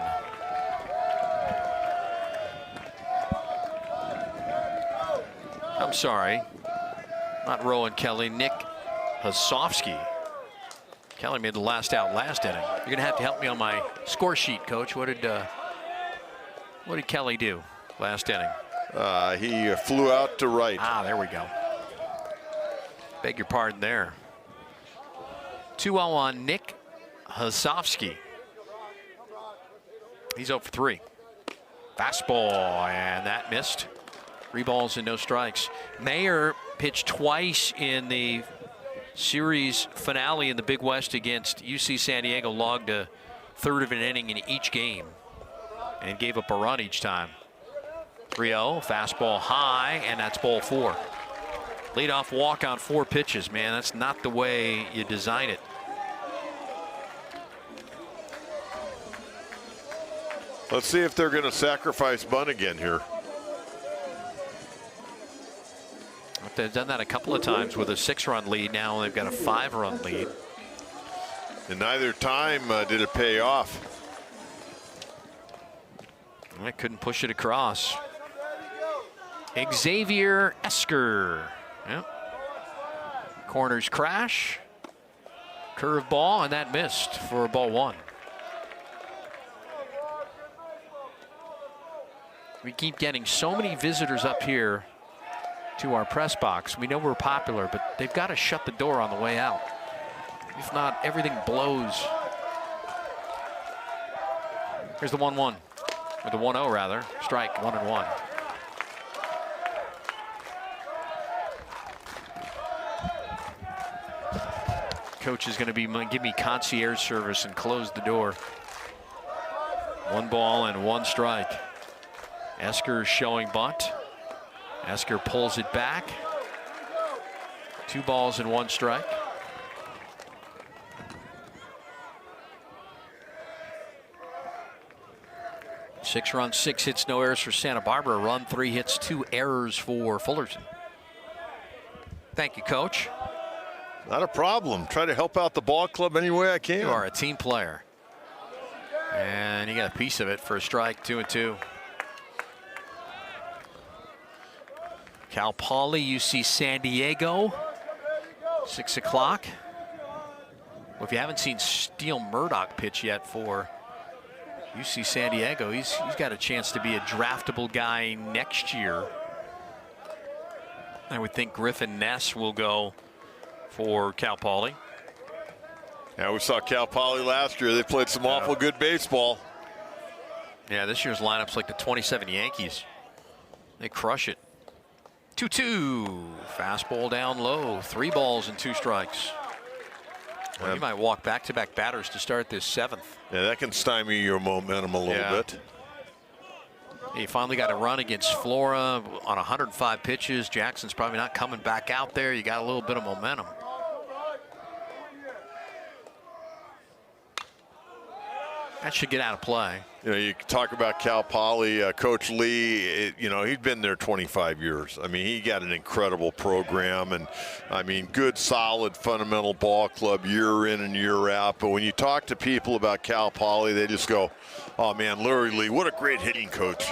I'm sorry, not Rowan Kelly, Nick Hasofsky. Kelly made the last out last inning. You're gonna have to help me on my score sheet, Coach. What did Kelly do last inning? He flew out to right. Ah, there we go. Beg your pardon there. 2-0 on Nick Hasofsky. He's 0 for 3. Fastball, and that missed. 3 balls and no strikes. Mayer pitched twice in the series finale in the Big West against UC San Diego, logged a 1/3 of an inning in each game and gave up a run each time. 3-0, fastball high, and that's ball 4. Leadoff walk on 4 pitches, man. That's not the way you design it. Let's see if they're going to sacrifice bunt again here. They've done that a couple of times with a 6-run lead. Now they've got a 5-run lead. And neither time did it pay off. I couldn't push it across. Xavier Esker. Yep. Corners crash. Curveball, and that missed for ball 1. We keep getting so many visitors up here to our press box. We know we're popular, but they've got to shut the door on the way out. If not, everything blows. Here's the 1-1, or the 1-0 rather. Strike, 1-1. Coach is going to give me concierge service and close the door. 1 ball and 1 strike. Esker showing bunt. Esker pulls it back. 2 balls and 1 strike. Six runs, 6 hits, no errors for Santa Barbara. Run, 3 hits, 2 errors for Fullerton. Thank you, Coach. Not a problem. Try to help out the ball club any way I can. You are a team player. And you got a piece of it for a strike, 2-2. Cal Poly, UC San Diego, 6 o'clock. Well, if you haven't seen Steele Murdoch pitch yet for UC San Diego, he's got a chance to be a draftable guy next year. I would think Griffin Ness will go for Cal Poly. Yeah, we saw Cal Poly last year. They played some awful good baseball. Yeah, this year's lineup's like the 27 Yankees. They crush it. 2-2. Fastball down low. 3 balls and 2 strikes. Well, you might walk back-to-back batters to start this 7th. Yeah, that can stymie your momentum a little bit. He finally got a run against Flora on 105 pitches. Jackson's probably not coming back out there. You got a little bit of momentum. That should get out of play. You know, you talk about Cal Poly, Coach Lee, you know, he's been there 25 years. I mean, he got an incredible program and, I mean, good, solid, fundamental ball club year in and year out. But when you talk to people about Cal Poly, they just go, oh, man, Larry Lee, what a great hitting coach.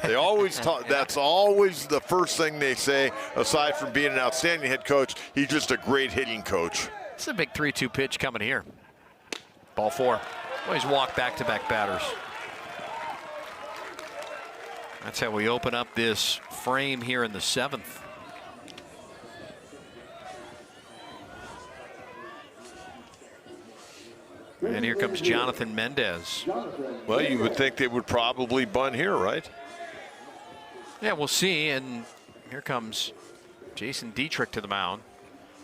They always talk, that's always the first thing they say, aside from being an outstanding head coach, he's just a great hitting coach. It's a big 3-2 pitch coming here. Ball 4. Always walk back-to-back batters. That's how we open up this frame here in the 7th. And here comes Jonathan Mendez. Well, you would think they would probably bunt here, right? Yeah, we'll see. And here comes Jason Dietrich to the mound.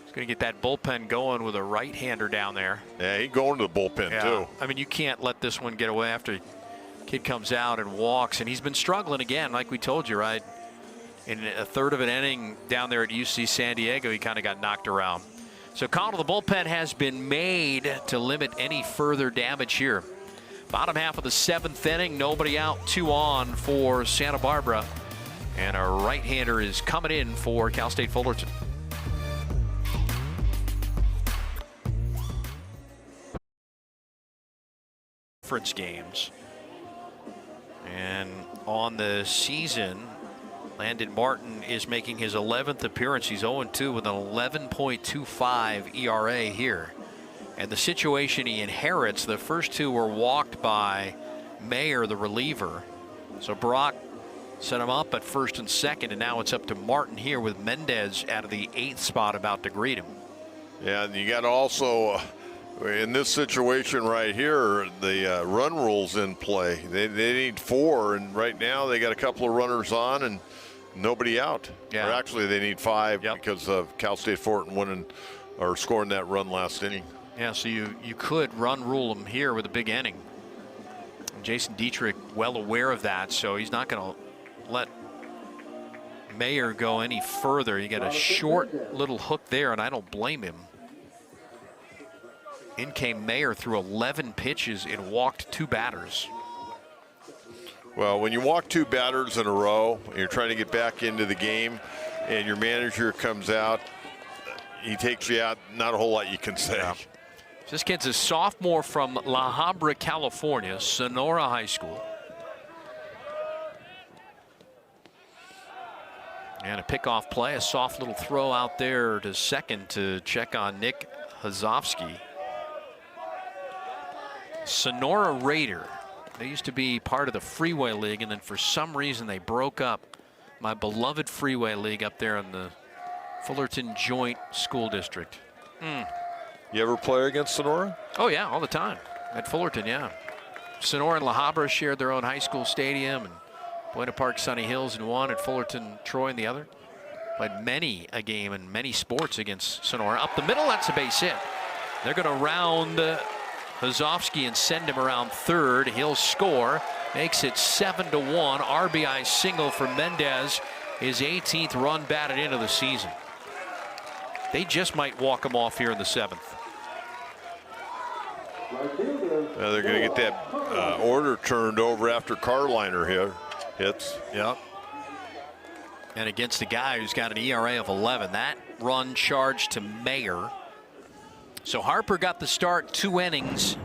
He's going to get that bullpen going with a right-hander down there. Yeah, he's going to the bullpen, too. I mean, you can't let this one get away after kid comes out and walks. And he's been struggling again, like we told you, right? In a third of an inning down there at UC San Diego, he kind of got knocked around. So call to the bullpen has been made to limit any further damage here. Bottom half of the 7th inning, nobody out, 2 on for Santa Barbara. And a right-hander is coming in for Cal State Fullerton. Games. And on the season, Landon Martin is making his 11th appearance. He's 0-2 with an 11.25 ERA here. And the situation he inherits, the first 2 were walked by Mayer, the reliever. So Brock set him up at first and second, and now it's up to Martin here with Mendez out of the 8th spot about to greet him. Yeah, and you got also in this situation right here, the run rule's in play. They need 4, and right now they got a couple of runners on and nobody out. Yeah. Or actually, they need 5 because of Cal State Fullerton winning or scoring that run last inning. Yeah, so you could run rule him here with a big inning. Jason Dietrich well aware of that, so he's not going to let Mayer go any further. You got a short little hook there, and I don't blame him. In came Mayer through 11 pitches and walked 2 batters. Well, when you walk 2 batters in a row, and you're trying to get back into the game, and your manager comes out, he takes you out, not a whole lot you can say. Yeah. This kid's a sophomore from La Habra, California, Sonora High School. And a pickoff play, a soft little throw out there to second to check on Nick Hazovsky. Sonora Raider, They used to be part of the Freeway League, and then for some reason they broke up. My beloved Freeway League up there in the Fullerton Joint School District. You ever play against Sonora? Oh, yeah, all the time. At Fullerton, yeah. Sonora and La Habra shared their own high school stadium, and Buena Park Sunny Hills in one, and Fullerton Troy in the other. Played many a game and many sports against Sonora. Up the middle, that's a base hit. They're going to round Hozovsky and send him around third. He'll score. Makes it 7-1. RBI single for Mendez. His 18th run batted into the season. They just might walk him off here in the 7th. They're going to get that order turned over after Carliner hits. Yep. And against a guy who's got an ERA of 11. That run charged to Mayer. So Harper got the start, 2 innings,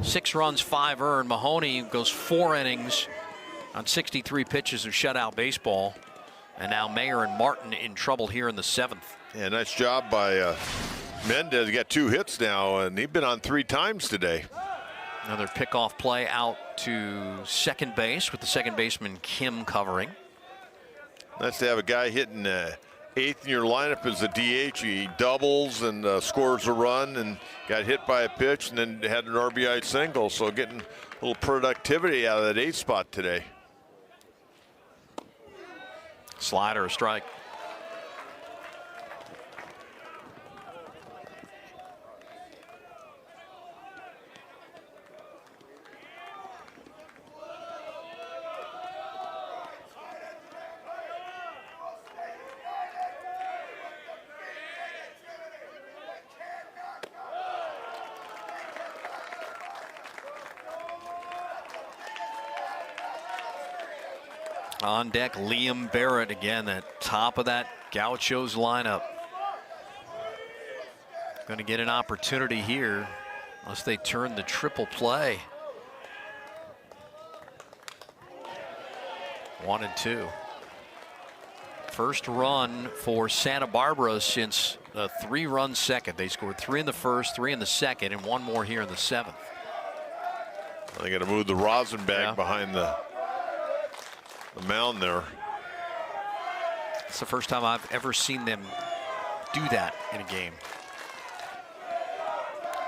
6 runs, 5 earned. Mahoney goes 4 innings on 63 pitches of shutout baseball. And now Mayer and Martin in trouble here in the 7th. Yeah, nice job by Mendez. He got 2 hits now, and he's been on 3 times today. Another pickoff play out to second base with the second baseman Kim covering. Nice to have a guy hitting 8th in your lineup as a DH. He doubles and scores a run and got hit by a pitch and then had an RBI single. So getting a little productivity out of that 8th spot today. Slider, a strike. On deck, Liam Barrett again at top of that Gauchos lineup. Going to get an opportunity here unless they turn the triple play. 1-2. First run for Santa Barbara since a 3-run second. They scored 3 in the first, 3 in the second, and 1 more here in the 7th. They got to move the Rosenbag behind the mound there. It's the first time I've ever seen them do that in a game.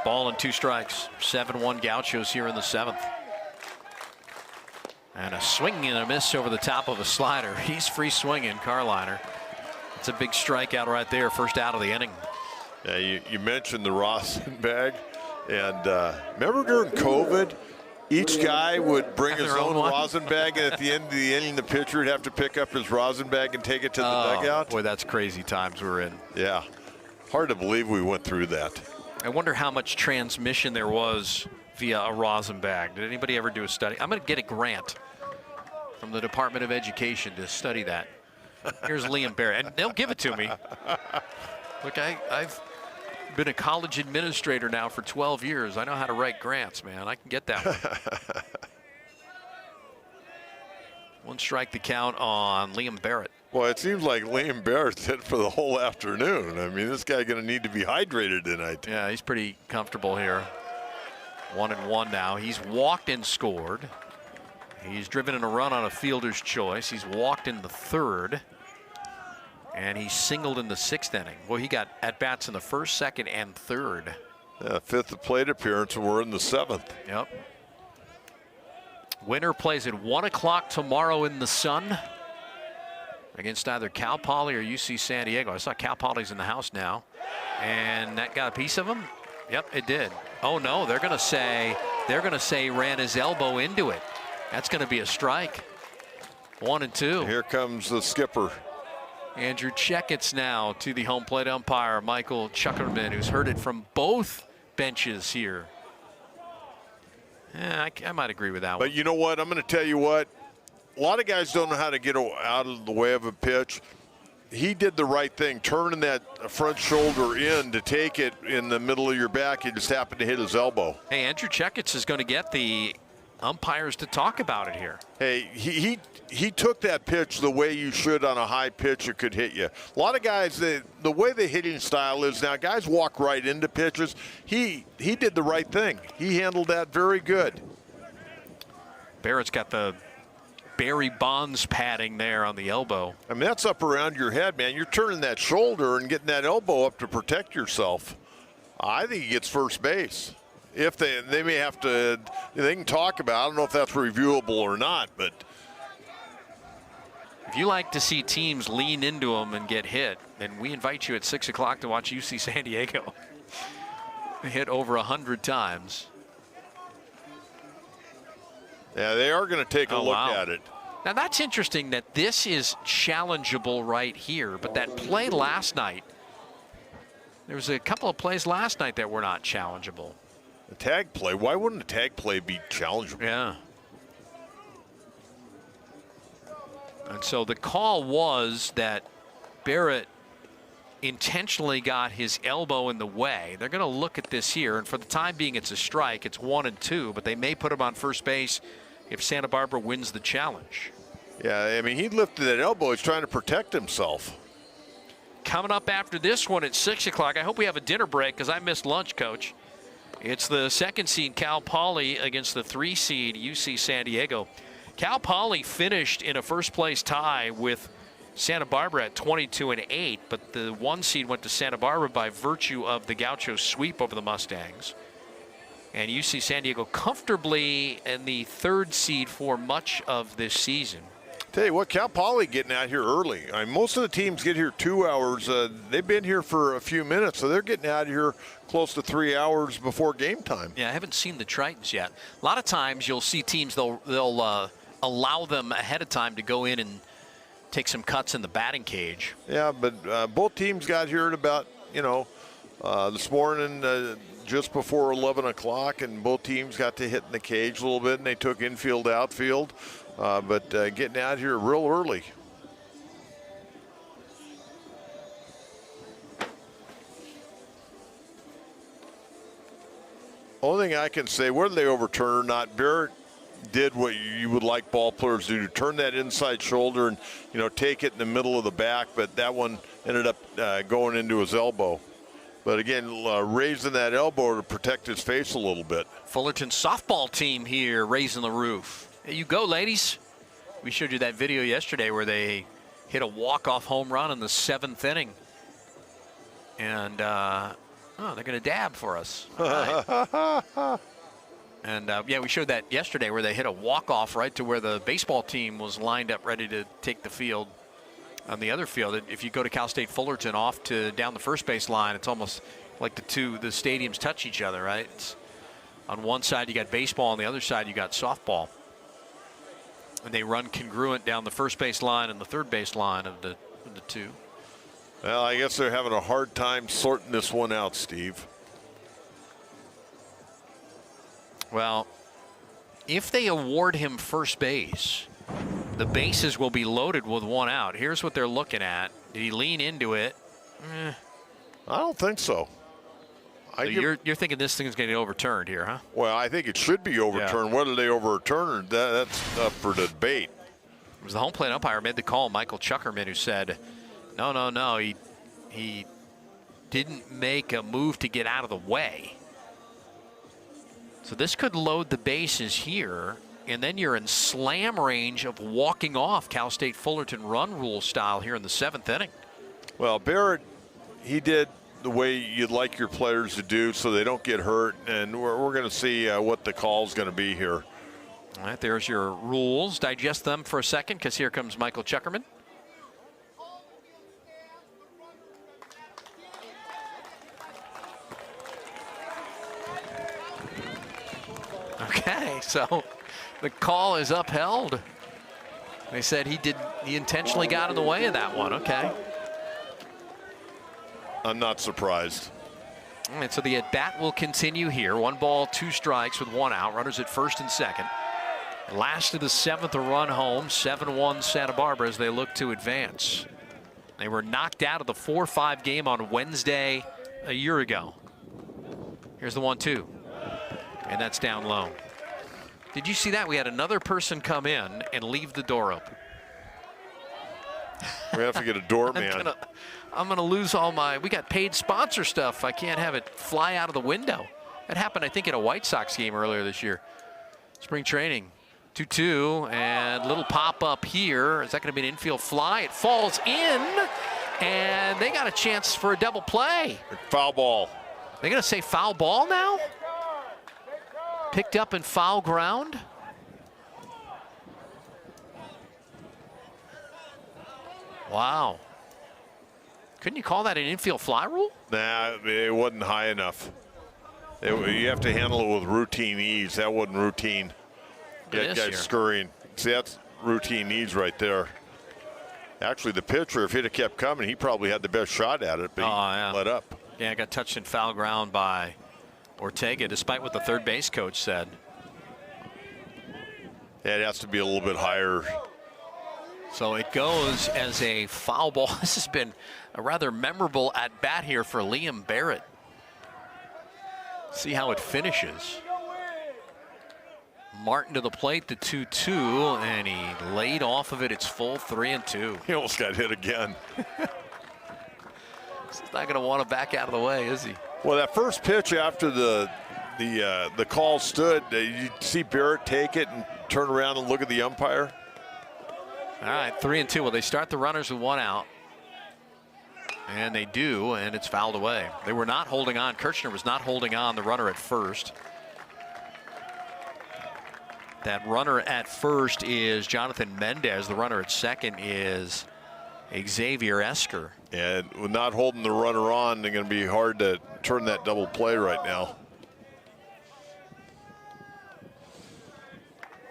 Ball and 2 strikes. 7-1 Gauchos here in the 7th. And a swing and a miss over the top of a slider. He's free swinging, Carliner. It's a big strikeout right there. First out of the inning. Yeah, you mentioned the Rosenbag, and remember during COVID, each guy would bring his own Rosenbag, and at the end of the inning, the pitcher would have to pick up his Rosenbag and take it to the dugout. Boy, that's crazy times we're in. Yeah, hard to believe we went through that. I wonder how much transmission there was via a Rosenbag. Did anybody ever do a study? I'm going to get a grant from the Department of Education to study that. Here's Liam Barrett, and they'll give it to me. Look, I've been a college administrator now for 12 years. I know how to write grants, man. I can get that one. 1 strike the count on Liam Barrett. Well, it seems like Liam Barrett's hit for the whole afternoon. I mean, this guy's going to need to be hydrated tonight. Yeah, he's pretty comfortable here. 1-1 now. He's walked and scored. He's driven in a run on a fielder's choice. He's walked in the 3rd. And he singled in the 6th inning. Well, he got at-bats in the 1st, 2nd, and 3rd. Yeah, 5th plate appearance, and we're in the 7th. Yep. Winner plays at 1 o'clock tomorrow in the Sun against either Cal Poly or UC San Diego. I saw Cal Poly's in the house now. And that got a piece of him? Yep, it did. Oh, no, they're going to say he ran his elbow into it. That's going to be a strike. 1-2. Here comes the skipper. Andrew Checketts now to the home plate umpire, Michael Chuckerman, who's heard it from both benches here. Yeah, I might agree with that one. But you know what? I'm going to tell you what. A lot of guys don't know how to get out of the way of a pitch. He did the right thing, turning that front shoulder in to take it in the middle of your back. He just happened to hit his elbow. Hey, Andrew Checketts is going to get the umpires to talk about it here. Hey, he took that pitch the way you should on a high pitch that could hit you. A lot of guys, the way the hitting style is now, guys walk right into pitches. He did the right thing. He handled that very good. Barrett's got the Barry Bonds padding there on the elbow. I mean, that's up around your head, man. You're turning that shoulder and getting that elbow up to protect yourself. I think he gets first base. If they may have to, they can talk about it. I don't know if that's reviewable or not, but if you like to see teams lean into them and get hit, then we invite you at 6 o'clock to watch UC San Diego hit over 100 times. Yeah, they are going to take a look at it. Now that's interesting that this is challengeable right here, but that play last night, there was a couple of plays last night that were not challengeable. A tag play? Why wouldn't a tag play be challengeable? Yeah. And so the call was that Barrett intentionally got his elbow in the way. They're going to look at this here, and for the time being it's a strike. It's 1-2, but they may put him on first base if Santa Barbara wins the challenge. Yeah, I mean, he lifted that elbow. He's trying to protect himself. Coming up after this one at 6 o'clock, I hope we have a dinner break because I missed lunch, Coach. It's the second seed Cal Poly against the 3 seed UC San Diego. Cal Poly finished in a first place tie with Santa Barbara at 22-8, but the 1 seed went to Santa Barbara by virtue of the Gauchos sweep over the Mustangs. And UC San Diego comfortably in the 3rd seed for much of this season. Tell you what, Cal Poly getting out here early. I mean, most of the teams get here 2 hours. They've been here for a few minutes, so they're getting out of here close to 3 hours before game time. Yeah, I haven't seen the Tritons yet. A lot of times you'll see teams, they'll allow them ahead of time to go in and take some cuts in the batting cage. Yeah, but both teams got here at about, this morning just before 11 o'clock, and both teams got to hit in the cage a little bit, and they took infield, outfield, but getting out here real early. Only thing I can say, whether they overturn or not, Barrett did what you would like ball players to do, turn that inside shoulder and, take it in the middle of the back, but that one ended up going into his elbow. But again, raising that elbow to protect his face a little bit. Fullerton softball team here raising the roof. There you go, ladies. We showed you that video yesterday where they hit a walk-off home run in the 7th inning. And, they're going to dab for us. All right. And, yeah, we showed that yesterday where they hit a walk-off right to where the baseball team was lined up ready to take the field. On the other field, if you go to Cal State Fullerton off to down the first base line, it's almost like the stadiums touch each other, right? It's on one side you got baseball, on the other side you got softball. And they run congruent down the first base line and the third base line of the two. Well, I guess they're having a hard time sorting this one out, Steve. Well, if they award him first base, the bases will be loaded with 1 out. Here's what they're looking at. Did he lean into it? I don't think so. So you're thinking this thing's going to get overturned here, huh? Well, I think it should be overturned. Yeah. Whether they overturn it, that's up for debate. It was the home plate umpire made the call, Michael Chuckerman, who said, no, he didn't make a move to get out of the way. So this could load the bases here, and then you're in slam range of walking off Cal State Fullerton run rule style here in the 7th inning. Well, Barrett, he did the way you'd like your players to do so they don't get hurt, and we're going to see what the call's going to be here. All right, there's your rules. Digest them for a second, because here comes Michael Chuckerman. Okay, so the call is upheld. They said he intentionally got in the way of that one. Okay. I'm not surprised. All right, so the at-bat will continue here. 1 ball, 2 strikes with 1 out. Runners at first and second. Last of the 7th to run home. 7-1 Santa Barbara as they look to advance. They were knocked out of the 4-5 game on Wednesday a year ago. Here's the 1-2. And that's down low. Did you see that? We had another person come in and leave the door open. We have to get a doorman. I'm gonna lose all we got paid sponsor stuff. I can't have it fly out of the window. That happened, I think, at a White Sox game earlier this year. Spring training. 2-2, and little pop up here. Is that going to be an infield fly? It falls in, and they got a chance for a double play. Foul ball. They're going to say foul ball now? Picked up in foul ground. Wow. Couldn't you call that an infield fly rule? Nah, it wasn't high enough. You have to handle it with routine ease. That wasn't routine. That guy's scurrying. See, that's routine ease right there. Actually, the pitcher, if he'd have kept coming, he probably had the best shot at it, but he let up. Yeah, got touched in foul ground by Ortega, despite what the third base coach said. Yeah, it has to be a little bit higher. So it goes as a foul ball. This has been a rather memorable at bat here for Liam Barrett. See how it finishes. Martin to the plate, the 2-2, and he laid off of it. It's full 3-2. He almost got hit again. He's not going to want to back out of the way, is he? Well, that first pitch after the call stood, you see Barrett take it and turn around and look at the umpire. All right, 3-2. Well, they start the runners with one out. And they do, and it's fouled away. They were not holding on. Kirchner was not holding on the runner at first. That runner at first is Jonathan Mendez. The runner at second is Xavier Esker. And with not holding the runner on, they're going to be hard to turn that double play right now.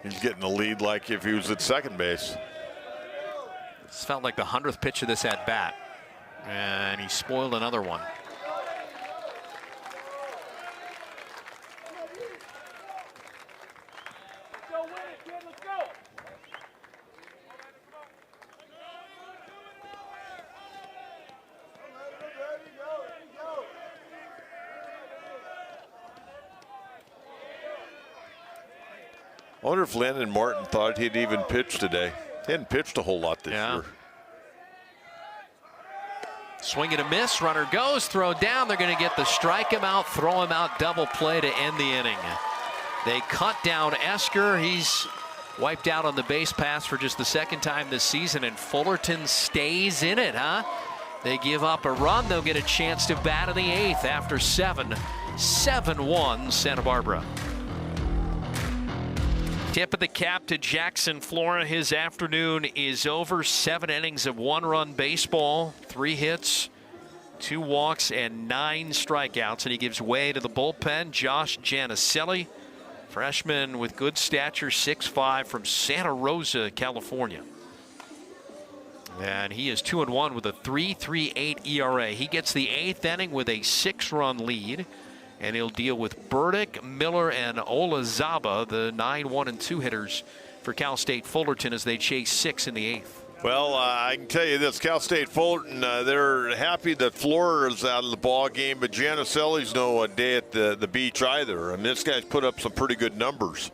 He's getting the lead like if he was at second base. This felt like the 100th pitch of this at bat. And he spoiled another one. I wonder if Landon Martin thought he'd even pitch today. He hadn't pitched a whole lot this year. Swing and a miss. Runner goes. Throw down. They're going to get the strike him out, throw him out, double play to end the inning. They cut down Esker. He's wiped out on the base pass for just the second time this season, and Fullerton stays in it, huh? They give up a run. They'll get a chance to bat in the 8th after 7-1 Santa Barbara. Tip of the cap to Jackson Flora. His afternoon is over. 7 innings of 1-run baseball, 3 hits, 2 walks, and 9 strikeouts. And he gives way to the bullpen. Josh Janicelli, freshman with good stature, 6'5", from Santa Rosa, California. And he is 2-1 with a 3.38 ERA. He gets the 8th inning with a 6-run lead. And he'll deal with Burdick, Miller, and Olazaba, the 9-1-2 hitters for Cal State Fullerton, as they chase 6 in the 8th. Well, I can tell you this, Cal State Fullerton, they're happy that Flora is out of the ball game, but Janicelli's no day at the beach either. I mean, this guy's put up some pretty good numbers.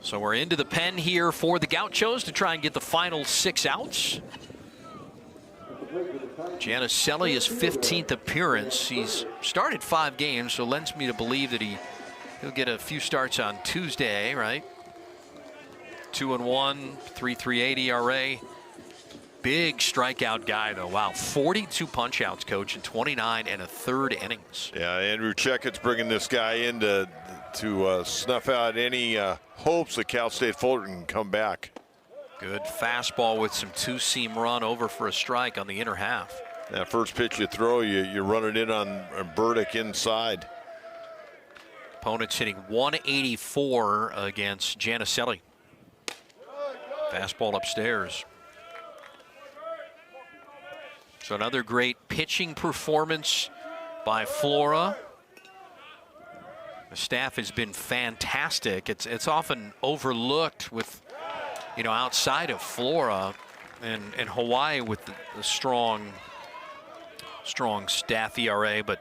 So we're into the pen here for the Gauchos to try and get the final 6 outs. Janicelli, his 15th appearance. He's started 5 games, so lends me to believe that he'll get a few starts on Tuesday, right? 2-1, 3.38 ERA. Big strikeout guy, though. Wow, 42 punch-outs, Coach, in 29 1/3 innings. Yeah, Andrew Checkett's bringing this guy in to snuff out any hopes that Cal State Fullerton can come back. Good fastball with some 2-seam run over for a strike on the inner half. That first pitch you throw, you run it in on Burdick inside. Opponent's hitting 184 against Janicelli. Fastball upstairs. So another great pitching performance by Flora. The staff has been fantastic. It's often overlooked with, outside of Flora and Hawaii with the strong staff ERA, but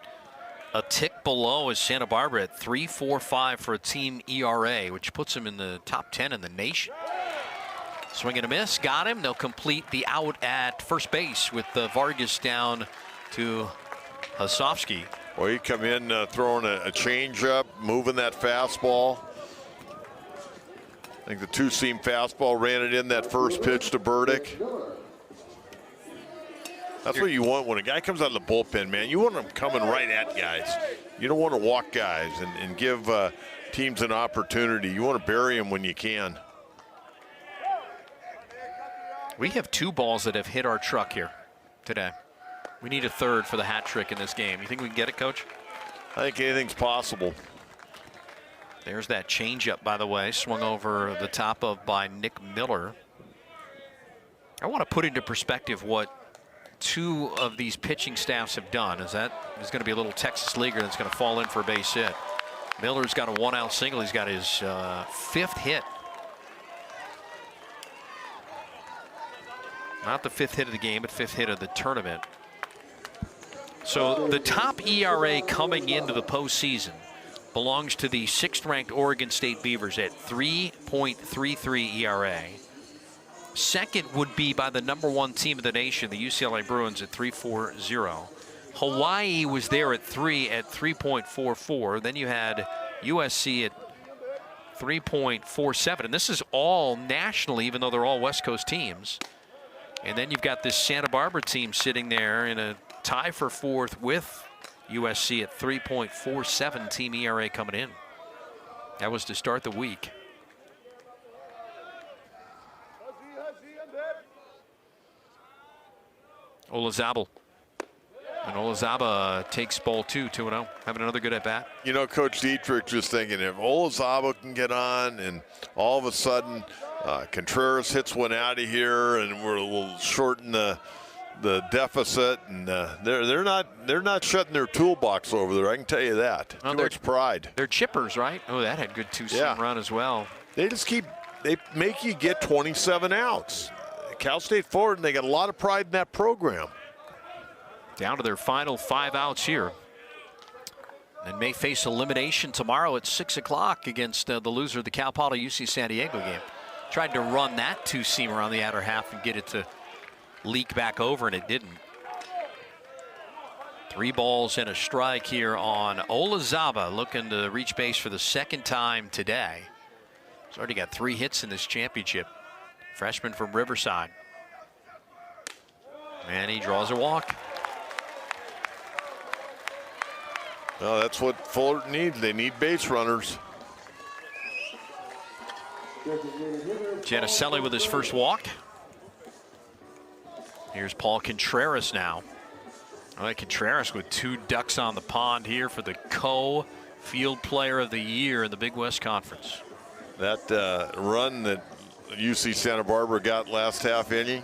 a tick below is Santa Barbara at 3.45 for a team ERA, which puts them in the top 10 in the nation. Swing and a miss, got him. They'll complete the out at first base with Vargas down to Hasofsky. Well, he come in throwing a changeup, moving that fastball. I think the two-seam fastball ran it in that first pitch to Burdick. That's what you want when a guy comes out of the bullpen, man. You want him coming right at guys. You don't want to walk guys and give teams an opportunity. You want to bury them when you can. We have 2 balls that have hit our truck here today. We need a third for the hat trick in this game. You think we can get it, Coach? I think anything's possible. There's that changeup, by the way, swung over the top of by Nick Miller. I want to put into perspective what 2 of these pitching staffs have done. Is that there's going to be a little Texas leaguer that's going to fall in for a base hit. Miller's got a 1-out single. He's got his 5th hit. Not the 5th hit of the game, but 5th hit of the tournament. So the top ERA coming into the postseason belongs to the 6th-ranked Oregon State Beavers at 3.33 ERA. Second would be by the #1 team of the nation, the UCLA Bruins, at 3.40. Hawaii was there at 3 at 3.44. Then you had USC at 3.47. And this is all nationally, even though they're all West Coast teams. And then you've got this Santa Barbara team sitting there in a tie for 4th with USC at 3.47 team ERA coming in. That was to start the week. Olazabal. And Olazaba takes ball 2, 2-0. Having another good at bat. You know, Coach Dietrich just thinking if Olazaba can get on and all of a sudden Contreras hits one out of here and we'll shorten the deficit, and they're not shutting their toolbox over there. I can tell you that. Too much pride. They're chippers, right? Oh, that had good 2-seam run as well. They make you get 27 outs. Cal State Fullerton, they got a lot of pride in that program. Down to their final 5 outs here. And may face elimination tomorrow at 6 o'clock against the loser of the Cal Poly UC San Diego game. Tried to run that 2-seamer on the outer half and get it to leak back over, and it didn't. 3 balls and a strike here on Olazaba, looking to reach base for the 2nd time today. He's already got 3 hits in this championship. Freshman from Riverside. And he draws a walk. Well, that's what Fullerton needs. They need base runners. Giannicelli with his first walk. Here's Paul Contreras now. I like Contreras with 2 ducks on the pond here for the co-field player of the year in the Big West Conference. That run that UC Santa Barbara got last half inning,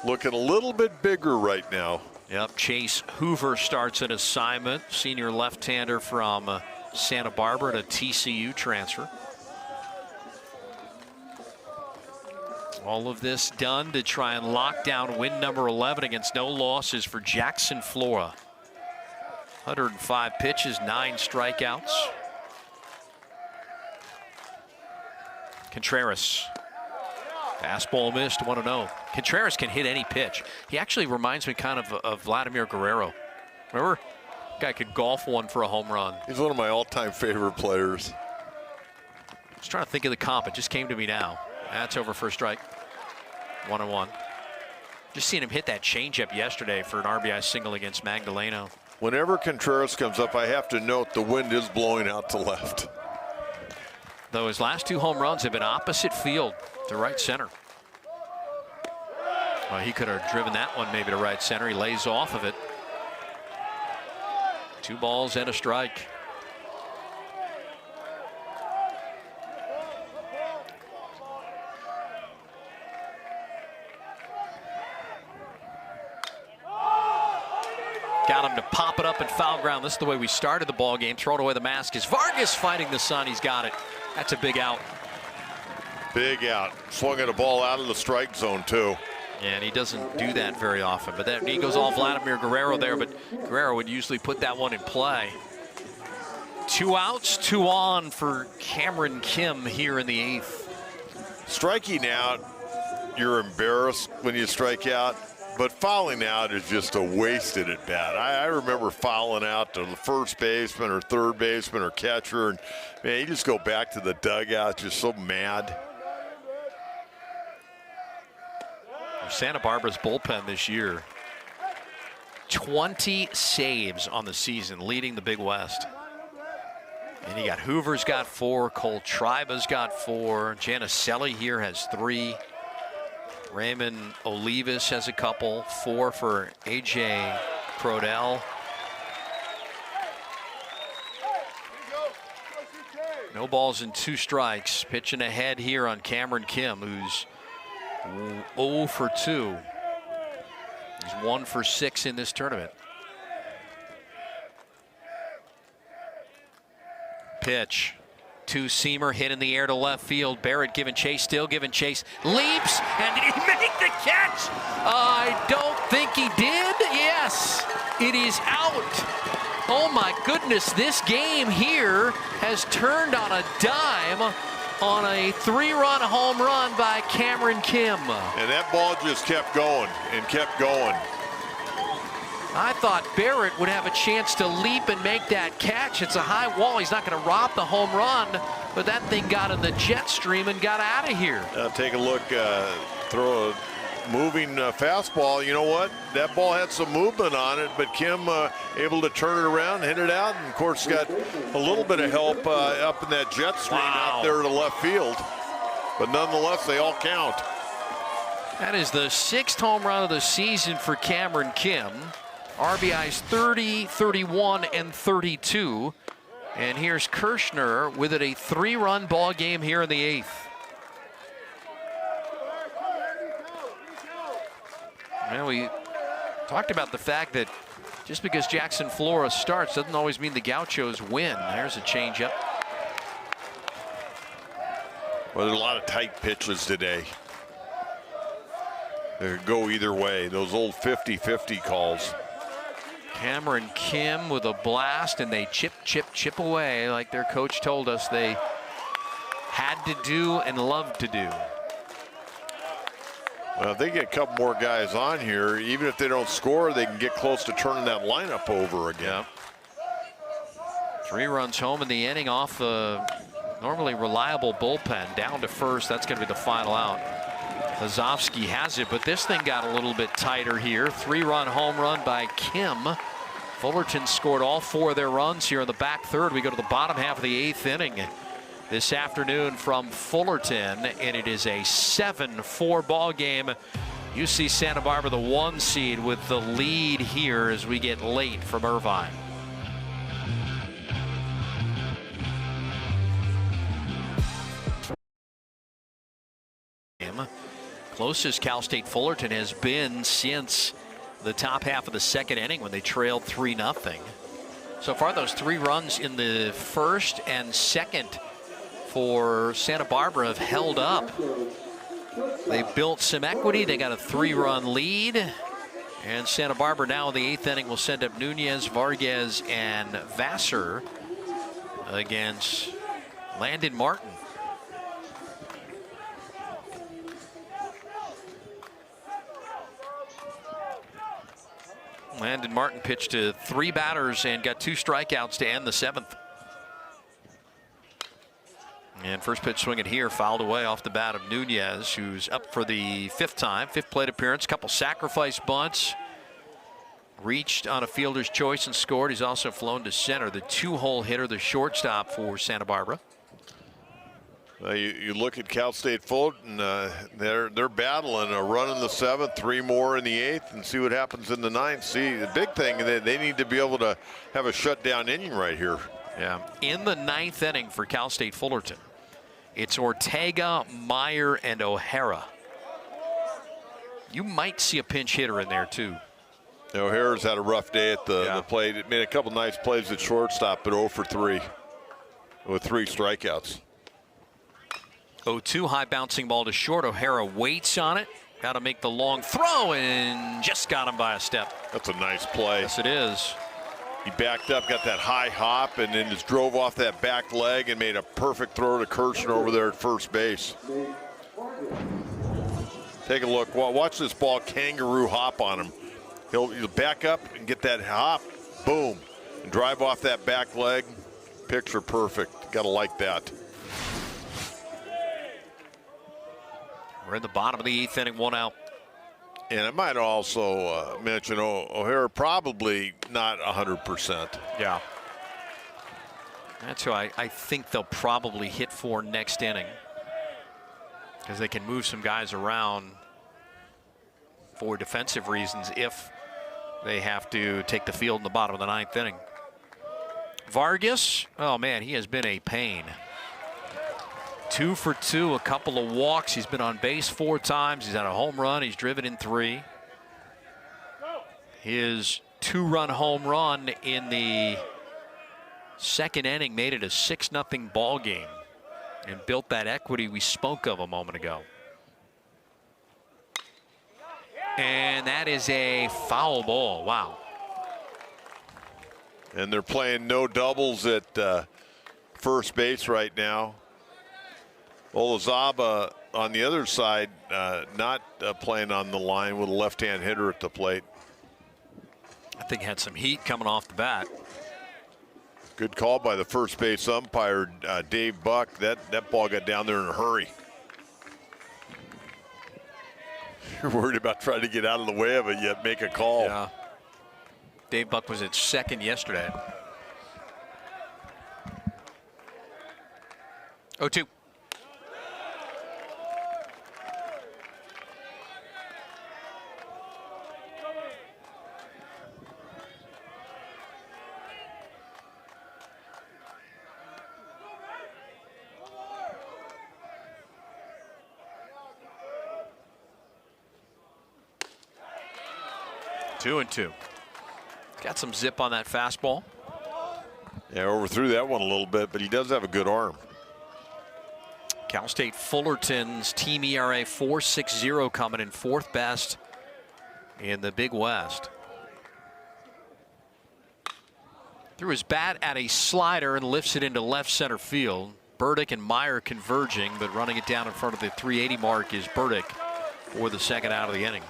looking a little bit bigger right now. Yep, Chase Hoover starts an assignment. Senior left-hander from Santa Barbara, to TCU transfer. All of this done to try and lock down win number 11 against no losses for Jackson Flora. 105 pitches, 9 strikeouts. Contreras. Fastball missed, 1-0. Contreras can hit any pitch. He actually reminds me kind of Vladimir Guerrero. Remember? Guy could golf one for a home run. He's one of my all-time favorite players. Just trying to think of the comp. It just came to me now. That's over for a strike. 1-1. Just seeing him hit that changeup yesterday for an RBI single against Magdaleno. Whenever Contreras comes up, I have to note the wind is blowing out to left. Though his last 2 home runs have been opposite field to right center. Well, he could have driven that one maybe to right center. He lays off of it. 2 balls and a strike. Got him to pop it up in foul ground. This is the way we started the ball game. Throwing away the mask is Vargas fighting the sun. He's got it. That's a big out. Big out. Swung at a ball out of the strike zone, too. And he doesn't do that very often. But that, he goes all Vladimir Guerrero there, but Guerrero would usually put that one in play. 2 outs, 2 on for Cameron Kim here in the 8th. Striking out, you're embarrassed when you strike out. But fouling out is just a wasted at bat. I remember fouling out to the first baseman or third baseman or catcher, and man, you just go back to the dugout just so mad. Santa Barbara's bullpen this year, 20 saves on the season, leading the Big West. And you got Hoover's got 4, Cole Triba's got 4, Janicelli here has 3, Raymond Olivas has a couple, 4 for AJ Crodell. No balls and 2 strikes. Pitching ahead here on Cameron Kim, who's 0 for 2. He's 1 for 6 in this tournament. Pitch. 2-seamer hit in the air to left field. Barrett giving chase, still giving chase. Leaps, and did he make the catch? I don't think he did. Yes, it is out. Oh my goodness, this game here has turned on a dime on a 3-run home run by Cameron Kim. And that ball just kept going and kept going. I thought Barrett would have a chance to leap and make that catch. It's a high wall. He's not going to rob the home run, but that thing got in the jet stream and got out of here. Take a look, throw a moving fastball. You know what? That ball had some movement on it, but Kim able to turn it around, hit it out, and of course got a little bit of help up in that jet stream out there to left field. But nonetheless, they all count. That is the 6th home run of the season for Cameron Kim. RBIs 30, 31, and 32. And here's Kirshner with it, a 3-run ball game here in the 8th. Well, we talked about the fact that just because Jackson Flora starts doesn't always mean the Gauchos win. There's a changeup. Well, there's a lot of tight pitches today. They could go either way. Those old 50-50 calls. Cameron Kim with a blast, and they chip away like their coach told us they had to do and loved to do. Well, if they get a couple more guys on here, even if they don't score, they can get close to turning that lineup over again. 3 runs home in the inning off the normally reliable bullpen. Down to first. That's going to be the final out. Lazovsky has it, but this thing got a little bit tighter here. 3-run home run by Kim. Fullerton scored all 4 of their runs here in the back third. We go to the bottom half of the 8th inning this afternoon from Fullerton, and it is a 7-4 ball game. UC Santa Barbara, the 1 seed, with the lead here as we get late from Irvine. Closest Cal State Fullerton has been since the top half of the 2nd inning when they trailed 3-0. So far, those 3 runs in the 1st and 2nd for Santa Barbara have held up. They built some equity. They got a 3-run lead. And Santa Barbara now in the 8th inning will send up Nunez, Vargas, and Vassar against Landon Martin. Landon Martin pitched to 3 batters and got 2 strikeouts to end the 7th. And first pitch swinging here, fouled away off the bat of Nunez, who's up for the 5th time, 5th plate appearance, couple sacrifice bunts. Reached on a fielder's choice and scored. He's also flown to center, the 2-hole hitter, the shortstop for Santa Barbara. You look at Cal State Fullerton, they're battling a run in the 7th, 3 more in the 8th, and see what happens in the 9th. See, the big thing, they need to be able to have a shutdown inning right here. Yeah, in the 9th inning for Cal State Fullerton, it's Ortega, Meyer, and O'Hara. You might see a pinch hitter in there too. O'Hara's had a rough day at the plate. It made a couple nice plays at shortstop, but 0 for 3 with 3 strikeouts. 0-2, high bouncing ball to short. O'Hara waits on it. Got to make the long throw and just got him by a step. That's a nice play. Yes, it is. He backed up, got that high hop, and then just drove off that back leg and made a perfect throw to Kirshner over there at first base. Take a look. Watch this ball kangaroo hop on him. He'll back up and get that hop, boom, and drive off that back leg. Picture perfect. Got to like that. We're in the bottom of the 8th inning, 1 out. And I might also mention O'Hara probably not 100%. Yeah. That's who I think they'll probably hit for next inning, because they can move some guys around for defensive reasons if they have to take the field in the bottom of the 9th inning. Vargas, oh man, he has been a pain. 2 for 2, a couple of walks. He's been on base 4 times. He's had a home run. He's driven in 3. His 2-run home run in the 2nd inning made it a 6-0 ball game and built that equity we spoke of a moment ago. And that is a foul ball. Wow. And they're playing no doubles at first base right now. Olazaba on the other side, not playing on the line with a left-hand hitter at the plate. I think had some heat coming off the bat. Good call by the first base umpire, Dave Buck. That ball got down there in a hurry. You're worried about trying to get out of the way of it, yet make a call. Yeah. Dave Buck was at second yesterday. 0-2. Two and two. Got some zip on that fastball. Yeah, overthrew that one a little bit, but he does have a good arm. Cal State Fullerton's team ERA 4.60, coming in 4th best in the Big West. Threw his bat at a slider and lifts it into left center field. Burdick and Meyer converging, but running it down in front of the 380 mark is Burdick for the 2nd out of the inning.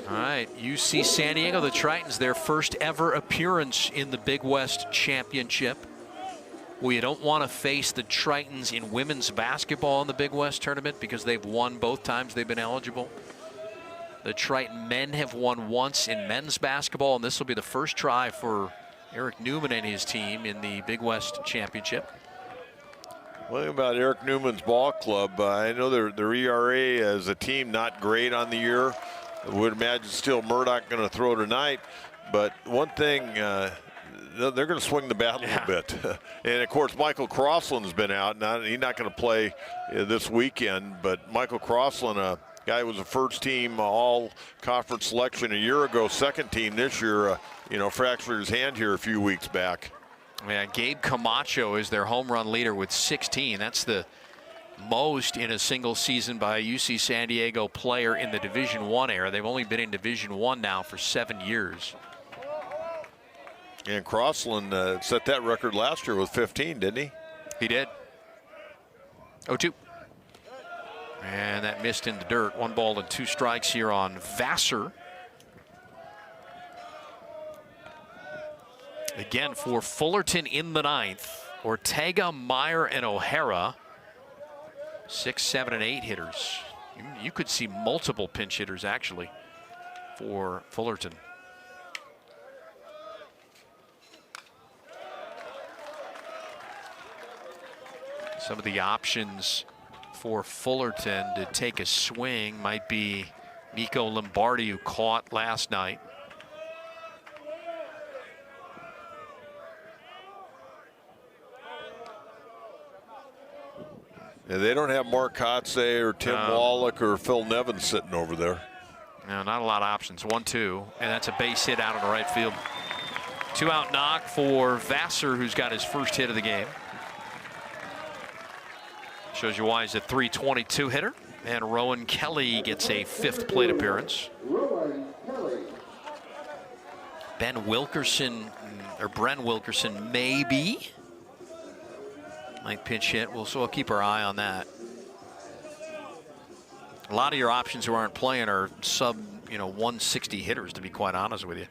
All right, UC San Diego, the Tritons, their first ever appearance in the Big West Championship. We don't want to face the Tritons in women's basketball in the Big West tournament because they've won both times they've been eligible. The Triton men have won once in men's basketball, and this will be the first try for Eric Newman and his team in the Big West Championship. Well, about Eric Newman's ball club, I know their ERA as a team not great on the year. I would imagine still Murdoch going to throw tonight, but one thing, they're going to swing the bat a little bit. And of course, Michael Crossland's been out. Now he's not going to play this weekend, but Michael Crossland, a guy who was a first-team all-conference selection a year ago, second team this year, fractured his hand here a few weeks back. Yeah, Gabe Camacho is their home run leader with 16. That's the most in a single season by a UC San Diego player in the Division I era. They've only been in Division I now for 7 years. And Crossland set that record last year with 15, didn't he? He did. 0-2. And that missed in the dirt. 1 ball and 2 strikes here on Vassar. Again for Fullerton in the 9th. Ortega, Meyer, and O'Hara. 6, 7, and 8 hitters. You could see multiple pinch hitters actually for Fullerton. Some of the options for Fullerton to take a swing might be Nico Lombardi, who caught last night. Yeah, they don't have Mark Kotze or Tim Wallach or Phil Nevins sitting over there. No, not a lot of options. 1-2, and that's a base hit out of the right field. 2-out knock for Vassar, who's got his first hit of the game. Shows you why he's a .322 hitter. And Rowan Kelly gets a 5th plate appearance. Ben Wilkerson, or Bren Wilkerson, maybe. Might pinch hit. So we'll keep our eye on that. A lot of your options who aren't playing are sub, 160 hitters, to be quite honest with you.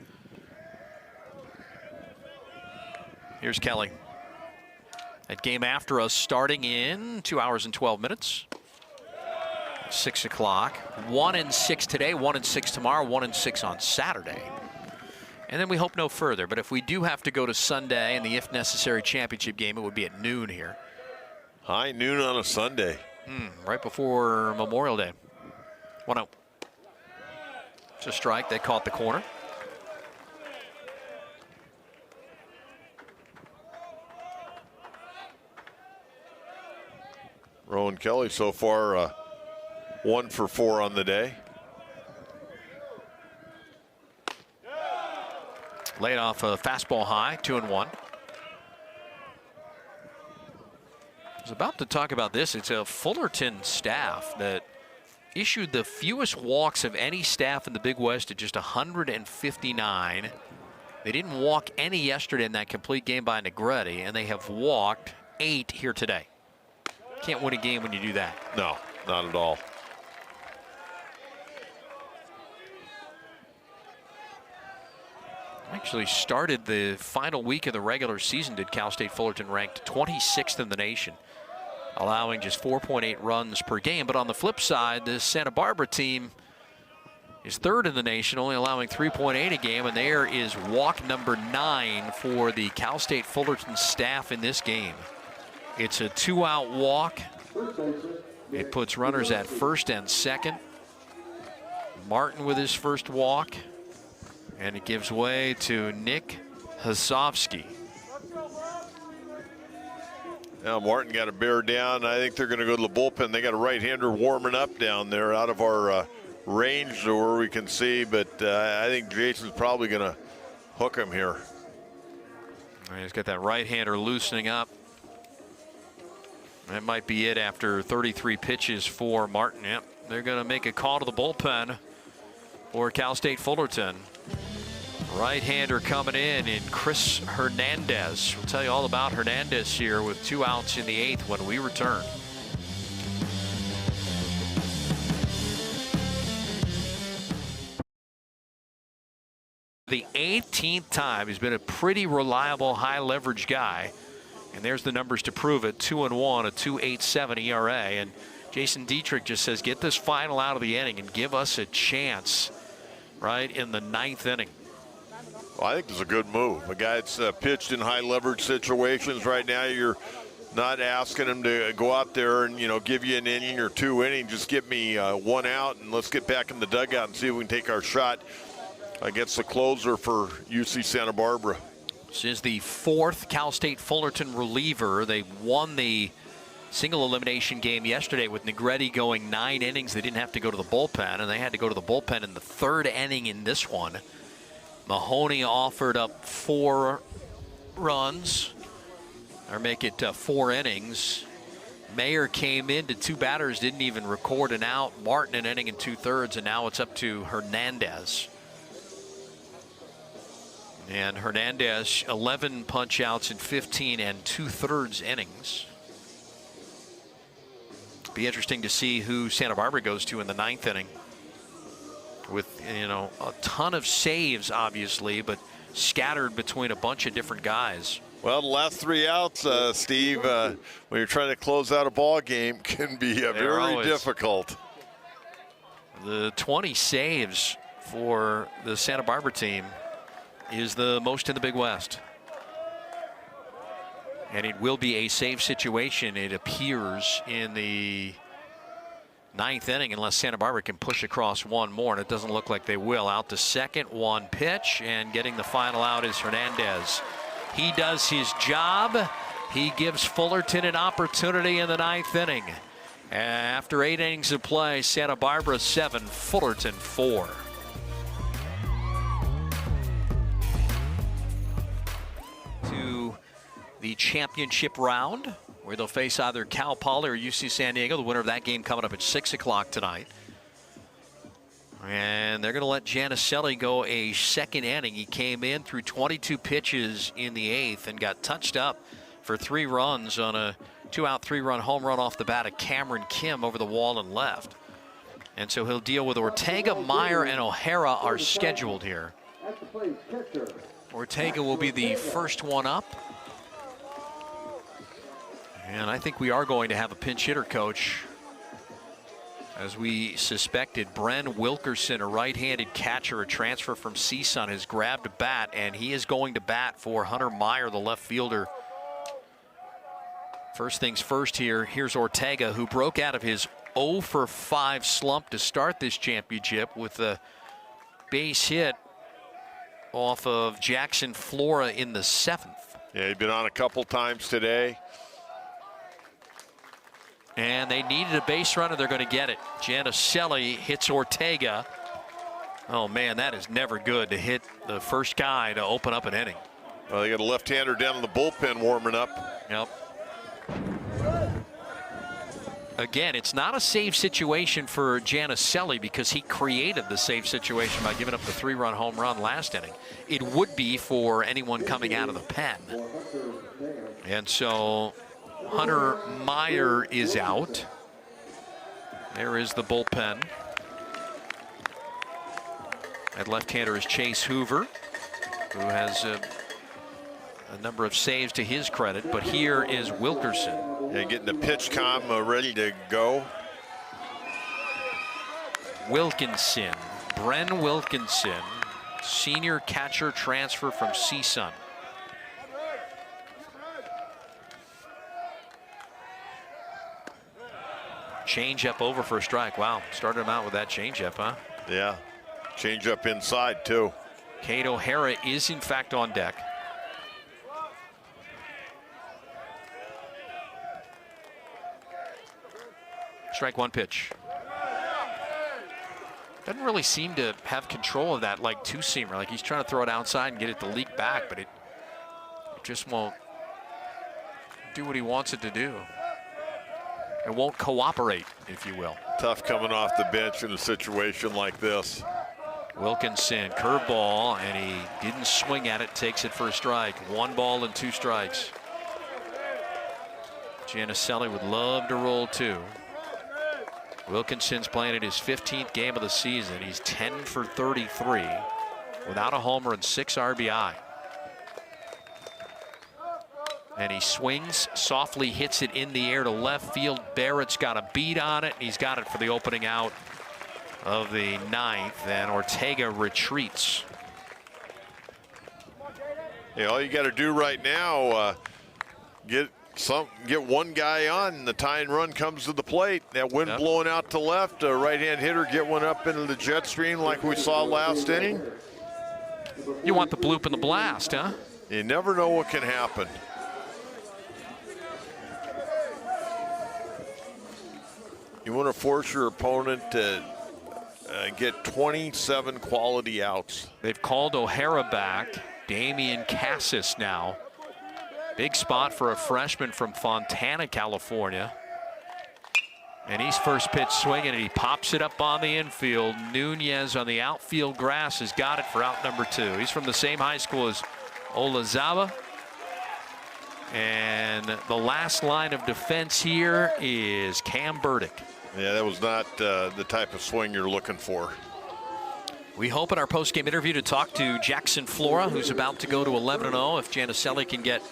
Here's Kelly. That game after us starting in 2 hours and 12 minutes. 6 o'clock. 1-6 today, 1-6 tomorrow, 1-6 on Saturday. And then we hope no further. But if we do have to go to Sunday and the if necessary championship game, it would be at noon here. High noon on a Sunday. Right before Memorial Day. 1-0. It's a strike. They caught the corner. Rowan Kelly so far 1 for 4 on the day. Laid off a fastball high, 2-1. I was about to talk about this. It's a Fullerton staff that issued the fewest walks of any staff in the Big West at just 159. They didn't walk any yesterday in that complete game by Negretti, and they have walked 8 here today. Can't win a game when you do that. No, not at all. Actually started the final week of the regular season, did Cal State Fullerton, ranked 26th in the nation, allowing just 4.8 runs per game. But on the flip side, the Santa Barbara team is 3rd in the nation, only allowing 3.8 a game, and there is walk number 9 for the Cal State Fullerton staff in this game. It's a 2-out walk. It puts runners at first and second. Martin with his first walk. And it gives way to Nick Hasovsky. Now Martin got to bear down. I think they're going to go to the bullpen. They got a right-hander warming up down there out of our range where we can see, but I think Jason's probably going to hook him here. He's got that right-hander loosening up. That might be it after 33 pitches for Martin. Yep, they're going to make a call to the bullpen for Cal State Fullerton. Right-hander coming in Chris Hernandez. We'll tell you all about Hernandez here with 2 outs in the 8th when we return. The 18th time. He's been a pretty reliable high-leverage guy. And there's the numbers to prove it. 2-1, a 2.87 ERA. And Jason Dietrich just says, get this final out of the inning and give us a chance right in the 9th inning. Well, I think it's a good move. A guy that's pitched in high leverage situations right now, you're not asking him to go out there and, give you an inning or 2 innings. Just give me 1 out and let's get back in the dugout and see if we can take our shot against the closer for UC Santa Barbara. This is the 4th Cal State Fullerton reliever. They won the single elimination game yesterday with Negretti going 9 innings. They didn't have to go to the bullpen, and they had to go to the bullpen in the 3rd inning in this one. Mahoney offered up 4 runs, or make it 4 innings. Mayer came in to 2 batters, didn't even record an out. Martin an inning and 2/3, and now it's up to Hernandez. And Hernandez, 11 punch outs in 15 and 2/3 innings. Be interesting to see who Santa Barbara goes to in the 9th inning. With, a ton of saves, obviously, but scattered between a bunch of different guys. Well, the last 3 outs, Steve, when you're trying to close out a ball game, can be very difficult. The 20 saves for the Santa Barbara team is the most in the Big West. And it will be a save situation, it appears, in the 9th inning unless Santa Barbara can push across 1 more, and it doesn't look like they will. Out to second, 1 pitch, and getting the final out is Hernandez. He does his job. He gives Fullerton an opportunity in the 9th inning. After 8 innings of play, Santa Barbara 7, Fullerton 4. To the championship round, where they'll face either Cal Poly or UC San Diego. The winner of that game coming up at 6 o'clock tonight. And they're going to let Giannicelli go a 2nd inning. He came in through 22 pitches in the 8th and got touched up for 3 runs on a 2-out, 3-run home run off the bat of Cameron Kim over the wall and left. And so he'll deal with Ortega, Meyer, and O'Hara are scheduled here. Ortega will be the first one up. And I think we are going to have a pinch hitter coach As we suspected, Bren Wilkerson, a right-handed catcher, a transfer from CSUN, has grabbed a bat, and he is going to bat for Hunter Meyer, the left fielder. First things first here, here's Ortega, who broke out of his 0 for 5 slump to start this championship with a base hit off of Jackson Flora in the 7th. Yeah, he'd been on a couple times today. And they needed a base runner. They're going to get it. Giannicelli hits Ortega. Oh, man, that is never good to hit the first guy to open up an inning. Well, they got a left-hander down in the bullpen warming up. Yep. Again, it's not a save situation for Giannicelli because he created the save situation by giving up the 3-run home run last inning. It would be for anyone coming out of the pen. And so Hunter Meyer is out. There is the bullpen. At left-hander is Chase Hoover, who has a number of saves to his credit, but here is Wilkerson. And getting the pitch comm ready to go. Wilkinson, Bren Wilkinson, senior catcher transfer from CSUN. Change-up over for a strike. Wow, started him out with that change-up, huh? Yeah, change-up inside, too. Cade O'Hara is, in fact, on deck. Strike one pitch. Doesn't really seem to have control of that like two-seamer. Like he's trying to throw it outside and get it to leak back, but it just won't do what he wants it to do. It won't cooperate, if you will. Tough coming off the bench in a situation like this. Wilkinson, curveball, and he didn't swing at it, takes it for a strike. 1 ball and 2 strikes. Giannicelli would love to roll 2. Wilkinson's playing in his 15th game of the season. He's 10 for 33 without a homer and 6 RBI. And he swings, softly hits it in the air to left field. Barrett's got a beat on it. He's got it for the opening out of the 9th, and Ortega retreats. Yeah, all you got to do right now, get one guy on, and the tying run comes to the plate. That wind blowing out to left, a right-hand hitter get one up into the jet stream like we saw last inning. You want the bloop and the blast, huh? You never know what can happen. You want to force your opponent to get 27 quality outs. They've called O'Hara back. Damian Cassis now. Big spot for a freshman from Fontana, California. And he's first pitch swinging, and he pops it up on the infield. Nunez on the outfield grass has got it for out number 2. He's from the same high school as Olazawa. And the last line of defense here is Cam Burdick. Yeah, that was not the type of swing you're looking for. We hope in our post-game interview to talk to Jackson Flora, who's about to go to 11-0. If Giannicelli can get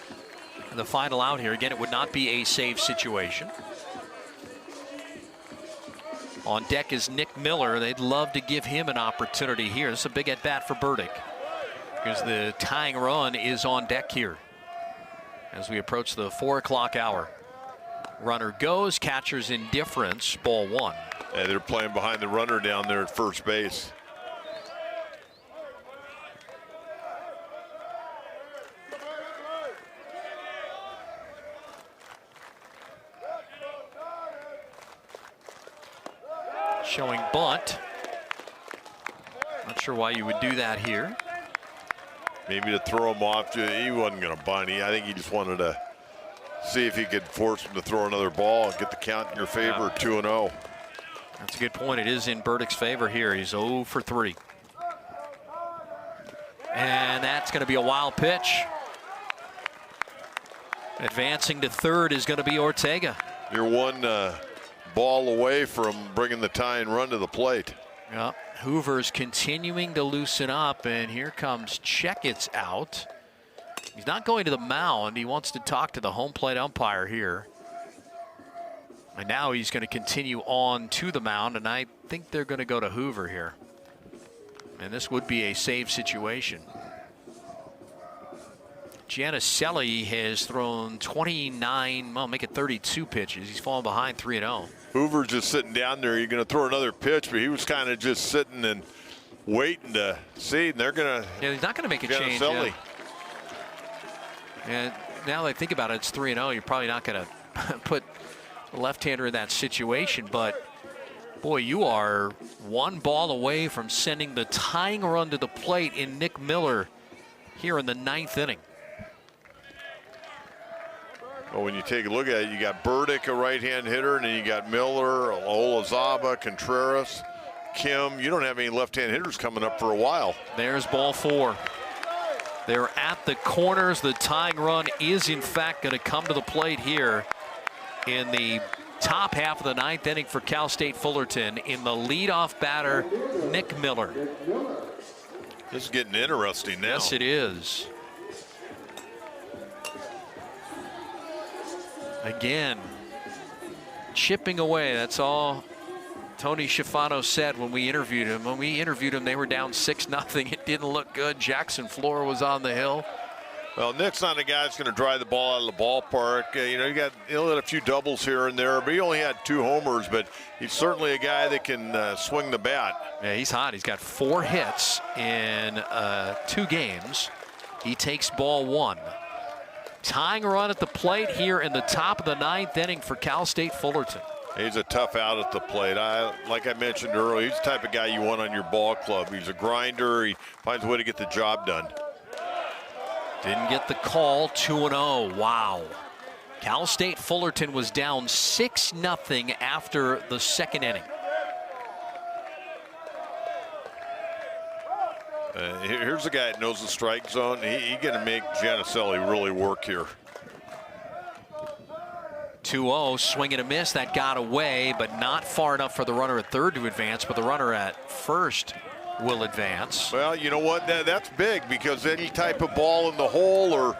the final out here. Again, it would not be a save situation. On deck is Nick Miller. They'd love to give him an opportunity here. This is a big at-bat for Burdick because the tying run is on deck here as we approach the 4 o'clock hour. Runner goes, catcher's indifference, ball 1. Yeah, they're playing behind the runner down there at first base. Showing bunt. Not sure why you would do that here. Maybe to throw him off. He wasn't going to bunt. I think he just wanted to see if he could force him to throw another ball and get the count in your favor, 2-0. That's a good point. It is in Burdick's favor here. He's 0 for 3. And that's going to be a wild pitch. Advancing to third is going to be Ortega. You're one ball away from bringing the tying run to the plate. Yep. Hoover's continuing to loosen up, and here comes Checkett's out. He's not going to the mound. He wants to talk to the home plate umpire here. And now he's going to continue on to the mound, and I think they're going to go to Hoover here. And this would be a save situation. Giannicelli has thrown 29, well, make it 32 pitches. He's fallen behind 3-0. Hoover's just sitting down there. You're going to throw another pitch, but he was kind of just sitting and waiting to see. And they're going to. Yeah, he's not going to make a change. Yeah. And now that I think about it, it's 3-0. You're probably not going to put a left-hander in that situation, but boy, you are one ball away from sending the tying run to the plate in Nick Miller here in the 9th inning. Well, when you take a look at it, you got Burdick, a right-hand hitter, and then you got Miller, Olazaba, Contreras, Kim. You don't have any left-hand hitters coming up for a while. There's ball 4. They're at the corners. The tying run is, in fact, going to come to the plate here in the top half of the 9th inning for Cal State Fullerton. In the leadoff batter, Nick Miller. This is getting interesting now. Yes, it is. Again, chipping away. That's all Tony Schifano said when we interviewed him. When we interviewed him, they were down 6-0. It didn't look good. Jackson Flora was on the hill. Well, Nick's not a guy that's going to drive the ball out of the ballpark. He'll hit a few doubles here and there, but he only had 2 homers. But he's certainly a guy that can swing the bat. Yeah, he's hot. He's got 4 hits in 2 games. He takes ball 1. Tying run at the plate here in the top of the 9th inning for Cal State Fullerton. He's a tough out at the plate. Like I mentioned earlier, he's the type of guy you want on your ball club. He's a grinder. He finds a way to get the job done. Didn't get the call. 2-0. Wow. Cal State Fullerton was down 6-0 after the 2nd inning. Here's a guy that knows the strike zone. He's going to make Giannicelli really work here. 2-0, swing and a miss. That got away, but not far enough for the runner at third to advance, but the runner at first will advance. Well, you know what? That's big, because any type of ball in the hole or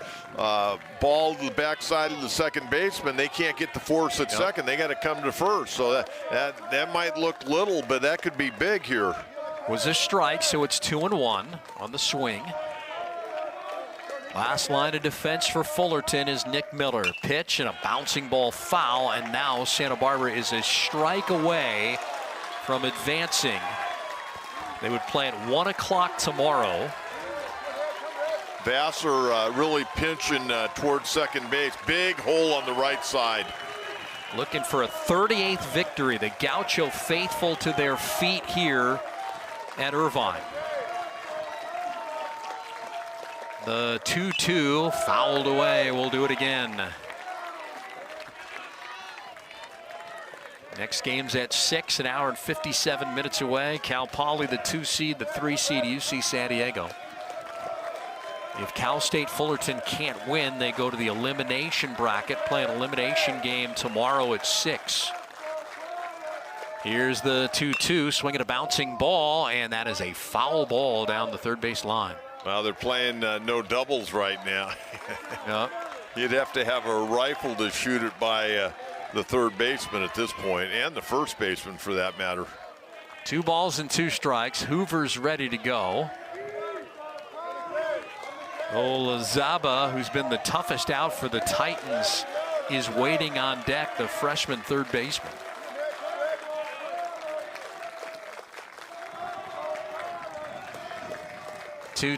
ball to the backside of the second baseman, they can't get the force at second. They got to come to first. So that might look little, but that could be big here. Was a strike, so it's 2-1 on the swing. Last line of defense for Fullerton is Nick Miller. Pitch and a bouncing ball foul, and now Santa Barbara is a strike away from advancing. They would play at 1 o'clock tomorrow. Vassar really pinching towards second base. Big hole on the right side. Looking for a 38th victory. The Gaucho faithful to their feet here at Irvine. The 2-2 fouled away. We'll do it again. Next game's at 6, an hour and 57 minutes away. Cal Poly, the 2 seed, the 3 seed, UC San Diego. If Cal State Fullerton can't win, they go to the elimination bracket, play an elimination game tomorrow at 6. Here's the 2-2, swinging a bouncing ball, and that is a foul ball down the third base line. Well, they're playing no doubles right now. Yep. You'd have to have a rifle to shoot it by the third baseman at this point, and the first baseman for that matter. 2 balls and 2 strikes. Hoover's ready to go. Olazaba, who's been the toughest out for the Titans, is waiting on deck, the freshman third baseman.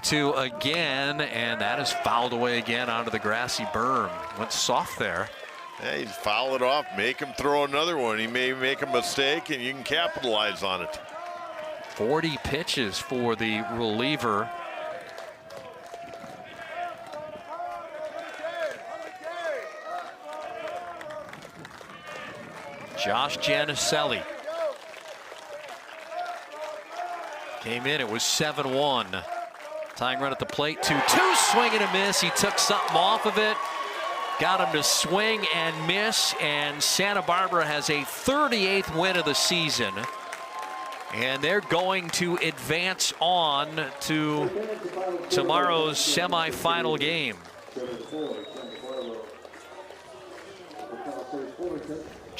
Two again, and that is fouled away again onto the grassy berm. Went soft there. Yeah, you foul it off, make him throw another one. He may make a mistake, and you can capitalize on it. 40 pitches for the reliever. Josh Giannicelli came in. It was 7-1. Tying run at the plate. 2-2, swing and a miss. He took something off of it. Got him to swing and miss, and Santa Barbara has a 38th win of the season. And they're going to advance on to tomorrow's semifinal game.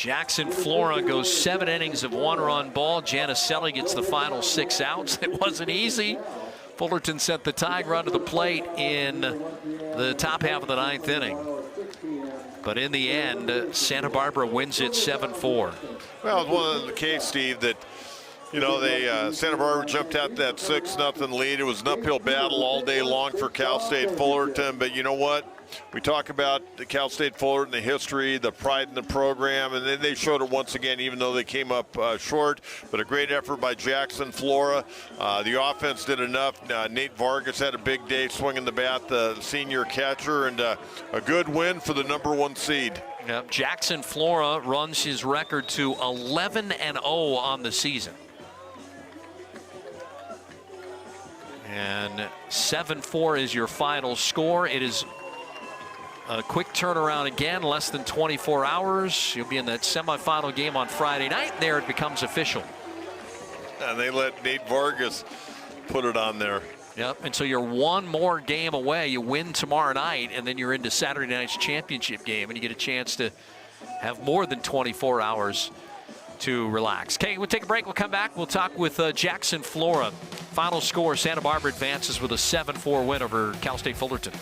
Jackson Flora goes 7 innings of 1-run ball. Janicelli gets the final 6 outs. It wasn't easy. Fullerton sent the tying run to the plate in the top half of the 9th inning. But in the end, Santa Barbara wins it 7-4. Well, it's one of the case, Steve, that Santa Barbara jumped out that 6-0 lead. It was an uphill battle all day long for Cal State Fullerton. But you know what? We talk about the Cal State Fullerton, the history, the pride in the program, and then they showed it once again, even though they came up short. But a great effort by Jackson Flora. The offense did enough. Nate Vargas had a big day swinging the bat, the senior catcher, and a good win for the #1 seed. Yep. Jackson Flora runs his record to 11-0 on the season. And 7-4 is your final score. It is a quick turnaround again, less than 24 hours. You'll be in that semifinal game on Friday night. There it becomes official. And they let Nate Vargas put it on there. Yep, and so you're one more game away. You win tomorrow night, and then you're into Saturday night's championship game, and you get a chance to have more than 24 hours to relax. Okay, we'll take a break. We'll come back. We'll talk with Jackson Flora. Final score, Santa Barbara advances with a 7-4 win over Cal State Fullerton.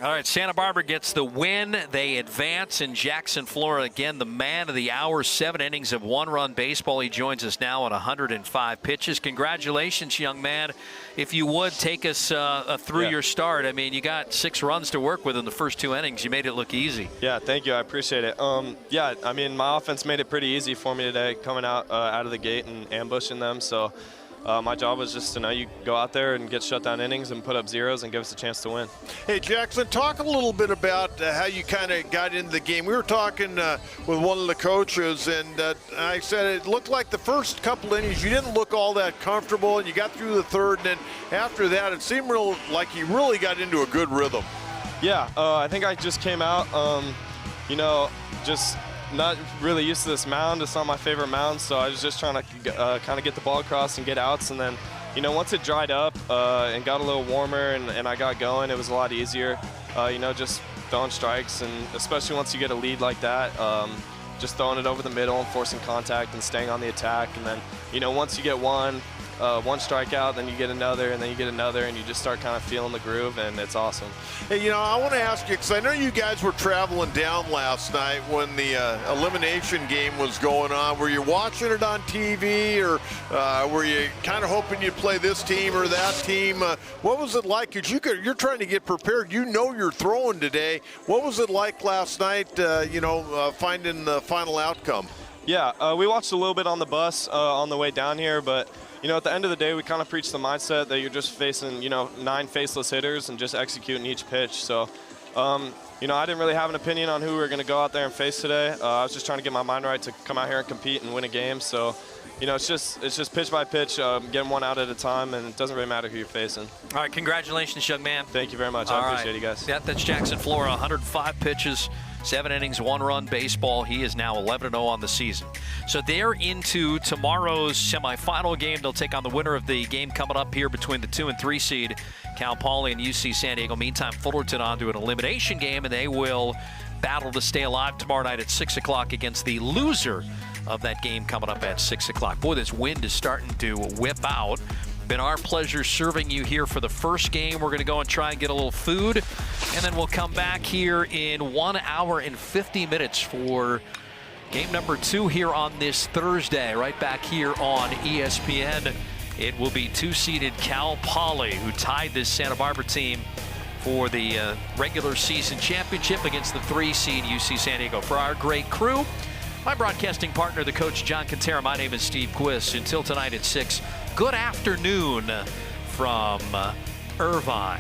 All right, Santa Barbara gets the win. They advance, and Jackson Flora, again, the man of the hour, 7 innings of 1-run baseball. He joins us now on 105 pitches. Congratulations, young man. If you would, take us through your start. I mean, you got 6 runs to work with in the first 2 innings. You made it look easy. Yeah, thank you. I appreciate it. Yeah, I mean, my offense made it pretty easy for me today, coming out of the gate and ambushing them. So my job was just to you go out there and get shutdown innings and put up zeros and give us a chance to win. Hey, Jackson, talk a little bit about how you kind of got into the game. We were talking with one of the coaches, and I said it looked like the first couple innings you didn't look all that comfortable, and you got through the third, and then after that it seemed like you really got into a good rhythm. Yeah, I think I just came out, just not really used to this mound. It's not my favorite mound, so I was just trying to kind of get the ball across and get outs. And then, once it dried up and got a little warmer and I got going, it was a lot easier, just throwing strikes. And especially once you get a lead like that, just throwing it over the middle and forcing contact and staying on the attack. And then, once you get one strikeout, then you get another, and then you get another, and you just start kind of feeling the groove, and it's awesome. Hey, I want to ask you, because I know you guys were traveling down last night when the elimination game was going on. Were you watching it on TV, or were you kind of hoping you'd play this team or that team? What was it like? Because you're trying to get prepared. You're throwing today. What was it like last night, finding the final outcome? Yeah, we watched a little bit on the bus on the way down here, but at the end of the day, we kind of preach the mindset that you're just facing, 9 faceless hitters and just executing each pitch. So, I didn't really have an opinion on who we were going to go out there and face today. I was just trying to get my mind right to come out here and compete and win a game. So, it's just pitch by pitch, getting one out at a time, and it doesn't really matter who you're facing. All right, congratulations, young man. Thank you very much. I appreciate you guys. Yeah, that's Jackson Flora, 105 pitches. 7 innings, 1-run baseball. He is now 11-0 on the season. So they're into tomorrow's semifinal game. They'll take on the winner of the game coming up here between the 2 and 3 seed, Cal Poly and UC San Diego. Meantime, Fullerton on to an elimination game, and they will battle to stay alive tomorrow night at 6 o'clock against the loser of that game coming up at 6 o'clock. Boy, this wind is starting to whip out. Been our pleasure serving you here for the first game. We're going to go and try and get a little food, and then we'll come back here in 1 hour and 50 minutes for game number 2 here on this Thursday, right back here on ESPN. It will be 2-seeded Cal Poly, who tied this Santa Barbara team for the regular season championship against the 3-seed UC San Diego. For our great crew, my broadcasting partner, the coach John Quintero, my name is Steve Quist. Until tonight at 6, good afternoon from Irvine.